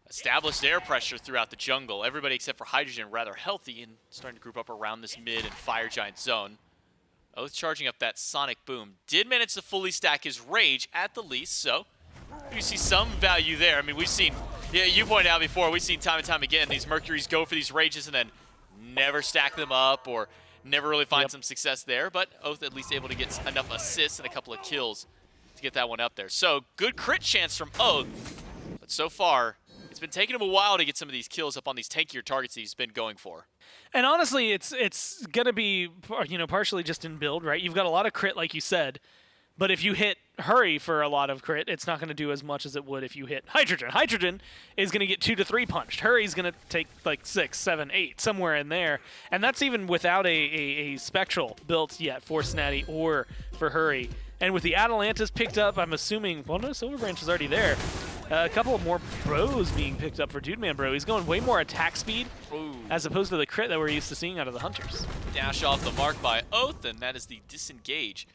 established air pressure throughout the jungle. Everybody except for Hydrogen rather healthy and starting to group up around this mid and Fire Giant zone. Oathhh charging up that Sonic Boom. Did manage to fully stack his Rage at the least, so you see some value there. I mean, we've seen, you pointed out before, we've seen time and time again these Mercuries go for these Rages and then never stack them up or never really find some success there, but Oathhh at least able to get enough assists and a couple of kills to get that one up there. So good crit chance from Oathhh, but so far it's been taking him a while to get some of these kills up on these tankier targets that he's been going for. And honestly, it's going to be partially just in build, right? You've got a lot of crit, like you said, But if you hit Hurry for a lot of crit, it's not going to do as much as it would if you hit Hydrogen. Hydrogen is going to get 2 to 3 punched. Hurry's going to take like 6, 7, 8, somewhere in there. And that's even without a Spectral built yet for Snaddy or for Hurry. And with the Atalantis picked up, I'm assuming, well, no, Silver Branch is already there. A couple of more bros being picked up for Dude Man Bro. He's going way more attack speed as opposed to the crit that we're used to seeing out of the Hunters. Dash off the mark by Oathhh, and that is the disengage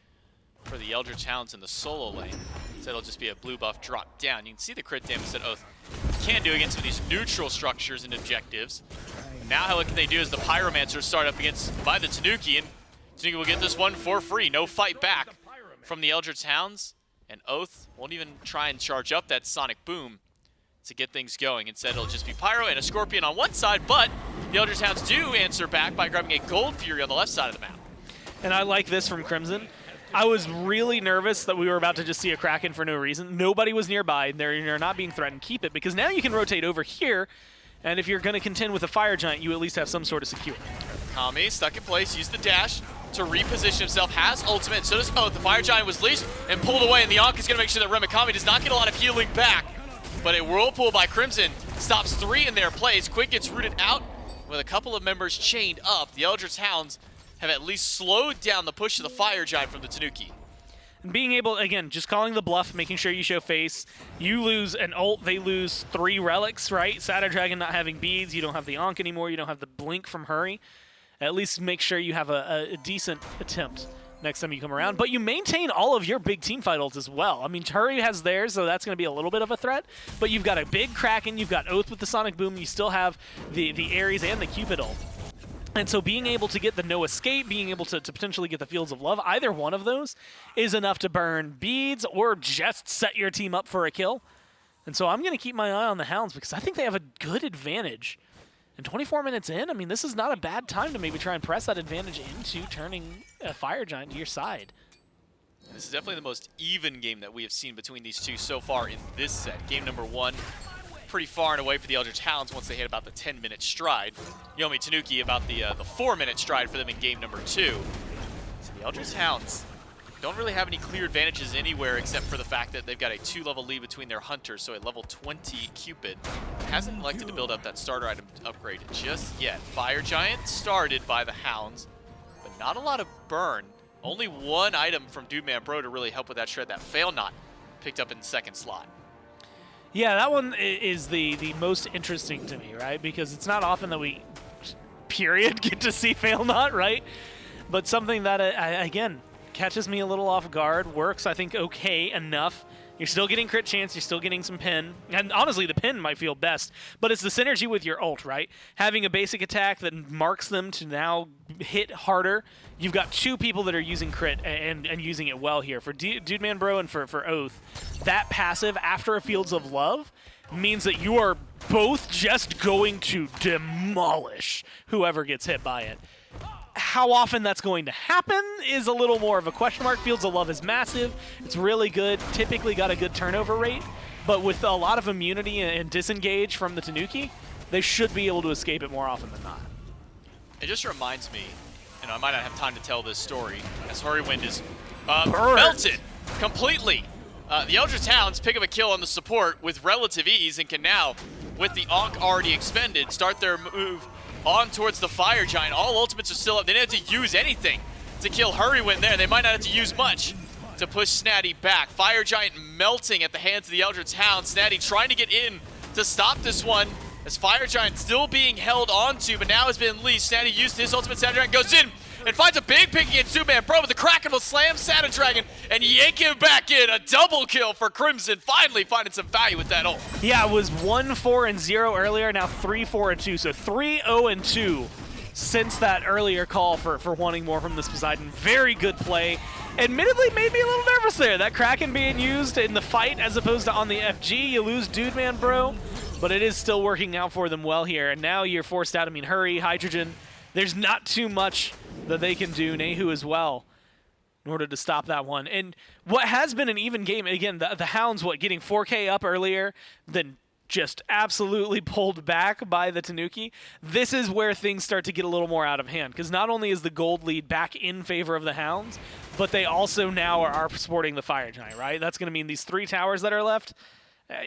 for the Eldritch Hounds in the solo lane. So it'll just be a blue buff drop down. You can see the crit damage that Oathhh can do against some of these neutral structures and objectives. And now what can they do is the Pyromancer start up against by the Tanuki, and Tanuki will get this one for free. No fight back from the Eldritch Hounds, and Oathhh won't even try and charge up that Sonic Boom to get things going. Instead, it'll just be Pyro and a Scorpion on one side, but the Eldritch Hounds do answer back by grabbing a Gold Fury on the left side of the map. And I like this from Crimson. I was really nervous that we were about to just see a Kraken for no reason. Nobody was nearby, and they're not being threatened. Keep it, because now you can rotate over here, and if you're going to contend with a Fire Giant, you at least have some sort of secure. Kami stuck in place, used the dash to reposition himself, has ultimate, and so does Oathhh. The Fire Giant was leashed and pulled away, and the Ankh is going to make sure that Remakami does not get a lot of healing back. But a Whirlpool by Crimson stops 3 in their place. Quig gets rooted out with a couple of members chained up. The Eldritch Hounds have at least slowed down the push of the Fire Giant from the Tanuki. And being able, again, just calling the bluff, making sure you show face. You lose an ult, they lose 3 relics, right? Satadragon not having beads, you don't have the Ankh anymore, you don't have the blink from Hurry. At least make sure you have a decent attempt next time you come around. But you maintain all of your big team fight ults as well. I mean, Hurry has theirs, so that's going to be a little bit of a threat. But you've got a big Kraken, you've got Oathhh with the Sonic Boom, you still have the Ares and the Cupid ult. And so being able to get the no escape, being able to potentially get the Fields of Love, either one of those is enough to burn beads or just set your team up for a kill. And so I'm going to keep my eye on the Hounds because I think they have a good advantage. And 24 minutes in, I mean, this is not a bad time to maybe try and press that advantage into turning a Fire Giant to your side. This is definitely the most even game that we have seen between these two so far in this set. Game number 1, pretty far and away for the Eldritch Hounds once they hit about the 10-minute stride. Yomi Tanuki about the 4-minute stride for them in game number 2. So the Eldritch Hounds don't really have any clear advantages anywhere except for the fact that they've got a 2-level lead between their Hunters, so a level 20 Cupid hasn't elected to build up that starter item upgrade just yet. Fire Giant started by the Hounds, but not a lot of burn. Only one item from Dude Man Bro to really help with that shred, that Fail Knot picked up in the second slot. Yeah, that one is the most interesting to me, right? Because it's not often that we, period, get to see Fail Knot, right? But something that, again, catches me a little off guard, works, I think, okay enough. You're still getting crit chance, you're still getting some pin, and honestly, the pin might feel best, but it's the synergy with your ult, right? Having a basic attack that marks them to now hit harder. You've got 2 people that are using crit and using it well here. For Dude Man Bro and for Oathhh, that passive after a Fields of Love means that you are both just going to demolish whoever gets hit by it. How often that's going to happen is a little more of a question mark. Fields of Love is massive. It's really good. Typically got a good turnover rate. But with a lot of immunity and disengage from the Tanuki, they should be able to escape it more often than not. It just reminds me, and I might not have time to tell this story, as Hurriwind is melted completely. The Eldritch Hounds pick up a kill on the support with relative ease and can now, with the Ankh already expended, start their move on towards the Fire Giant. All ultimates are still up. They didn't have to use anything to kill Hurriwind there. They might not have to use much to push Snaddy back. Fire Giant melting at the hands of the Eldritch Hounds. Snaddy trying to get in to stop this one as Fire Giant still being held onto, but now has been unleashed. Snaddy used his ultimate. Satadragon goes in and finds a big pick against Dude Man Bro, but the Kraken will slam Satadragon and yank him back in. A double kill for Crimson, finally finding some value with that ult. Yeah, it was 1-4-0 earlier, now 3-4-2, so 3-0-2 since that earlier call for wanting more from this Poseidon. Very good play. Admittedly made me a little nervous there. That Kraken being used in the fight as opposed to on the FG. You lose Dude Man Bro, but it is still working out for them well here. And now you're forced out. I mean, Hurry, Hydrogen. There's not too much that they can do. Nayhoo as well in order to stop that one. And what has been an even game, again, the Hounds, getting 4K up earlier, then just absolutely pulled back by the Tanuki, this is where things start to get a little more out of hand. Because not only is the gold lead back in favor of the Hounds, but they also now are sporting the Fire Giant, right? That's going to mean these 3 towers that are left,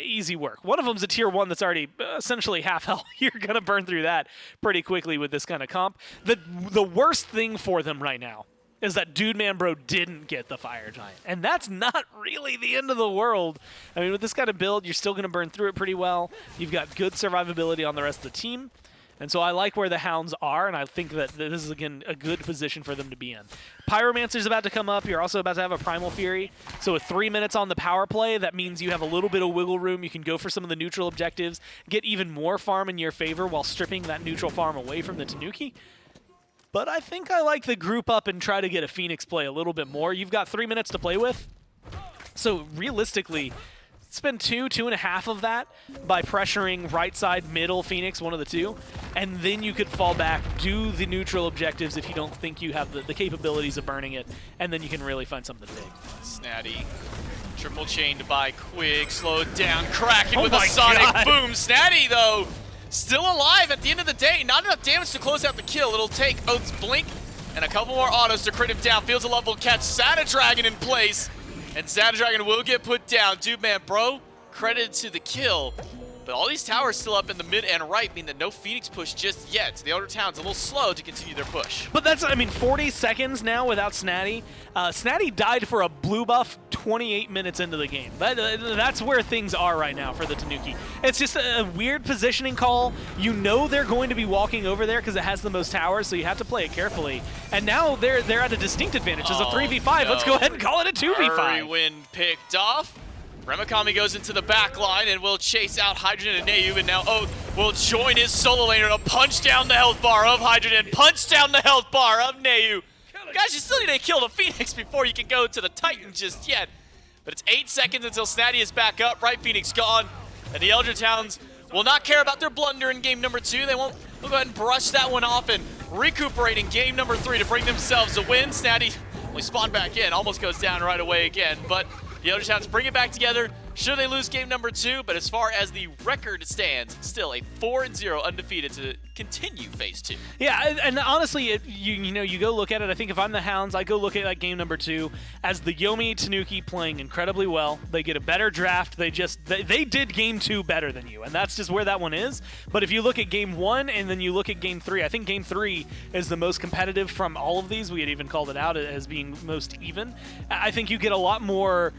easy work. One of them's a tier 1 that's already essentially half health. You're going to burn through that pretty quickly with this kind of comp. The worst thing for them right now is that Dude Man Bro didn't get the Fire Giant. And that's not really the end of the world. I mean, with this kind of build, you're still going to burn through it pretty well. You've got good survivability on the rest of the team. And so I like where the Hounds are, and I think that this is, again, a good position for them to be in. Pyromancer's about to come up. You're also about to have a Primal Fury. So with 3 minutes on the power play, that means you have a little bit of wiggle room. You can go for some of the neutral objectives, get even more farm in your favor while stripping that neutral farm away from the Tanuki. But I think I like the group up and try to get a Phoenix play a little bit more. You've got 3 minutes to play with. So realistically, spend 2.5 of that by pressuring right side, middle, Phoenix, one of the two. And then you could fall back, do the neutral objectives if you don't think you have the capabilities of burning it. And then you can really find something big. Snaddy. Triple chained by Quig. Slowed down. Kraken with a sonic boom. Snaddy, though, still alive at the end of the day. Not enough damage to close out the kill. It'll take Oathh's blink and a couple more autos to crit him down. Fields a level catch. Satadragon in place. And Satadragon will get put down. Dude Man Bro, credited to the kill. But all these towers still up in the mid and right mean that no Phoenix push just yet. So the Elder Town's a little slow to continue their push. But that's, I mean, 40 seconds now without Snaddy. Snaddy died for a blue buff 28 minutes into the game. That's where things are right now for the Tanuki. It's just a weird positioning call. You know they're going to be walking over there because it has the most towers, so you have to play it carefully. And now they're at a distinct advantage. It's a 3v5. No. Let's go ahead and call it a 2v5. Hurriwind picked off. Remakami goes into the back line and will chase out Hydrogen and Nayhoo, and now Oathhh will join his solo laner to punch down the health bar of Hydrogen, punch down the health bar of Nayhoo. Guys, you still need to kill the Phoenix before you can go to the Titan just yet. But it's 8 seconds until Snaddy is back up, right Phoenix gone, and the Eldritch Hounds will not care about their blunder in game number 2. They'll go ahead and brush that one off and recuperate in game number 3 to bring themselves a win. Snaddy only spawned back in, almost goes down right away again, but the Eldritch Hounds bring it back together. Should they lose game number 2, but as far as the record stands, still a 4-0 undefeated to continue phase 2. Yeah, and honestly, you go look at it. I think if I'm the Hounds, I go look at like game number 2 as the Yomi Tanuki playing incredibly well. They get a better draft. They did game 2 better than you, and that's just where that one is. But if you look at game 1 and then you look at game 3, I think game 3 is the most competitive from all of these. We had even called it out as being most even. I think you get a lot more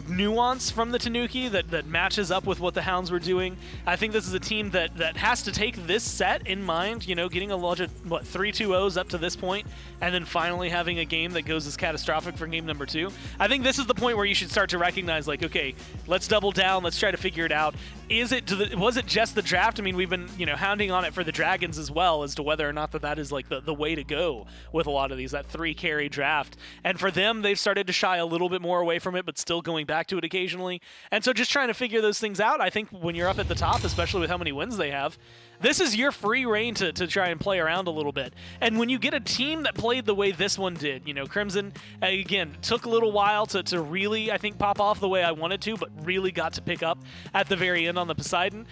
nuance from the Tanuki that matches up with what the Hounds were doing. I think this is a team that has to take this set in mind, getting a lot of, 3-2-0s up to this point, and then finally having a game that goes as catastrophic for game number 2. I think this is the point where you should start to recognize, like, okay, let's double down, let's try to figure it out. Was it just the draft? I mean, we've been, hounding on it for the Dragons as well as to whether or not that is like the way to go with a lot of these, that 3-carry draft. And for them, they've started to shy a little bit more away from it, but still going back to it occasionally. And so just trying to figure those things out, I think when you're up at the top, especially with how many wins they have, this is your free reign to try and play around a little bit. And when you get a team that played the way this one did, Crimson, again, took a little while to really, I think, pop off the way I wanted to, but really got to pick up at the very end on the Poseidon.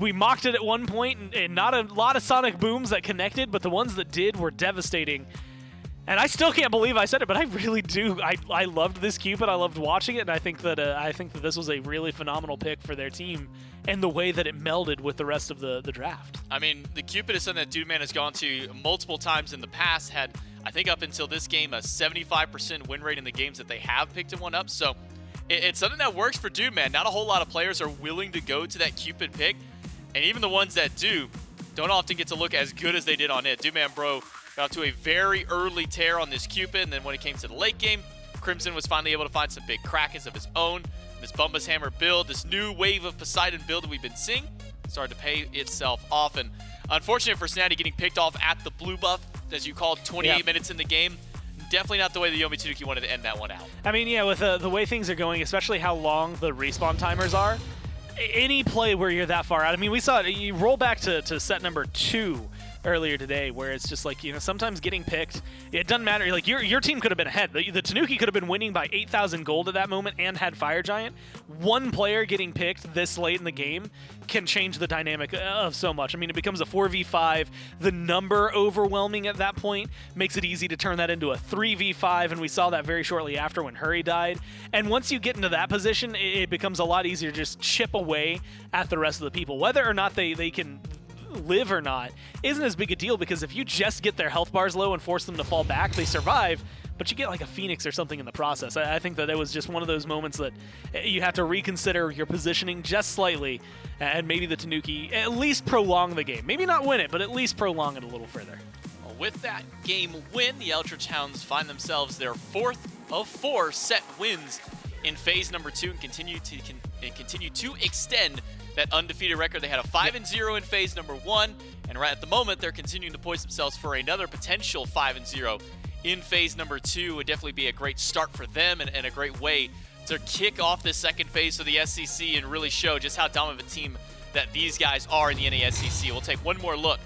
We mocked it at one point, and not a lot of sonic booms that connected, but the ones that did were devastating. And I still can't believe I said it, but I really do. I loved this Cupid. I loved watching it, and I think that this was a really phenomenal pick for their team and the way that it melded with the rest of the draft. I mean, the Cupid is something that Dude Man has gone to multiple times in the past. Had, I think up until this game, a 75% win rate in the games that they have picked one up. So it's something that works for Dude Man. Not a whole lot of players are willing to go to that Cupid pick, and even the ones that do don't often get to look as good as they did on it. Dude Man Bro got to a very early tear on this Cupid, and then when it came to the late game, Crimson was finally able to find some big Krakens of his own. This Bumbus Hammer build, this new wave of Poseidon build that we've been seeing, started to pay itself off. And unfortunate for Snaddy getting picked off at the blue buff, as you called, 28 minutes in the game. Definitely not the way the Yomi Tanuki wanted to end that one out. I mean, yeah, with the way things are going, especially how long the respawn timers are, any play where you're that far out. I mean, we saw it. You roll back to set number 2. earlier today, where it's just like, you know, sometimes getting picked, it doesn't matter. Like, your team could have been ahead. The Tanuki could have been winning by 8,000 gold at that moment and had Fire Giant. One player getting picked this late in the game can change the dynamic of so much. I mean, it becomes a 4v5. The number overwhelming at that point makes it easy to turn that into a 3v5, and we saw that very shortly after when Hurry died. And once you get into that position, it becomes a lot easier to just chip away at the rest of the people. Whether or not they can live or not isn't as big a deal, because if you just get their health bars low and force them to fall back, they survive, but you get like a Phoenix or something in the process. I think that it was just one of those moments that you have to reconsider your positioning just slightly, and maybe the Tanuki at least prolong the game. Maybe not win it, but at least prolong it a little further. Well, with that game win, the Eldritch Hounds find themselves their 4th of 4 set wins in phase number 2 and continue to extend that undefeated record. They had a 5-0 in phase number 1, and right at the moment they're continuing to poise themselves for another potential 5-0 in phase number 2. Would definitely be a great start for them and a great way to kick off this second phase of the SCC and really show just how dominant of a team that these guys are in the NASCC. We'll take one more look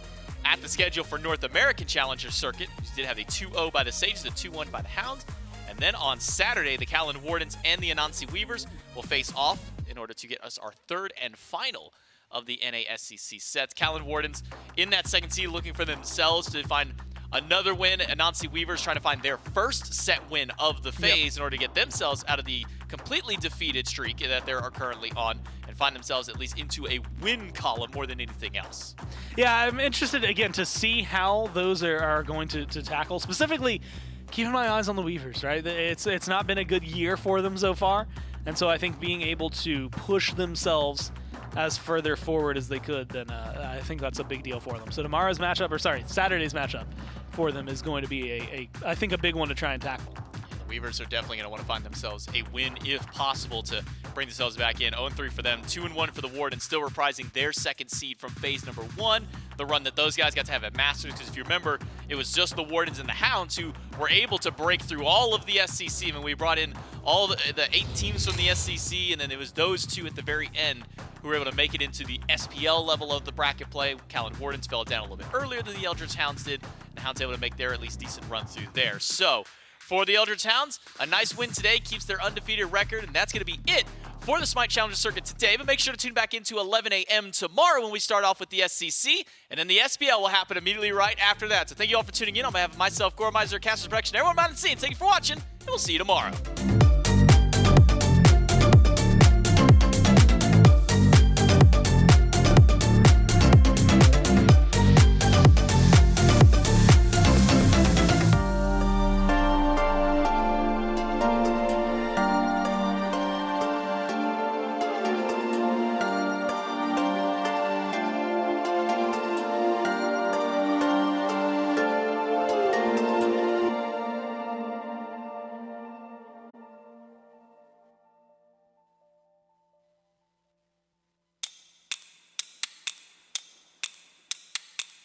at the schedule for North American Challenger Circuit, which did have a 2-0 by the Sages, a 2-1 by the Hounds. And then on Saturday, the Callan Wardens and the Anansi Weavers will face off in order to get us our 3rd and final of the NASCC sets. Callan Wardens in that second seed looking for themselves to find another win. Anansi Weavers trying to find their first set win of the phase in order to get themselves out of the completely defeated streak that they are currently on and find themselves at least into a win column more than anything else. Yeah, I'm interested, again, to see how those are going to tackle. Specifically, keeping my eyes on the Weavers, right? It's not been a good year for them so far, and so I think being able to push themselves as further forward as they could, then I think that's a big deal for them. So tomorrow's matchup, or sorry, Saturday's matchup for them is going to be I think a big one to try and tackle. The Weavers are definitely going to want to find themselves a win if possible to bring themselves back in. 0-3 for them, 2-1 for the Wardens, still reprising their second seed from phase number 1, the run that those guys got to have at Masters, because if you remember, it was just the Wardens and the Hounds who were able to break through all of the SCC. I mean, we brought in all the 8 teams from the SCC, and then it was those 2 at the very end who were able to make it into the SPL level of the bracket play. Callan Wardens fell down a little bit earlier than the Eldritch Hounds did, and the Hounds able to make their at least decent run through there. So, for the Eldritch Hounds, a nice win today keeps their undefeated record, and that's going to be it for the SMITE Challenger Circuit today. But make sure to tune back into 11 a.m. tomorrow when we start off with the SCC, and then the SPL will happen immediately right after that. So thank you all for tuning in. On behalf of myself, Gormizer, Casters Production, everyone behind the scenes, thank you for watching, and we'll see you tomorrow.